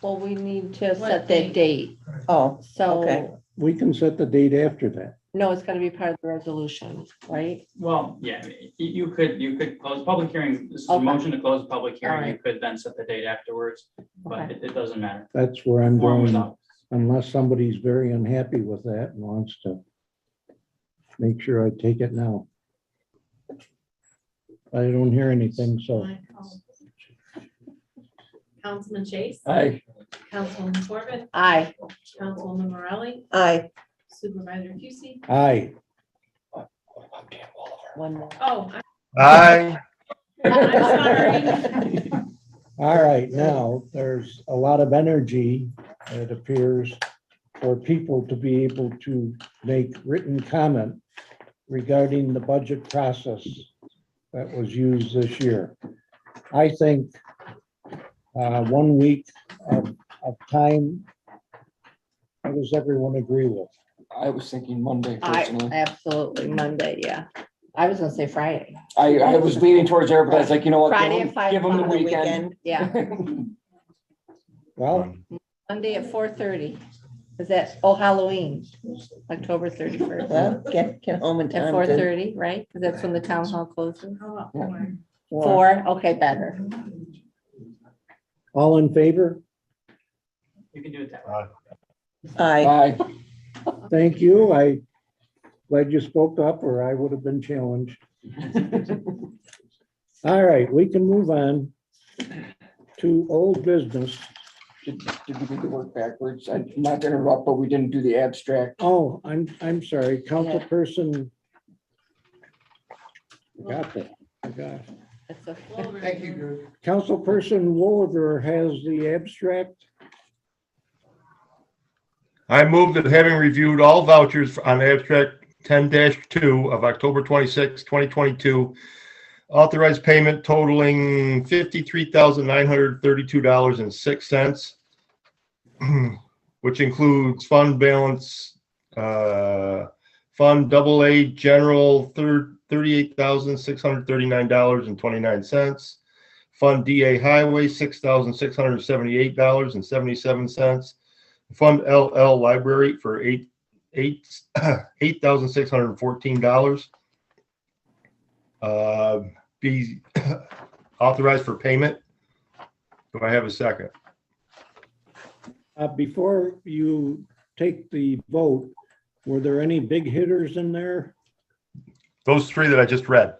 Speaker 1: Well, we need to
Speaker 2: What
Speaker 1: set that
Speaker 2: date?
Speaker 1: date.
Speaker 3: Oh, okay.
Speaker 1: So,
Speaker 6: We can set the date after that.
Speaker 1: no, it's gotta be part of the resolution, right?
Speaker 11: Well, yeah, you could close public hearing. This is a
Speaker 1: Okay.
Speaker 11: motion to close the public hearing. You
Speaker 1: Alright.
Speaker 11: could then set the date afterwards, but
Speaker 1: Okay.
Speaker 11: it doesn't matter.
Speaker 6: That's where I'm
Speaker 11: Form
Speaker 6: going,
Speaker 11: without-
Speaker 6: unless somebody's very unhappy with that and wants to make sure I take it now. I don't hear anything, so.
Speaker 2: Councilman Chase.
Speaker 6: Aye.
Speaker 2: Councilwoman Corbett.
Speaker 1: Aye.
Speaker 2: Councilwoman Morelli.
Speaker 3: Aye.
Speaker 2: Supervisor Tusey.
Speaker 6: Aye.
Speaker 1: One more.
Speaker 2: Oh,
Speaker 9: Aye.
Speaker 2: I'm sorry.
Speaker 6: All right, now, there's a lot of energy, it appears, for people to be able to make written comment regarding the budget process that was used this year. I think 1 week of time, how does everyone agree with?
Speaker 7: I was thinking Monday personally.
Speaker 1: Absolutely, Monday, yeah. I was gonna say Friday.
Speaker 7: I was leaning towards there, but I was like, you know what? give
Speaker 1: Friday
Speaker 7: them-
Speaker 1: at 5
Speaker 7: Give them the
Speaker 1: o'clock on the
Speaker 7: weekend.
Speaker 1: Yeah,
Speaker 6: Well,
Speaker 1: Monday at 4:30. Is that, Halloween, October 31st.
Speaker 3: Well, get home in
Speaker 1: At
Speaker 3: time.
Speaker 1: 4:30, right? Because that's when the town hall closes.
Speaker 2: How about four?
Speaker 1: 4, okay, better.
Speaker 6: all in favor?
Speaker 11: You can do it that way.
Speaker 3: Aye.
Speaker 7: Aye.
Speaker 6: Thank you. I glad you spoke up or I would have been challenged. All right, we can move on to old business.
Speaker 7: Did we do the work backwards? I'm not gonna interrupt, but we didn't do the abstract.
Speaker 6: Oh, I'm sorry, councilperson. Got that, I got it.
Speaker 1: That's okay.
Speaker 13: Thank you, Drew.
Speaker 6: Councilperson Wolver has the abstract.
Speaker 9: I move that having reviewed all vouchers on abstract 10-2 of October 26, 2022, authorized payment totaling $53,932.06, which includes fund balance, Fund AA General $38,639.29, Fund DA Highway $6,678.77, Fund LL Library for $8,614. Be authorized for payment. Do I have a second?
Speaker 6: Before you take the vote, were there any big hitters in there?
Speaker 9: Those three that I just read.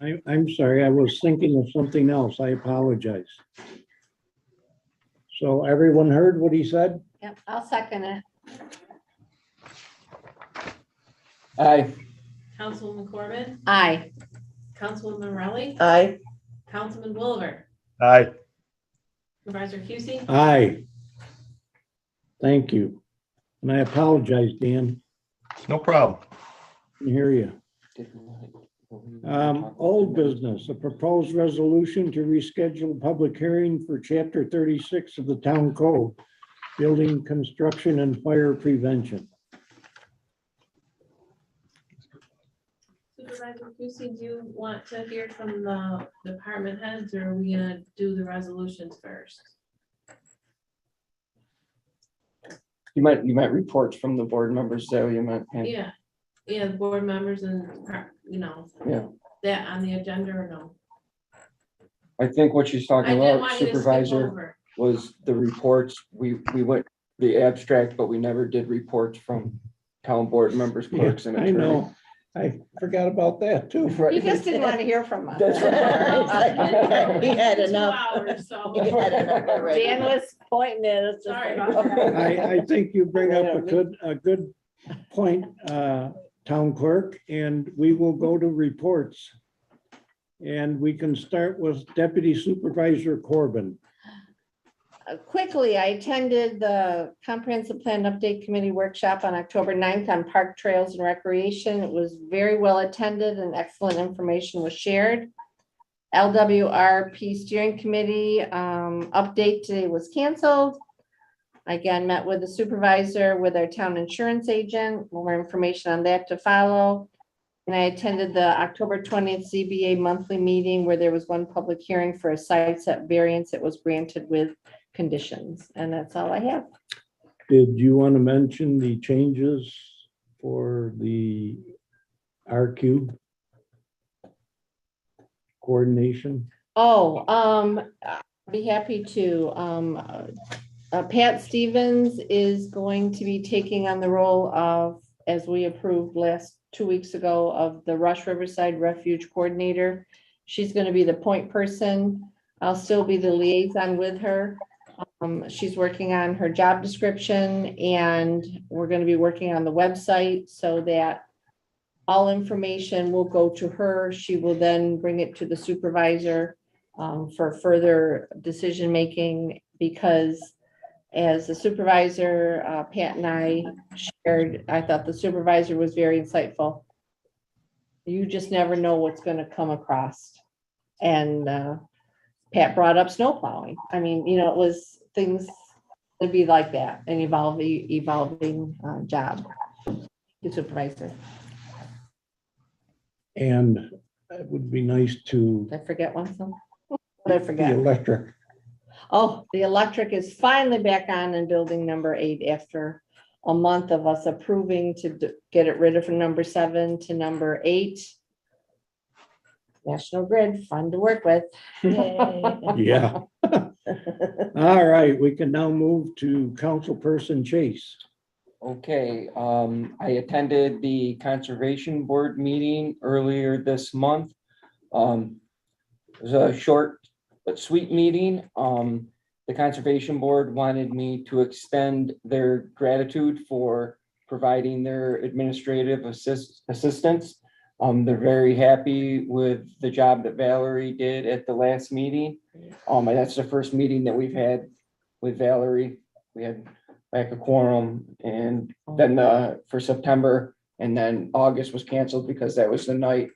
Speaker 6: I'm sorry, I was thinking of something else. I apologize. So everyone heard what he said?
Speaker 1: Yep, I'll second it.
Speaker 7: Aye.
Speaker 2: Councilwoman Corbin,
Speaker 1: Aye.
Speaker 2: Councilwoman Rowley,
Speaker 3: Aye.
Speaker 2: Councilman Wolver,
Speaker 9: Aye.
Speaker 2: Supervisor Cusie,
Speaker 6: Aye. Thank you. And I apologize, Dan.
Speaker 9: No problem.
Speaker 6: I can hear you. Old business, a proposed resolution to reschedule public hearing for chapter 36 of the town code, building construction and fire prevention.
Speaker 2: Supervisor Cusie, do you want to hear from the department heads, or are we gonna do the resolutions first?
Speaker 7: You might reports from the board members, though, you might.
Speaker 2: Yeah, the board members and,
Speaker 7: Yeah.
Speaker 2: that on the agenda or no?
Speaker 7: I think what she's
Speaker 2: I
Speaker 7: talking
Speaker 2: didn't
Speaker 7: about,
Speaker 2: want you to skip
Speaker 7: Supervisor,
Speaker 2: over.
Speaker 7: was the reports. We went the abstract, but we never did reports from town board members, clerks, and
Speaker 6: I
Speaker 7: attorneys.
Speaker 6: know. I forgot about that too.
Speaker 1: You just didn't want to hear from us.
Speaker 7: That's right.
Speaker 3: We had
Speaker 2: 2
Speaker 3: enough.
Speaker 2: hours, so.
Speaker 3: We had enough already.
Speaker 1: Dan was pointing at us. just
Speaker 2: Sorry
Speaker 1: like,
Speaker 2: about that.
Speaker 6: I think you bring up a good point, town clerk, and we will go to reports. And we can start with Deputy Supervisor Corbin.
Speaker 1: Quickly, I attended the Comprehensive Plan Update Committee workshop on October 9th on park trails and recreation. It was very well attended and excellent information was shared. LWRP Steering Committee update today was canceled. I again met with the supervisor, with our town insurance agent, more information on that to follow. And I attended the October 20th ZBA monthly meeting where there was one public hearing for a side set variance that was granted with conditions. And that's all I have.
Speaker 6: Did you want to mention the changes for the RQ coordination?
Speaker 1: Oh, I'd be happy to. Pat Stevens is going to be taking on the role of, as we approved 2 weeks ago, of the Rush Riverside Refuge Coordinator. She's going to be the point person. I'll still be the liaison with her. She's working on her job description, and we're going to be working on the website so that all information will go to her. She will then bring it to the supervisor for further decision-making, because as the supervisor, Pat and I shared, I thought the supervisor was very insightful. You just never know what's going to come across. And Pat brought up snow plowing. I mean, it was things would be like that, an evolving job. The supervisor.
Speaker 6: And it would be nice to,
Speaker 1: Did I forget one? What did I
Speaker 6: the
Speaker 1: forget?
Speaker 6: electric.
Speaker 1: Oh, the electric is finally back on in building number 8 after a month of us approving to get it rid of from number 7 to number 8. National Grid, fun to work with. Yay.
Speaker 6: Yeah. All right, we can now move to Councilperson Chase.
Speaker 7: Okay, I attended the Conservation Board meeting earlier this month. It was a short but sweet meeting. The Conservation Board wanted me to extend their gratitude for providing their administrative assistance. They're very happy with the job that Valerie did at the last meeting. And that's the first meeting that we've had with Valerie. We had back a quorum, and then for September, and then August was canceled because that was the night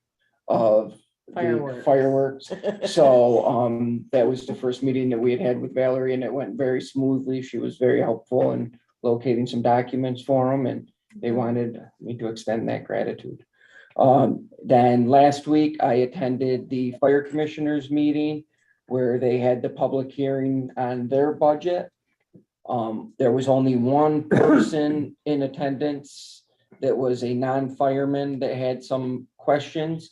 Speaker 7: of the fireworks. So that was the first meeting that we had with Valerie, and it went very smoothly. She was very helpful in locating some documents for them, and they wanted me to extend that gratitude. Then last week I attended the fire commissioners meeting where they had the public hearing on their budget. There was only one person in attendance that was a non-fireman that had some questions.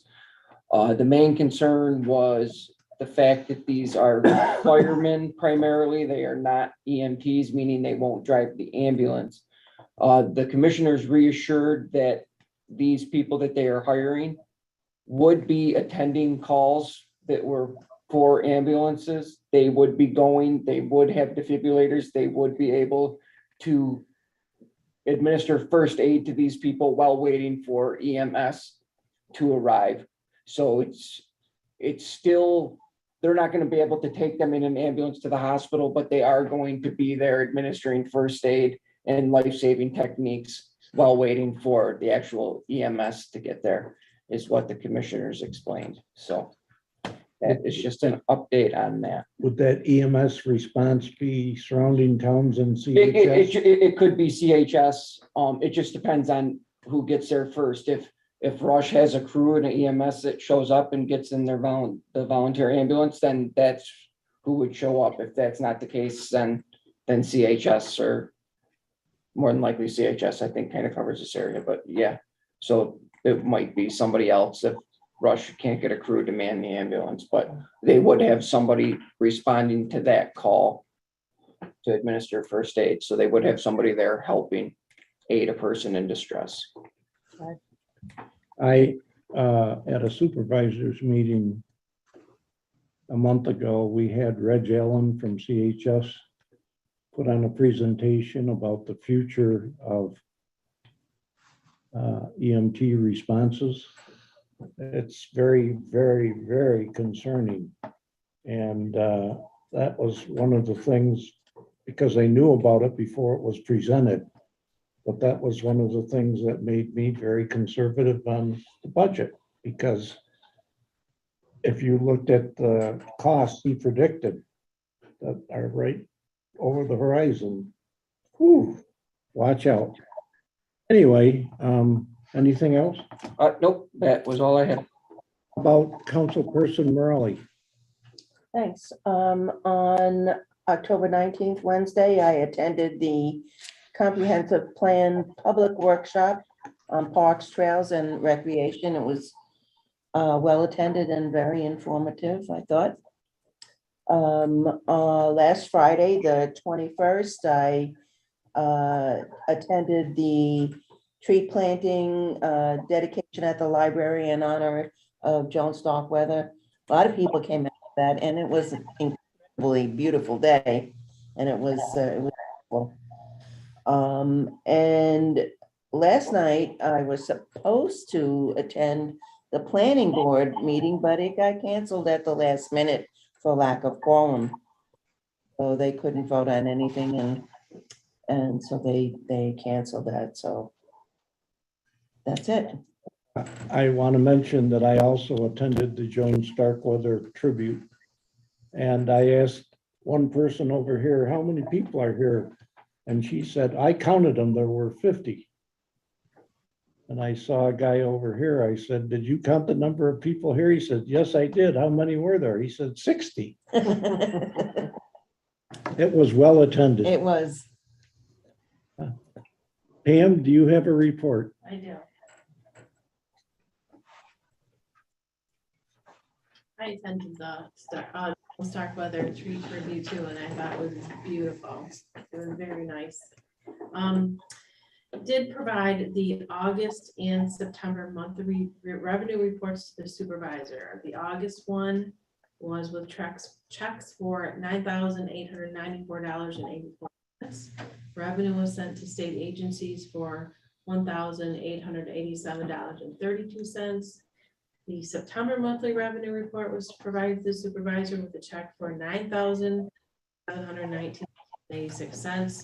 Speaker 7: The main concern was the fact that these are firemen primarily. They are not EMTs, meaning they won't drive the ambulance. The commissioners reassured that these people that they are hiring would be attending calls that were for ambulances. They would be going, they would have defibrillators, they would be able to administer first aid to these people while waiting for EMS to arrive. So it's still, they're not going to be able to take them in an ambulance to the hospital, but they are going to be there administering first aid and life-saving techniques while waiting for the actual EMS to get there, is what the commissioners explained. So that is just an update on that.
Speaker 6: Would that EMS response be surrounding towns and CHS?
Speaker 7: It could be CHS. It just depends on who gets there first. If Rush has a crew and an EMS that shows up and gets in their the volunteer ambulance, then that's who would show up. If that's not the case, then CHS, or more than likely CHS, I think kind of covers this area, but yeah. So it might be somebody else if Rush can't get a crew to man the ambulance, but they would have somebody responding to that call to administer first aid. So they would have somebody there helping aid a person in distress.
Speaker 6: I, at a supervisors meeting a month ago, we had Reg Allen from CHS put on a presentation about the future of EMT responses. It's very, very, very concerning. And that was one of the things, because I knew about it before it was presented, but that was one of the things that made me very conservative on the budget, because if you looked at the costs he predicted that are right over the horizon, whew, watch out. Anyway, anything else?
Speaker 7: Nope, that was all I had.
Speaker 6: About Councilperson Morelli.
Speaker 3: Thanks. On October 19th, Wednesday, I attended the Comprehensive Plan Public Workshop on Parks, Trails, and Recreation. It was well attended and very informative, I thought. Last Friday, the 21st, I attended the tree planting dedication at the library in honor of Joan Starkweather. A lot of people came out to that, and it was an incredibly beautiful day, and it was beautiful. And last night I was supposed to attend the planning board meeting, but it got canceled at the last minute for lack of quorum. So they couldn't vote on anything, and so they canceled that. So that's it.
Speaker 6: I want to mention that I also attended the Joan Starkweather tribute. And I asked one person over here, how many people are here? And she said, I counted them, there were 50. And I saw a guy over here. I said, did you count the number of people here? He said, yes, I did. How many were there? He said, 60. It was well attended.
Speaker 3: It was.
Speaker 6: Pam, do you have a report?
Speaker 2: I do. I attended the Starkweather tree review too, and I thought it was beautiful. It was very nice. did provide the August and September monthly revenue reports to the supervisor. The August one was with checks for $9,894.84. Revenue was sent to state agencies for $1,887.32. The September monthly revenue report was provided to the supervisor with a check for $9,719.86.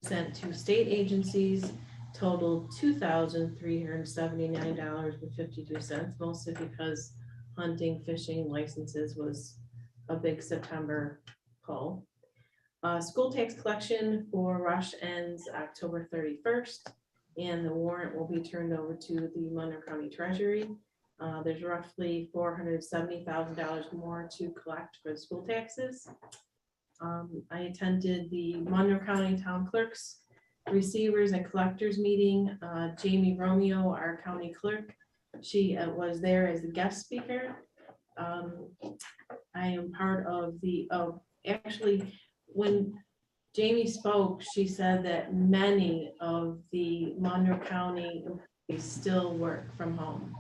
Speaker 2: Sent to state agencies, totaled $2,379.52, mostly because hunting, fishing licenses was a big September pull. School tax collection for Rush ends October 31st, and the warrant will be turned over to the Monroe County Treasury. There's roughly $470,000 more to collect for the school taxes. I attended the Monroe County Town Clerks, Receivers and Collectors meeting. Jamie Romeo, our county clerk, she was there as a guest speaker. I am part of actually, when Jamie spoke, she said that many of the Monroe County employees still work from home.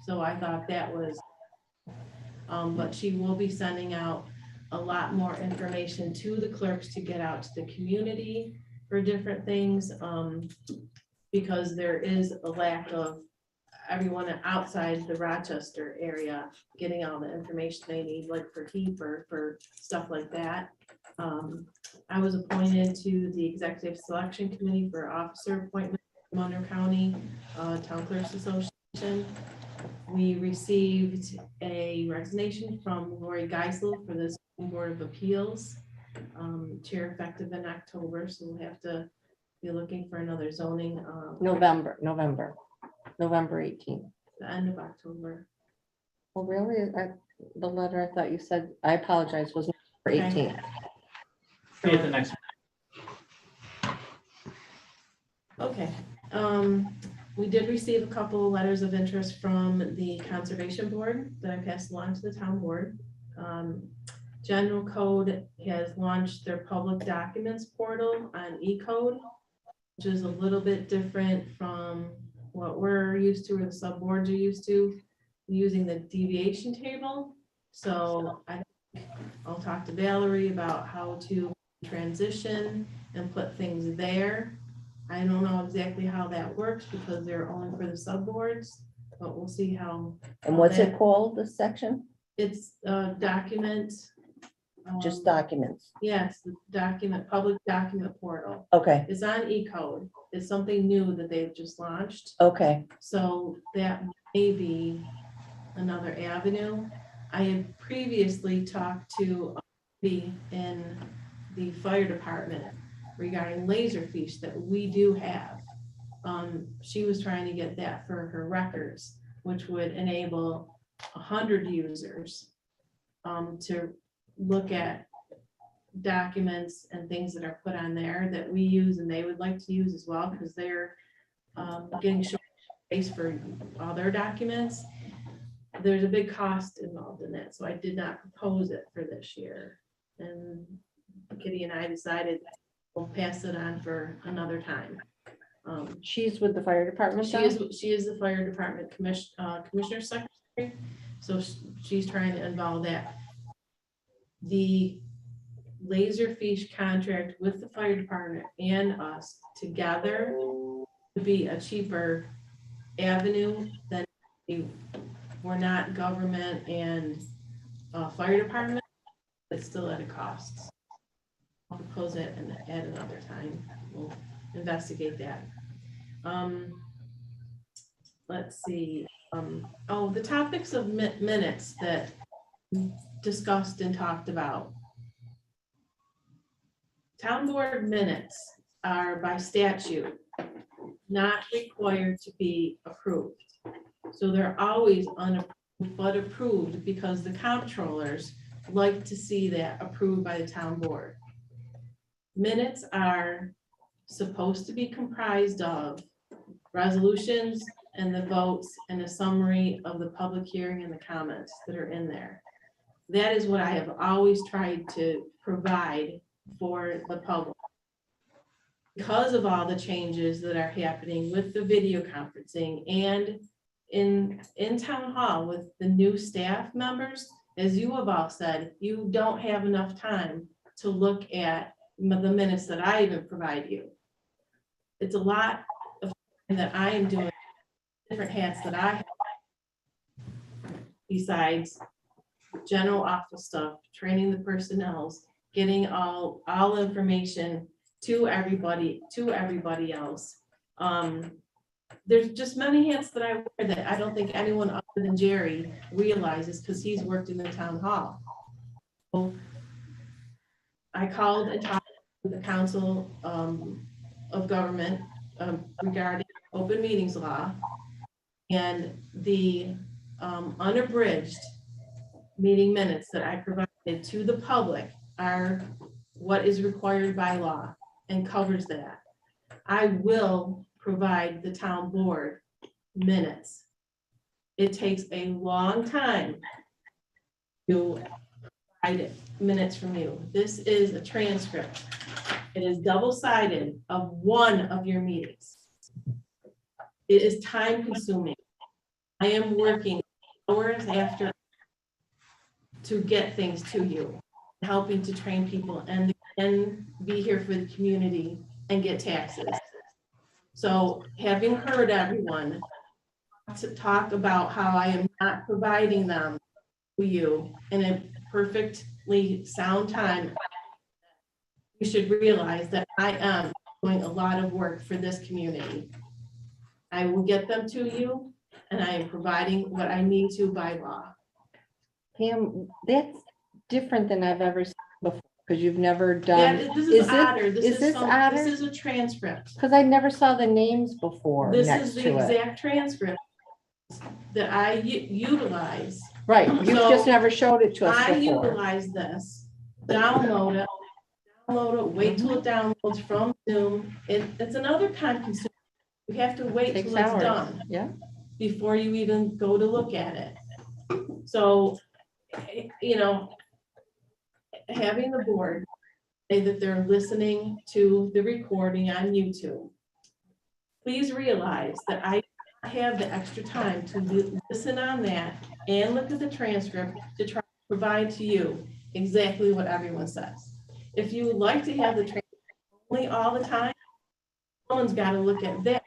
Speaker 2: So I thought that was, but she will be sending out a lot more information to the clerks to get out to the community for different things, because there is a lack of everyone outside the Rochester area getting all the information they need, like for HEAP or for stuff like that. I was appointed to the Executive Selection Committee for Officer Appointment in Monroe County Town Clerks Association. We received a resignation from Lori Geisel for the Zoning Board of Appeals, chair effective in October, so we'll have to be looking for another zoning.
Speaker 1: November 18th.
Speaker 2: The end of October.
Speaker 1: Oh, really? The letter I thought you said, I apologize, was November 18th.
Speaker 11: See you at the next.
Speaker 2: Okay, we did receive a couple of letters of interest from the Conservation Board that I passed along to the town board. General Code has launched their public documents portal on eCode, which is a little bit different from what we're used to or the subboards are used to, using the deviation table. So I'll talk to Valerie about how to transition and put things there. I don't know exactly how that works because they're only for the subboards, but we'll see how.
Speaker 3: And what's it called, this section?
Speaker 2: It's documents.
Speaker 3: Just documents.
Speaker 2: Yes, the public document portal.
Speaker 3: Okay,
Speaker 2: It's on eCode. It's something new that they've just launched.
Speaker 3: okay.
Speaker 2: So that may be another avenue. I had previously talked to in the fire department regarding Laserfish that we do have. She was trying to get that for her records, which would enable 100 users to look at documents and things that are put on there that we use and they would like to use as well, because they're getting short space for all their documents. There's a big cost involved in that, so I did not propose it for this year. And Kitty and I decided we'll pass it on for another time.
Speaker 1: She's with the fire department?
Speaker 2: She is the fire department commissioner secretary, so she's trying to involve that. The Laserfish contract with the fire department and us together would be a cheaper avenue than we're not government and fire department, but still at a cost. I'll propose it and at another time. We'll investigate that. Let's see. The topics of minutes that discussed and talked about. Town board minutes are by statute not required to be approved. So they're always unapproved but approved because the comptrollers like to see that approved by the town board. Minutes are supposed to be comprised of resolutions and the votes and a summary of the public hearing and the comments that are in there. That is what I have always tried to provide for the public. because of all the changes that are happening with the video conferencing and in town hall with the new staff members, as you have all said, you don't have enough time to look at the minutes that I even provide you. It's a lot of that I am doing, different hats that I have. Besides general office stuff, training the personnel, getting all information to everybody else. There's just many hats that I wear that I don't think anyone other than Jerry realizes because he's worked in the town hall. So I called and talked to the Council of Government regarding open meetings law, and the unabridged meeting minutes that I provided to the public are what is required by law and covers that. I will provide the town board minutes. It takes a long time to provide minutes from you. This is a transcript. It is double-sided of one of your meetings. It is time consuming. I am working hours after to get things to you, helping to train people and be here for the community and get taxes. So having heard everyone to talk about how I am not providing them to you in a perfectly sound time, you should realize that I am doing a lot of work for this community. I will get them to you, and I am providing what I need to by law.
Speaker 1: Pam, that's different than I've ever seen before, because you've never done.
Speaker 2: Yeah, this is otter.
Speaker 1: This
Speaker 2: This is a transcript.
Speaker 1: Because I never saw the names before
Speaker 2: This
Speaker 1: next
Speaker 2: is the
Speaker 1: to it.
Speaker 2: exact transcript that I utilize.
Speaker 1: Right, you
Speaker 2: So,
Speaker 1: just never showed it to us
Speaker 2: I
Speaker 1: before.
Speaker 2: utilize this, download it, wait till it downloads from Zoom. It's another time consuming. You have to wait
Speaker 1: Takes
Speaker 2: till it's
Speaker 1: hours.
Speaker 2: done
Speaker 1: Yeah,
Speaker 2: before you even go to look at it. So, you know, having the board say that they're listening to the recording on YouTube, please realize that I have the extra time to listen on that and look at the transcript to try to provide to you exactly what everyone says. If you would like to have the transcript only all the time, someone's got to look at that,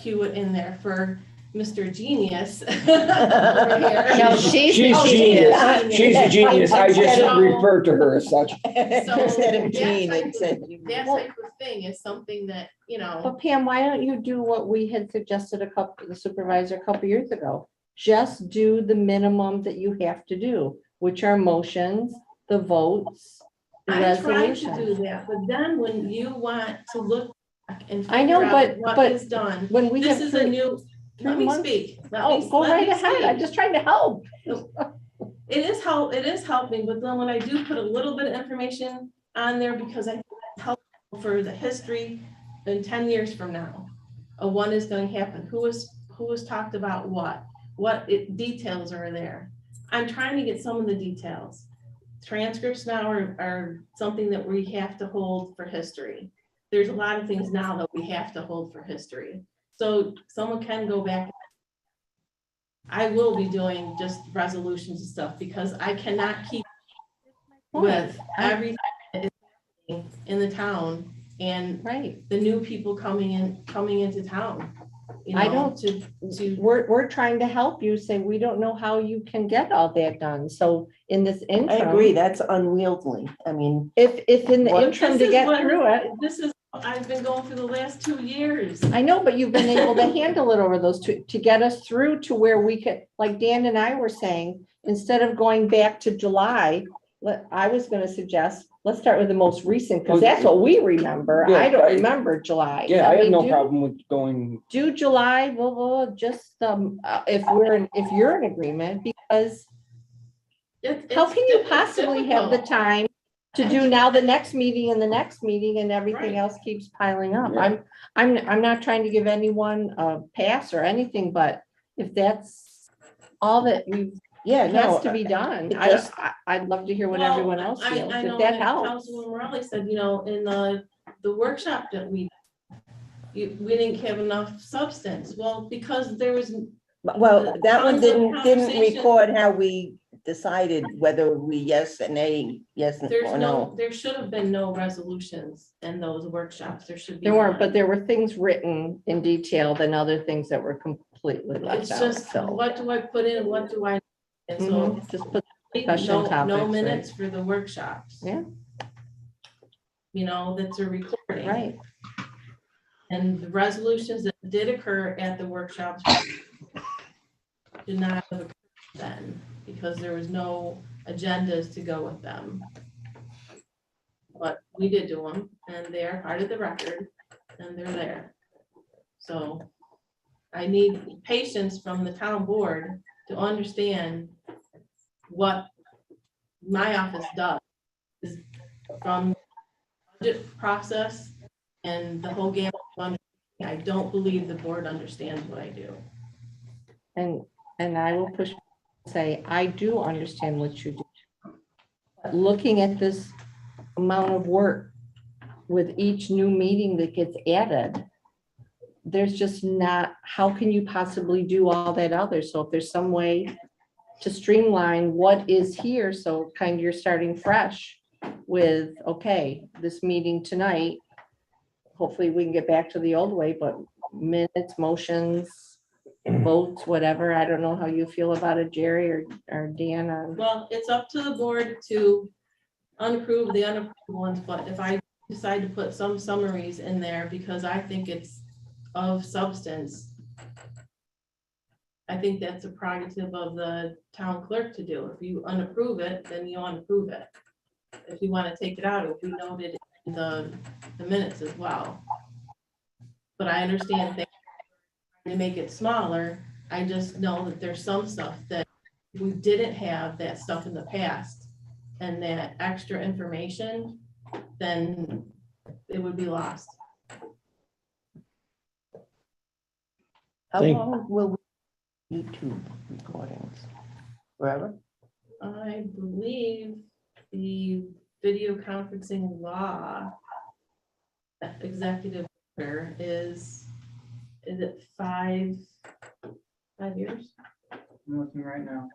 Speaker 2: cue it in there for Mr. Genius. over here.
Speaker 1: No, she's
Speaker 7: She's
Speaker 1: the
Speaker 7: genius. She's a genius. I just
Speaker 2: So-
Speaker 7: refer to her as such.
Speaker 3: Instead of
Speaker 2: that
Speaker 3: Jean,
Speaker 2: type
Speaker 3: it
Speaker 2: of-
Speaker 3: said.
Speaker 2: That type of thing is something that, you know,
Speaker 1: but Pam, why don't you do what we had suggested the supervisor a couple years ago? Just do the minimum that you have to do, which are motions, the votes, the
Speaker 2: I tried to do
Speaker 1: resolution.
Speaker 2: that, but then when you want to look back and
Speaker 1: I know,
Speaker 2: figure out
Speaker 1: but
Speaker 2: what is done,
Speaker 1: when we
Speaker 2: this
Speaker 1: have
Speaker 2: is a new, let me
Speaker 1: months-
Speaker 2: speak.
Speaker 1: Oh, go right ahead. I'm just trying to help.
Speaker 2: It is helping, but then when I do put a little bit of information on there, because I think it's helpful for the history in 10 years from now, of what is going to happen, who was talked about what details are there. I'm trying to get some of the details. Transcripts now are something that we have to hold for history. There's a lot of things now that we have to hold for history. So someone can go back. I will be doing just resolutions and stuff because I cannot keep with everything that is happening in the town and
Speaker 1: Right.
Speaker 2: the new people coming into town. You
Speaker 1: I
Speaker 2: know,
Speaker 1: don't, we're trying to help you say, we don't know how you can get all that done. So in this
Speaker 3: I
Speaker 1: interim.
Speaker 3: agree, that's unwieldy. I mean,
Speaker 1: If in the
Speaker 3: What-
Speaker 1: interim
Speaker 2: This
Speaker 1: to
Speaker 2: is
Speaker 1: get
Speaker 2: what-
Speaker 1: through it,
Speaker 2: This is, I've been going through the last 2 years.
Speaker 1: I know, but you've been able to handle it over those two, to get us through to where we could, like Dan and I were saying, instead of going back to July, I was gonna suggest, let's start with the most recent, because that's what we remember. I don't remember July.
Speaker 7: Yeah, I have
Speaker 1: mean,
Speaker 7: no
Speaker 1: do-
Speaker 7: problem with going.
Speaker 1: Do July, we'll just, if you're in agreement, because how can you possibly have the time to do now the next meeting and the next meeting and everything
Speaker 2: Right.
Speaker 1: else keeps piling up?
Speaker 7: Yeah.
Speaker 1: I'm not trying to give anyone a pass or anything, but if that's all that
Speaker 3: yeah, no.
Speaker 1: has to be done,
Speaker 3: it just-
Speaker 1: I'd love to hear what
Speaker 2: Well,
Speaker 1: everyone else
Speaker 2: I
Speaker 1: feels,
Speaker 2: know
Speaker 1: if that
Speaker 2: that
Speaker 1: helps.
Speaker 2: Councilwoman Raleigh said, you know, in the the workshop that we didn't have enough substance. Well, because there was,
Speaker 3: Well, that one
Speaker 2: Tons of
Speaker 3: didn't
Speaker 2: conversation.
Speaker 3: record how we decided whether we yes and a, yes
Speaker 2: there's
Speaker 3: or
Speaker 2: no,
Speaker 3: no.
Speaker 2: there should have been no resolutions in those workshops. There should be.
Speaker 1: There weren't,
Speaker 2: none.
Speaker 1: but there were things written in detail than other things that were completely left
Speaker 2: It's
Speaker 1: out,
Speaker 2: just,
Speaker 1: so.
Speaker 2: what do I put in, what do I, and so.
Speaker 1: Mhm, just put discussion
Speaker 2: No
Speaker 1: topics, right?
Speaker 2: minutes for the workshops.
Speaker 1: Yeah.
Speaker 2: You know, that's a recording.
Speaker 1: Right,
Speaker 2: And the resolutions that did occur at the workshops did not have occurred then, because there was no agendas to go with them. But we did do them, and they are part of the record, and they're there. So I need patience from the town board to understand what my office does is from budget process and the whole gamut of understanding. I don't believe the board understands what I do.
Speaker 1: and I will push, say, I do understand what you do. But looking at this amount of work with each new meeting that gets added, there's just not, how can you possibly do all that other? So if there's some way to streamline what is here, so kind of you're starting fresh with, okay, this meeting tonight, hopefully we can get back to the old way, but minutes, motions, votes, whatever. I don't know how you feel about it, Jerry or Dan.
Speaker 2: Well, it's up to the board to unapprove the unapproved ones, but if I decide to put some summaries in there because I think it's of substance, I think that's a prerogative of the town clerk to do. If you unapprove it, then you unapprove it. If you want to take it out, it will be noted in the minutes as well. But I understand that to make it smaller, I just know that there's some stuff that we didn't have that stuff in the past, and that extra information, then it would be lost.
Speaker 3: How
Speaker 6: Thank-
Speaker 3: long will YouTube recordings? Forever?
Speaker 2: I believe the video conferencing law executive order is it 5 years?
Speaker 11: I'm looking right now.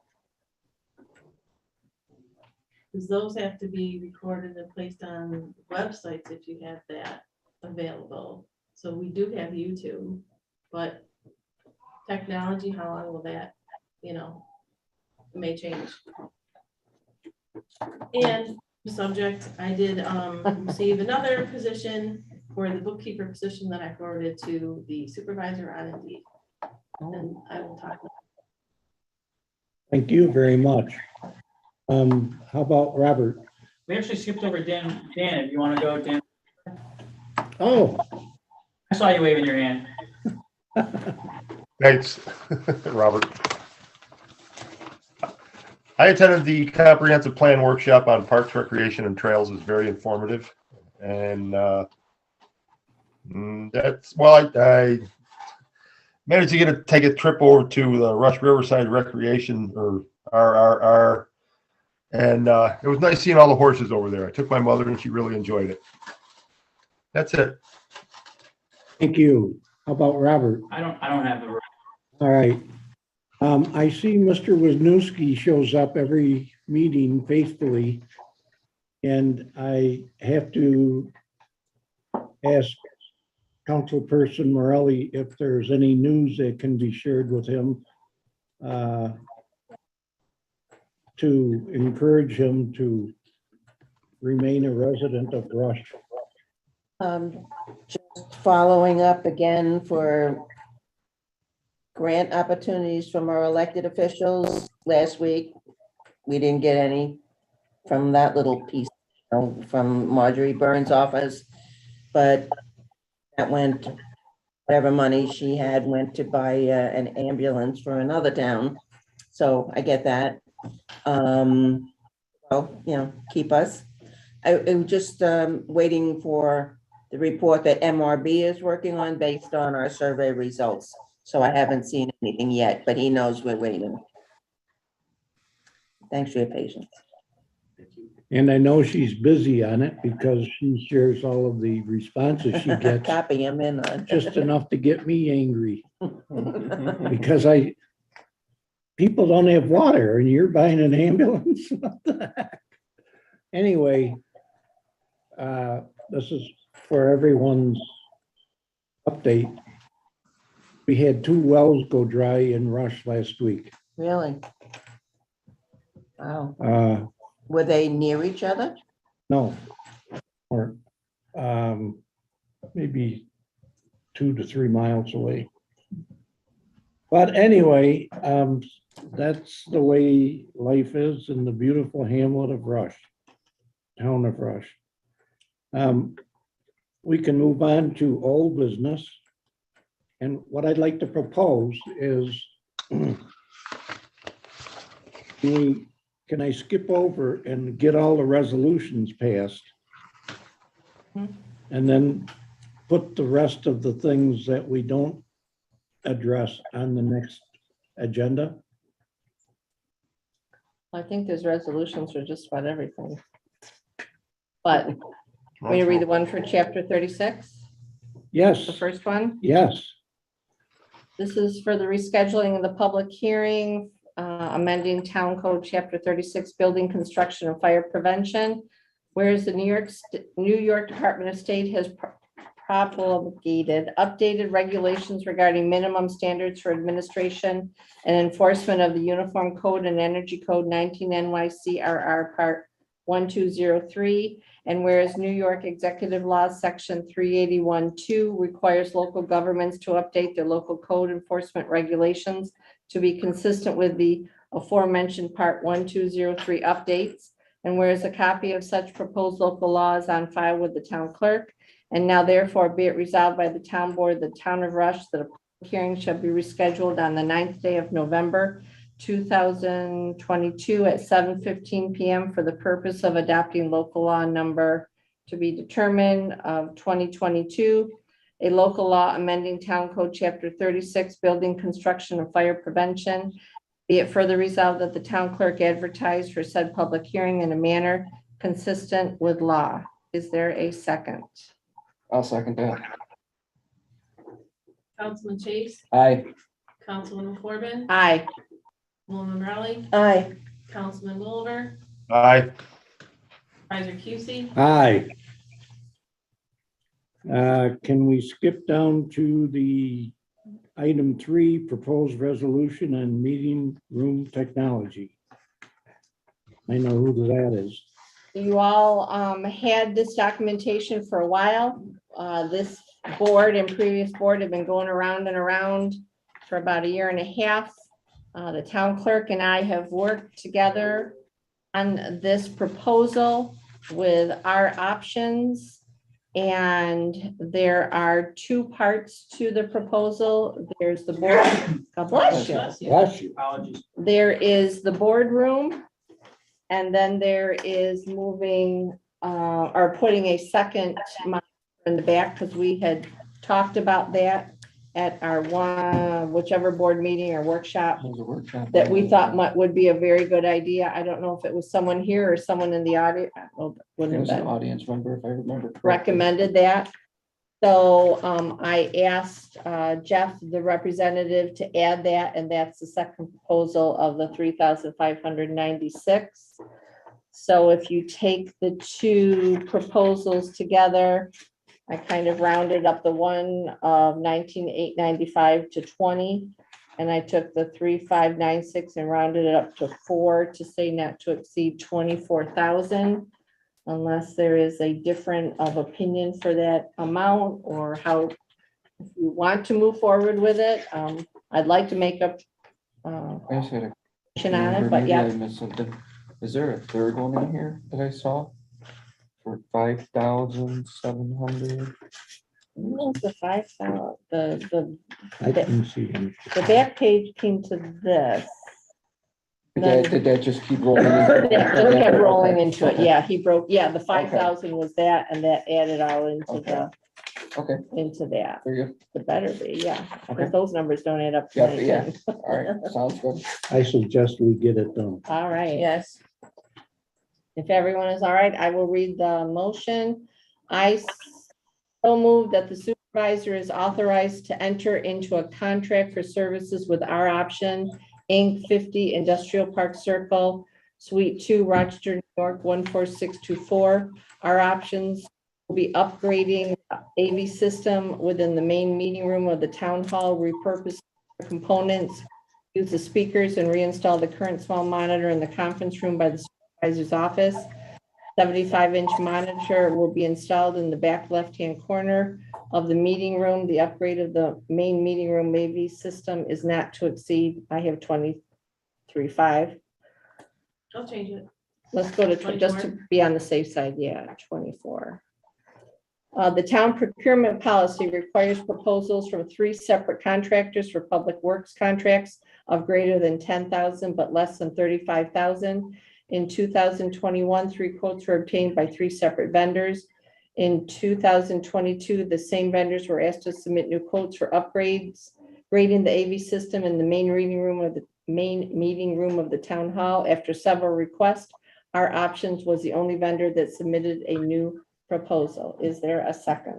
Speaker 2: Because those have to be recorded and placed on websites if you have that available. So we do have YouTube, but technology, how long will that, it may change. And subject, I did receive another position for the bookkeeper position that I forwarded to the supervisor on Indeed. And I will talk.
Speaker 6: Thank you very much. How about Robert?
Speaker 11: We actually skipped over Dan. Dan, if you want to go, Dan.
Speaker 6: Oh,
Speaker 11: I saw you waving your hand.
Speaker 9: Thanks, Robert. I attended the comprehensive plan workshop on parks, recreation, and trails. It was very informative. And that's, well, I managed to take a trip over to the Rush Riverside Recreation, or RRR. And it was nice seeing all the horses over there. I took my mother and she really enjoyed it. That's it.
Speaker 6: thank you. How about Robert?
Speaker 11: I don't have the.
Speaker 6: All right. I see Mr. Wisniewski shows up every meeting faithfully. And I have to ask Councilperson Morelli if there's any news that can be shared with him to encourage him to remain a resident of Rush.
Speaker 3: Just following up again for grant opportunities from our elected officials. Last week, we didn't get any from that little piece, from Marjorie Burns' office. But that went, whatever money she had went to buy an ambulance for another town. So I get that. Well, keep us. I'm just waiting for the report that MRB is working on based on our survey results. So I haven't seen anything yet, but he knows we're waiting. Thanks for your patience.
Speaker 6: And I know she's busy on it because she shares all of the responses she gets,
Speaker 3: Copy him in on.
Speaker 6: just enough to get me angry. Because people don't have water and you're buying an ambulance? What the heck? Anyway, this is for everyone's update. We had 2 wells go dry in Rush last week.
Speaker 3: Really? Wow.
Speaker 6: Were
Speaker 3: they near each other?
Speaker 6: No. Or maybe 2 to 3 miles away. But anyway, that's the way life is in the beautiful hamlet of Rush, town of Rush. We can move on to old business. And what I'd like to propose is, can I skip over and get all the resolutions passed? And then put the rest of the things that we don't address on the next agenda?
Speaker 1: I think there's resolutions for just about everything. But, want me to read the one for chapter 36?
Speaker 6: Yes.
Speaker 1: The first one?
Speaker 6: Yes.
Speaker 1: This is for the rescheduling of the public hearing, amending Town Code Chapter 36, Building Construction and Fire Prevention. Whereas the New York Department of State has promulgated updated regulations regarding minimum standards for administration and enforcement of the Uniform Code and Energy Code 19 NYCRR Part 1203. And whereas New York Executive Law Section 381(2) requires local governments to update their local code enforcement regulations to be consistent with the aforementioned Part 1203 updates. And whereas a copy of such proposed local law is on file with the town clerk, and now therefore be it resolved by the town board, of the town of Rush, that a public hearing shall be rescheduled on the 9th day of November 2022 at 7:15 PM for the purpose of adopting local law number to be determined of 2022, a local law amending Town Code Chapter 36, Building Construction and Fire Prevention. Be it further resolved that the town clerk advertise for said public hearing in a manner consistent with law. Is there a second?
Speaker 7: I'll second that.
Speaker 2: Councilman Chase,
Speaker 7: Aye.
Speaker 2: Councilwoman Corbin,
Speaker 1: Aye.
Speaker 2: Woman Raleigh,
Speaker 3: Aye.
Speaker 2: Councilman Wilbur,
Speaker 9: Aye.
Speaker 2: Kaiser Cusey,
Speaker 6: Aye. Can we skip down to the item 3, proposed resolution on meeting room technology? I know who that is.
Speaker 1: You all had this documentation for a while. This board and previous board have been going around and around for about 1.5 years. The town clerk and I have worked together on this proposal with our options. And there are 2 parts to the proposal. There's the board. God bless you.
Speaker 6: Bless you.
Speaker 11: Apologies.
Speaker 1: There is the boardroom. And then there is moving or putting a second monitor in the back, because we had talked about that at our whichever board meeting or workshop
Speaker 7: There's a workshop.
Speaker 1: that we thought would be a very good idea. I don't know if it was someone here or someone in the audience.
Speaker 7: It
Speaker 1: Wouldn't
Speaker 7: was
Speaker 1: have
Speaker 7: an
Speaker 1: been
Speaker 7: audience member, if I remember correctly.
Speaker 1: recommended that. So I asked Jeff, the representative, to add that, and that's the second proposal of the 3,596. So if you take the 2 proposals together, I kind of rounded up the one of 19,895 to 20. And I took the 3,596 and rounded it up to 4 to say not to exceed 24,000. Unless there is a different of opinion for that amount, or how, if you want to move forward with it, I'd like to make up
Speaker 7: I just had a
Speaker 1: on it, but
Speaker 7: maybe I
Speaker 1: yeah,
Speaker 7: missed something. Is there a third one in here that I saw? For 5,700?
Speaker 1: what was the 5,000,
Speaker 6: I didn't see him.
Speaker 1: the back page came to this.
Speaker 7: Did that just keep rolling? into-
Speaker 1: Yeah, it kept rolling into it, yeah, he broke, yeah, the 5,000 was that, and that added all into the,
Speaker 7: Okay,
Speaker 1: into that,
Speaker 7: very good.
Speaker 1: the better be, yeah,
Speaker 7: Okay.
Speaker 1: because those numbers don't add up to
Speaker 7: Yeah,
Speaker 1: anything.
Speaker 7: All right, sounds good.
Speaker 6: I suggest we get it done.
Speaker 1: All right.
Speaker 3: Yes.
Speaker 1: If everyone is all right, I will read the motion. I so move that the supervisor is authorized to enter into a contract for services with our option, Inc., 50 Industrial Park Circle, Suite 2, Rochester, New York, 14624. Our options will be upgrading AV system within the main meeting room of the town hall, repurpose components, use the speakers, and reinstall the current small monitor in the conference room by the supervisor's office. 75-inch monitor will be installed in the back left-hand corner of the meeting room. The upgrade of the main meeting room AV system is not to exceed, I have 23.5.
Speaker 2: I'll change it.
Speaker 1: Let's go to, just to be on the safe side, yeah, 24. The town procurement policy requires proposals from 3 separate contractors for public works contracts of greater than 10,000 but less than 35,000. In 2021, 3 quotes were obtained by 3 separate vendors. In 2022, the same vendors were asked to submit new quotes for upgrades, grading the AV system in the main meeting room of the town hall. After several requests, our options was the only vendor that submitted a new proposal. Is there a second?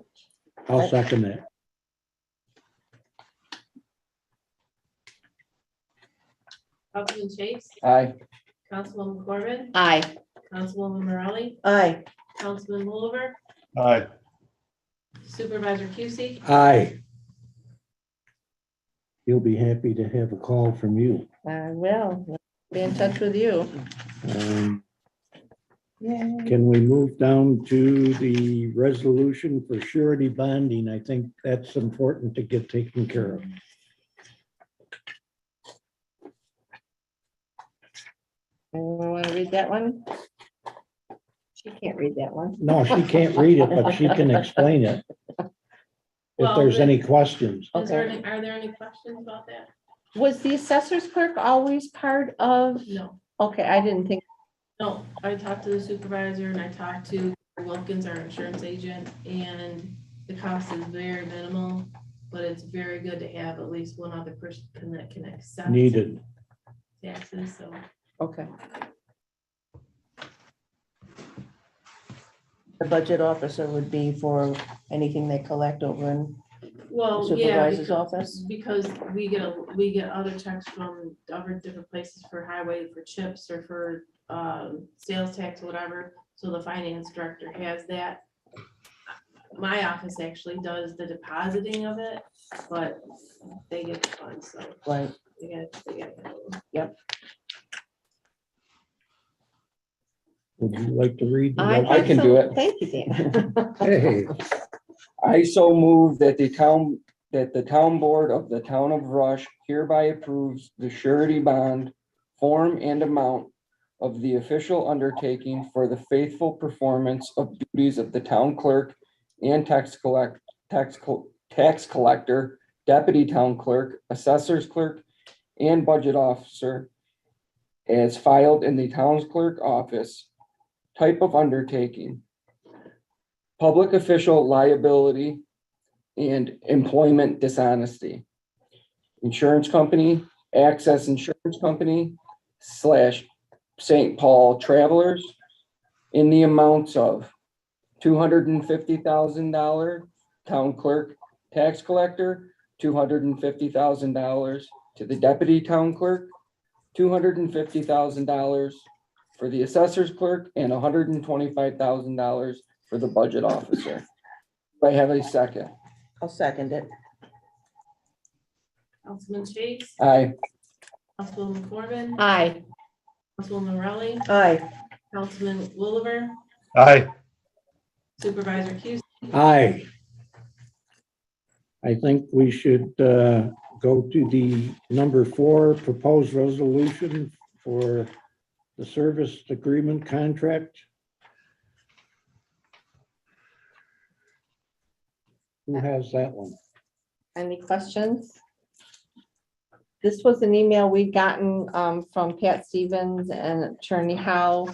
Speaker 6: I'll second that.
Speaker 2: Councilman Chase,
Speaker 7: Aye.
Speaker 2: Councilwoman Corbin,
Speaker 1: Aye.
Speaker 2: Councilwoman Morelli,
Speaker 3: Aye.
Speaker 2: Councilman Oliver,
Speaker 9: Aye.
Speaker 2: Supervisor Cusie,
Speaker 6: Aye. He'll be happy to have a call from you.
Speaker 1: I will. Be in touch with you.
Speaker 6: Um,
Speaker 1: Yay.
Speaker 6: Can we move down to the resolution for surety bonding? I think that's important to get taken care of.
Speaker 1: Anyone want to read that one? She can't read that one.
Speaker 6: No, she can't read it, but she can explain it. If
Speaker 2: Well,
Speaker 6: there's
Speaker 2: then-
Speaker 6: any questions.
Speaker 2: Is there
Speaker 1: Okay.
Speaker 2: any, are there any questions about that?
Speaker 1: Was the assessor's clerk always part of?
Speaker 2: No,
Speaker 1: Okay, I didn't think,
Speaker 2: no, I talked to the supervisor and I talked to Wilkins, our insurance agent, and the cost is very minimal, but it's very good to have at least one other person that can accept
Speaker 6: Needed.
Speaker 2: taxes, so.
Speaker 1: okay.
Speaker 3: The budget officer would be for anything they collect over in
Speaker 2: Well,
Speaker 3: the
Speaker 2: yeah,
Speaker 3: supervisor's office.
Speaker 2: because we get other checks from other different places for highway, for chips or for sales tax, whatever. So the finance director has that. My office actually does the depositing of it, but they get the funds, so
Speaker 3: Right.
Speaker 2: they get.
Speaker 3: Yep.
Speaker 6: Would you like to read? the
Speaker 1: I
Speaker 6: resolution?
Speaker 7: can do it.
Speaker 1: Thank you, Dan.
Speaker 6: Hey,
Speaker 7: I so move that the town board of the town of Rush hereby approves the surety bond form and amount of the official undertaking for the faithful performance of duties of the town clerk and tax collector, deputy town clerk, assessor's clerk, and budget officer as filed in the town's clerk office. Type of undertaking: public official liability and employment dishonesty. Insurance company, Access Insurance Company / St. Paul Travelers in the amounts of $250,000 town clerk, tax collector, $250,000 to the deputy town clerk, $250,000 for the assessor's clerk, and $125,000 for the budget officer. Do I have a second?
Speaker 3: I'll second it.
Speaker 2: Councilman Chase,
Speaker 7: Aye.
Speaker 2: Councilwoman Corbin,
Speaker 1: Aye.
Speaker 2: Councilwoman Morelli,
Speaker 3: Aye.
Speaker 2: Councilman Oliver,
Speaker 9: Aye.
Speaker 2: Supervisor Cusie,
Speaker 6: aye. I think we should go to the number 4 proposed resolution for the service agreement contract. Who has that one?
Speaker 1: Any questions? This was an email we'd gotten from Pat Stevens and Attorney Howe,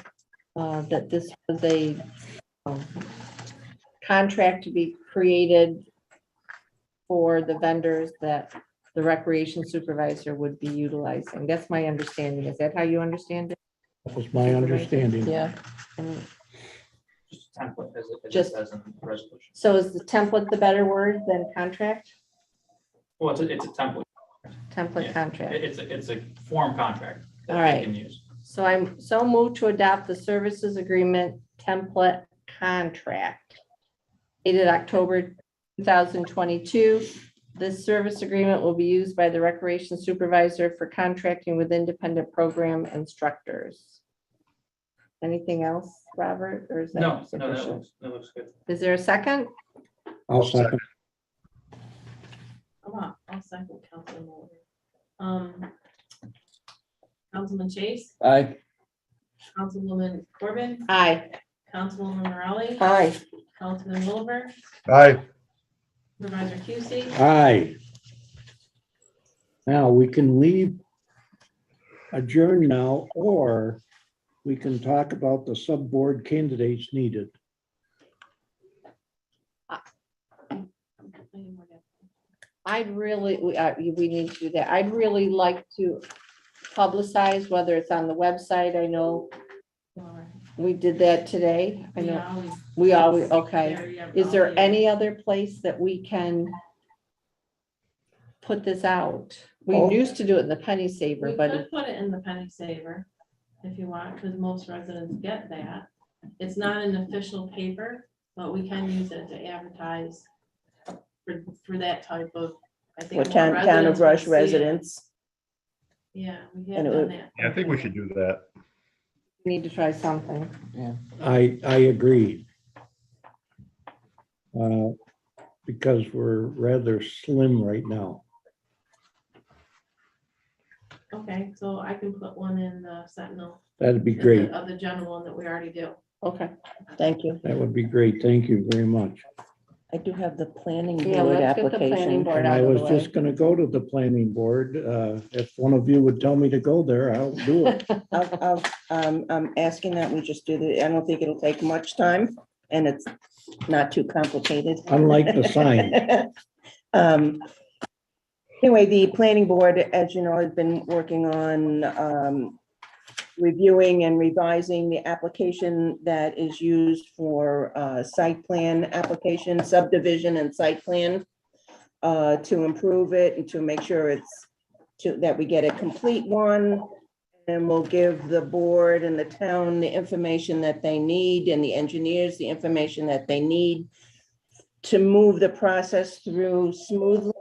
Speaker 1: that this was a contract to be created for the vendors that the recreation supervisor would be utilizing. That's my understanding. Is that how you understand it?
Speaker 6: That was my understanding.
Speaker 1: Yeah. And
Speaker 11: Just a template as it
Speaker 1: Just-
Speaker 11: says in the resolution.
Speaker 1: so is the template the better word than contract?
Speaker 11: Well, it's a template.
Speaker 1: Template
Speaker 11: Yeah.
Speaker 1: contract.
Speaker 11: It's a form contract. that
Speaker 1: All
Speaker 11: they
Speaker 1: right.
Speaker 11: Can use.
Speaker 1: So I'm so moved to adopt the services agreement template contract dated October 2022. This service agreement will be used by the recreation supervisor for contracting with independent program instructors. Anything else, Robert, or is that
Speaker 11: No, that
Speaker 1: sufficient?
Speaker 11: looks good.
Speaker 1: Is there a second?
Speaker 6: I'll second.
Speaker 2: I'll second Councilman Mulder. Councilman Chase,
Speaker 7: Aye.
Speaker 2: Councilwoman Corbin,
Speaker 1: Aye.
Speaker 2: Councilwoman Morale,
Speaker 1: Aye.
Speaker 2: Councilman Wilbur,
Speaker 9: Aye.
Speaker 2: Supervisor QC.
Speaker 6: Aye. Now, we can leave adjourn now, or we can talk about the sub-board candidates needed.
Speaker 1: I'd really, we need to do that. I'd really like to publicize, whether it's on the website. I know we did that today. I know we always, okay. Is there any other place that we can put this out? We
Speaker 6: Oh.
Speaker 1: used to do it in the Penny Saver,
Speaker 2: We
Speaker 1: but
Speaker 2: could put it in the Penny Saver if you want, because most residents get that. It's not an official paper, but we can use it to advertise for that type of, I think.
Speaker 3: For
Speaker 2: more
Speaker 3: town of
Speaker 2: residents will
Speaker 3: Rush
Speaker 2: see it.
Speaker 3: residents.
Speaker 2: Yeah, we have
Speaker 3: And it
Speaker 2: done
Speaker 3: would-
Speaker 2: that.
Speaker 9: Yeah, I think we should do that.
Speaker 1: we need to try something.
Speaker 6: I agree. Because we're rather slim right now.
Speaker 2: Okay, so I can put one in the Sentinel.
Speaker 6: That'd be great.
Speaker 2: Of the general one that we already do.
Speaker 1: Okay.
Speaker 3: Thank you.
Speaker 6: That would be great. Thank you very much.
Speaker 3: I do have the planning
Speaker 1: Yeah,
Speaker 3: board
Speaker 1: let's get the planning
Speaker 3: application.
Speaker 1: board
Speaker 6: And
Speaker 1: out
Speaker 6: I
Speaker 1: of the
Speaker 6: was
Speaker 1: way.
Speaker 6: just gonna go to the planning board. If one of you would tell me to go there, I'll do it.
Speaker 3: I'm asking that we just do the, I don't think it'll take much time, and it's not too complicated.
Speaker 6: Unlike the sign.
Speaker 3: Anyway, the planning board, as you know, has been working on reviewing and revising the application that is used for site plan application, subdivision and site plan, to improve it and to make sure that we get a complete one. And we'll give the board and the town the information that they need, and the engineers the information that they need to move the process through smoothly.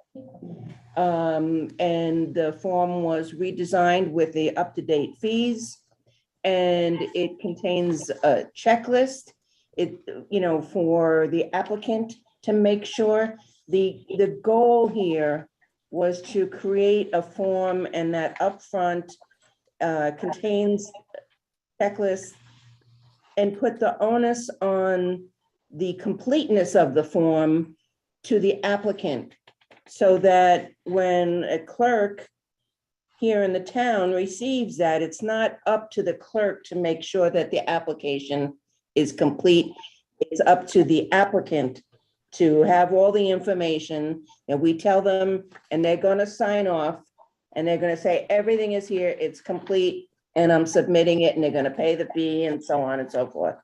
Speaker 3: And the form was redesigned with the up-to-date fees. And it contains a checklist, for the applicant to make sure. The goal here was to create a form, and that upfront contains checklist and put the onus on the completeness of the form to the applicant, so that when a clerk here in the town receives that, it's not up to the clerk to make sure that the application is complete. It's up to the applicant to have all the information, and we tell them, and they're gonna sign off, and they're gonna say, everything is here, it's complete, and I'm submitting it, and they're gonna pay the fee, and so on and so forth.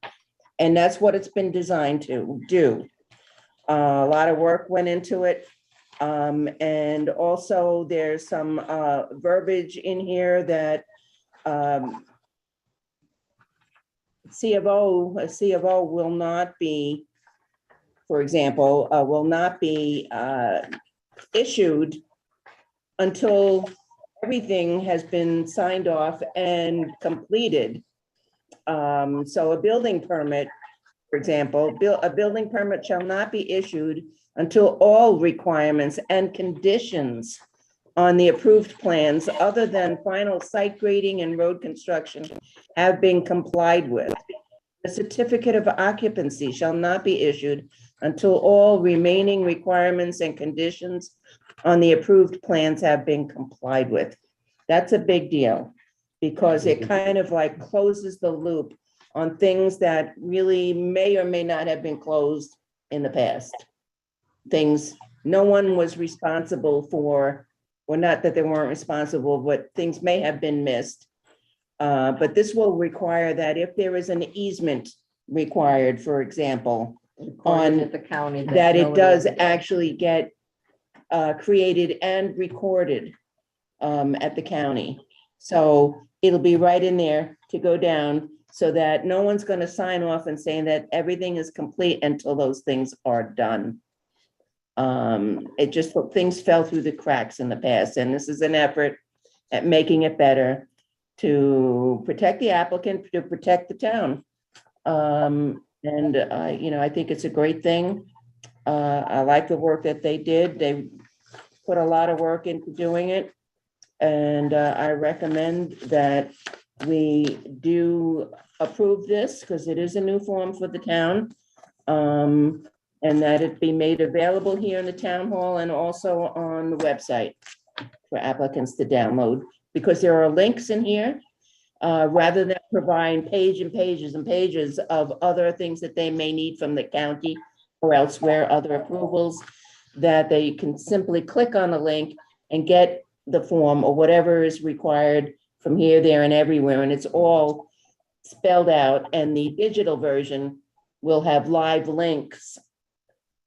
Speaker 3: And that's what it's been designed to do. A lot of work went into it. And also there's some verbiage in here that a C of O will not be, for example, will not be issued until everything has been signed off and completed. So a building permit, for example, a building permit shall not be issued until all requirements and conditions on the approved plans other than final site grading and road construction have been complied with. A certificate of occupancy shall not be issued until all remaining requirements and conditions on the approved plans have been complied with. That's a big deal, because it kind of like closes the loop on things that really may or may not have been closed in the past. Things no one was responsible for, or not that they weren't responsible, but things may have been missed. But this will require that if there is an easement required, for example,
Speaker 1: Recorded at the county.
Speaker 3: that it
Speaker 1: nobody
Speaker 3: does
Speaker 1: else-
Speaker 3: actually get created and recorded at the county. So it'll be right in there to go down so that no one's going to sign off and saying that everything is complete until those things are done. It just, things fell through the cracks in the past, and this is an effort at making it better to protect the applicant, to protect the town. And I think it's a great thing. I like the work that they did. They put a lot of work into doing it. And I recommend that we do approve this because it is a new form for the town. And that it be made available here in the town hall and also on the website for applicants to download, because there are links in here. Rather than providing pages and pages of other things that they may need from the county or elsewhere, other approvals, that they can simply click on the link and get the form or whatever is required from here, there, and everywhere. And it's all spelled out. And the digital version will have live links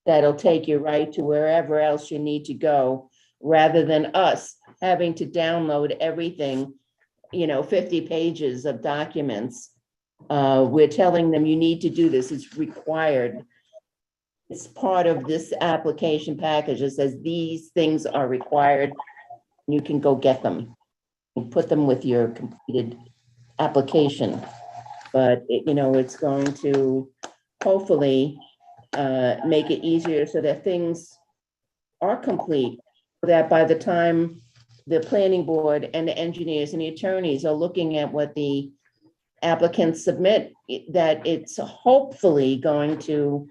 Speaker 3: that'll take you right to wherever else you need to go, rather than us having to download everything, 50 pages of documents. We're telling them you need to do this, it's required. It's part of this application package. It says these things are required. You can go get them and put them with your completed application. But it's going to hopefully make it easier so that things are complete, so that by the time the planning board and the engineers and the attorneys are looking at what the applicants submit, that it's hopefully going to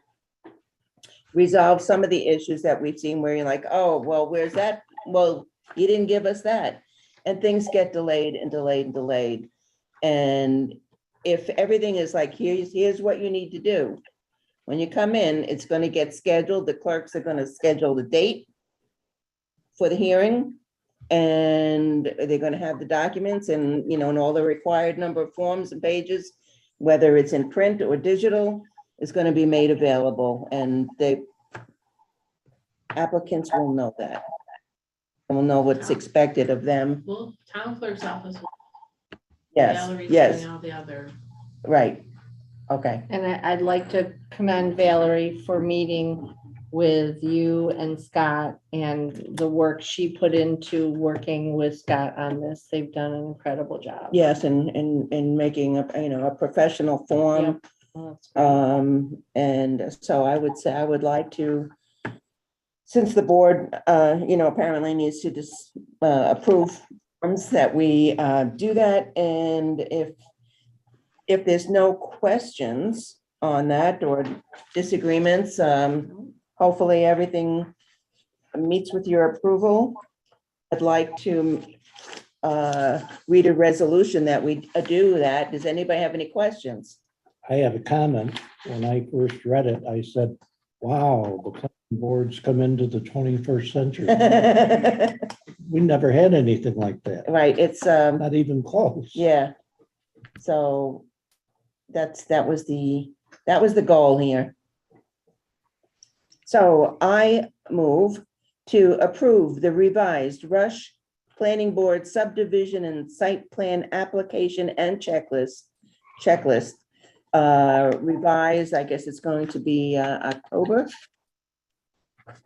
Speaker 3: resolve some of the issues that we've seen where you're like, oh, well, where's that? Well, you didn't give us that. And things get delayed and delayed and delayed. And if everything is like, here's what you need to do. When you come in, it's going to get scheduled. The clerks are going to schedule the date for the hearing. And they're going to have the documents and, and all the required number of forms and pages, whether it's in print or digital, is going to be made available. And the applicants will know that. And will know what's expected of them.
Speaker 2: Well, town clerk's office.
Speaker 3: Yes,
Speaker 2: Valerie's
Speaker 3: yes.
Speaker 2: doing all the other.
Speaker 3: Right. Okay.
Speaker 1: And I'd like to commend Valerie for meeting with you and Scott and the work she put into working with Scott on this. They've done an incredible job.
Speaker 3: Yes, and making a professional form.
Speaker 1: Well, that's great.
Speaker 3: And so I would say, I would like to, since the board, apparently needs to just approve forms, that we do that. And if there's no questions on that or disagreements, hopefully everything meets with your approval. I'd like to read a resolution that we do that. Does anybody have any questions?
Speaker 6: I have a comment. When I first read it, I said, wow, the planning board's come into the 21st century. We never had anything like that.
Speaker 3: Right, it's
Speaker 6: Not even close.
Speaker 3: yeah. So that was the goal here. So I move to approve the revised Rush Planning Board subdivision and site plan application and checklist. Revised, I guess it's going to be October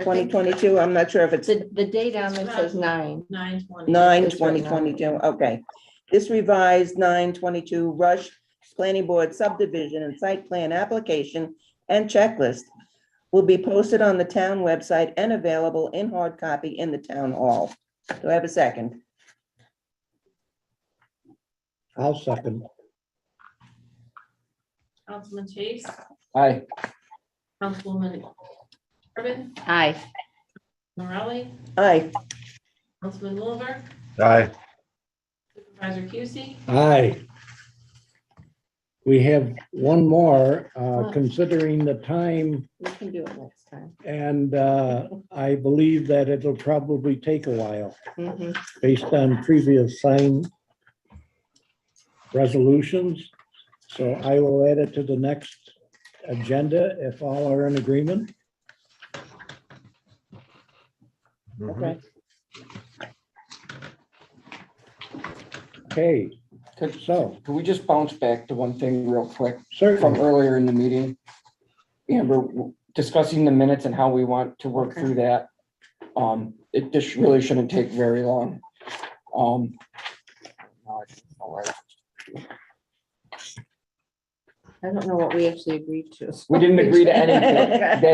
Speaker 3: 2022. I'm not sure if it's
Speaker 1: The date on it says 9.
Speaker 2: 9/20.
Speaker 3: 9/2022. Okay. This revised 9/22 Rush Planning Board subdivision and site plan application and checklist will be posted on the town website and available in hard copy in the town hall. Do I have a second?
Speaker 6: I'll second.
Speaker 2: Councilman Chase,
Speaker 7: Aye.
Speaker 2: Councilwoman Urban,
Speaker 1: Aye.
Speaker 2: Morelli,
Speaker 3: Aye.
Speaker 2: Councilman Wolver,
Speaker 9: Aye.
Speaker 2: Supervisor Cusie,
Speaker 6: Aye. We have one more, considering the time,
Speaker 1: We can do it next time.
Speaker 6: and I believe that it'll probably take a while
Speaker 1: Mhm.
Speaker 6: based on previous resolutions. So I will add it to the next agenda if all are in agreement.
Speaker 3: Okay.
Speaker 6: Okay,
Speaker 7: Could,
Speaker 6: so
Speaker 7: could we just bounce back to one thing real quick from
Speaker 6: certainly,
Speaker 7: earlier in the meeting? Amber, discussing the minutes and how we want to work
Speaker 1: Okay.
Speaker 7: through that. It just really shouldn't take very long.
Speaker 1: I don't know what we actually agreed to. so-
Speaker 7: We didn't agree to anything.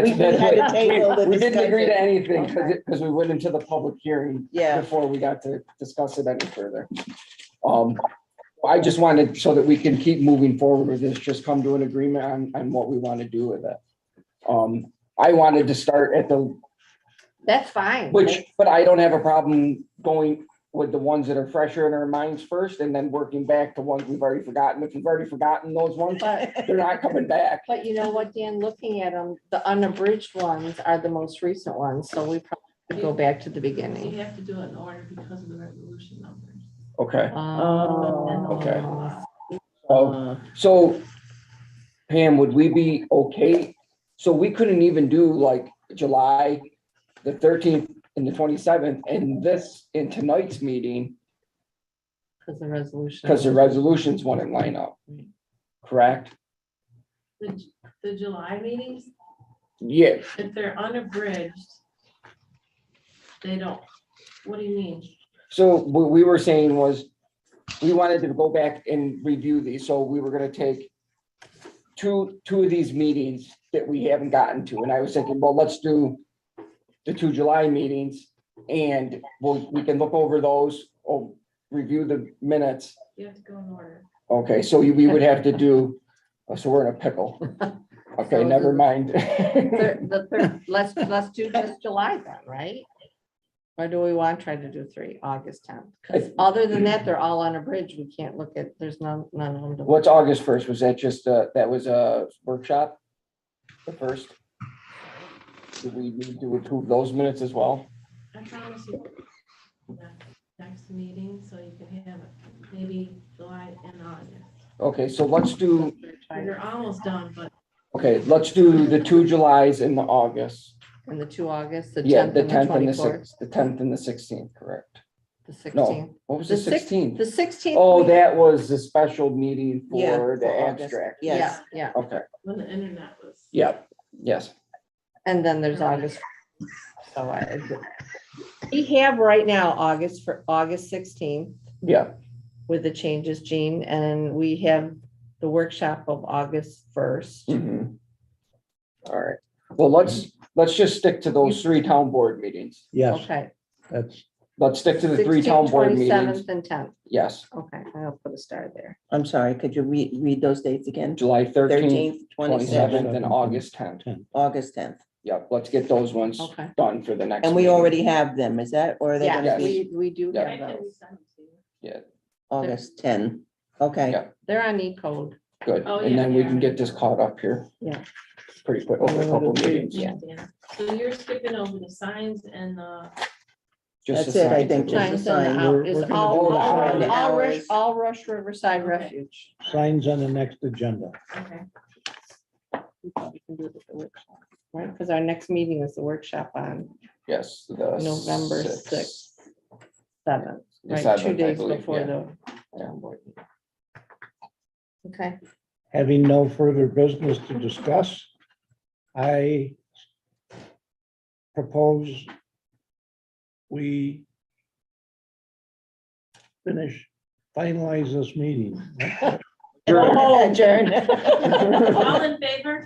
Speaker 3: We had to table the
Speaker 7: We didn't agree to
Speaker 3: discussion.
Speaker 7: anything because
Speaker 1: Okay.
Speaker 7: because we went into the public hearing
Speaker 3: Yeah,
Speaker 7: before we got to discuss it any further. I just wanted, so that we can keep moving forward with this, just come to an agreement on what we want to do with it. I wanted to start at the,
Speaker 1: That's fine.
Speaker 7: but I don't have a problem going with the ones that are fresher in our minds first and then working back to ones we've already forgotten. If we've already forgotten those ones, they're not coming back.
Speaker 1: But you know what, Dan, looking at them, the unabridged ones are the most recent ones, so we probably could go back to the
Speaker 2: You
Speaker 1: beginning.
Speaker 2: have to do it in order because of the resolution numbers.
Speaker 7: Okay,
Speaker 1: Okay.
Speaker 7: so Pam, would we be okay? So we couldn't even do like July the 13th and the 27th and this in tonight's meeting
Speaker 1: Because the resolution.
Speaker 7: because the resolutions wouldn't line up, correct?
Speaker 2: The July meetings,
Speaker 7: Yeah,
Speaker 2: if they're unabridged, they don't, what do you mean?
Speaker 7: so what we were saying was we wanted to go back and review these, so we were gonna take two of these meetings that we haven't gotten to, and I was thinking, well, let's do the 2 July meetings, and we can look over those, or review the minutes.
Speaker 2: You have to go in order.
Speaker 7: Okay, so we would have to do, so we're in a pickle. Okay,
Speaker 1: So
Speaker 7: never mind.
Speaker 1: Let's do just July then, right? Or do we want to try to do 3, August 10th? Because other than that, they're all unabridged. We can't look at, there's none of them. to-
Speaker 7: What's August 1st? Was that just, that was a workshop? The first? Do we need to approve those minutes as well?
Speaker 2: I promise you. Next meeting, so you can have it, maybe July and August.
Speaker 7: Okay, so let's do,
Speaker 2: They're almost done, but
Speaker 7: okay, let's do the 2 Julys and the August.
Speaker 1: And the 2 August, the
Speaker 7: Yeah,
Speaker 1: 10th
Speaker 7: the
Speaker 1: and the
Speaker 7: 10th and the
Speaker 1: 24th,
Speaker 7: 6th, the 10th and the 16th, correct?
Speaker 1: the 16th.
Speaker 7: No, what was the 16th?
Speaker 1: The 16th.
Speaker 7: Oh,
Speaker 1: we-
Speaker 7: that was the special meeting
Speaker 3: Yeah,
Speaker 7: for the
Speaker 3: for August.
Speaker 7: abstract.
Speaker 3: Yes.
Speaker 1: Yeah,
Speaker 7: Okay,
Speaker 2: when the internet was.
Speaker 7: yep, yes.
Speaker 1: and then there's August. So we have right now August for August 16th
Speaker 7: Yeah,
Speaker 1: with the changes, Jean, and we have the workshop of August 1st.
Speaker 7: mhm. All right, well, let's just stick to those 3 town board meetings.
Speaker 6: yes,
Speaker 1: Okay.
Speaker 6: that's,
Speaker 7: Let's stick to the 3 town
Speaker 1: 16th,
Speaker 7: board meetings.
Speaker 1: 27th and 10th.
Speaker 7: Yes,
Speaker 1: Okay, I'll put a star there.
Speaker 3: I'm sorry, could you read those dates again?
Speaker 7: July 13th,
Speaker 3: 13th, 27th,
Speaker 7: 27th, and August 10th.
Speaker 3: August 10th.
Speaker 7: Yep, let's get those ones
Speaker 1: Okay.
Speaker 7: done for the next.
Speaker 3: And we
Speaker 7: meeting.
Speaker 3: already have them, is that, or are they
Speaker 1: Yeah,
Speaker 3: gonna
Speaker 7: Yes.
Speaker 3: be
Speaker 1: we do
Speaker 7: Yeah.
Speaker 2: I
Speaker 1: have
Speaker 2: can
Speaker 1: those.
Speaker 2: resend them to you.
Speaker 7: Yeah,
Speaker 3: August 10? Okay.
Speaker 7: Yeah.
Speaker 1: They're on E-code.
Speaker 7: good,
Speaker 2: Oh,
Speaker 7: and
Speaker 2: yeah,
Speaker 7: then we
Speaker 2: yeah.
Speaker 7: can get this caught up here.
Speaker 1: Yeah.
Speaker 7: Pretty quick, over a couple meetings.
Speaker 1: Yeah.
Speaker 2: Yeah. So you're skipping over the signs and the,
Speaker 7: Just
Speaker 3: That's
Speaker 7: the
Speaker 3: it, I
Speaker 7: signs,
Speaker 3: think,
Speaker 7: I
Speaker 3: just
Speaker 7: believe.
Speaker 3: the
Speaker 1: Signs and
Speaker 3: sign.
Speaker 1: out
Speaker 6: We're-
Speaker 1: is
Speaker 6: we're gonna
Speaker 1: all,
Speaker 6: vote on
Speaker 1: all,
Speaker 3: the
Speaker 1: all Rush,
Speaker 3: hours.
Speaker 1: all Rush Riverside
Speaker 2: Okay.
Speaker 1: Refuge.
Speaker 6: signs on the next agenda.
Speaker 2: okay.
Speaker 1: We probably can do it at the workshop, right? Because our next meeting is the workshop on
Speaker 7: Yes. the
Speaker 1: November
Speaker 7: 6th.
Speaker 1: 6th, 7th,
Speaker 7: The
Speaker 1: right?
Speaker 7: 7th,
Speaker 1: 2
Speaker 7: I
Speaker 1: days
Speaker 7: believe,
Speaker 1: before
Speaker 7: yeah.
Speaker 1: the
Speaker 7: Yeah.
Speaker 1: town board meeting. Okay,
Speaker 6: Having no further business to discuss, I propose we finalize this meeting.
Speaker 3: Adjourn.
Speaker 2: All in favor?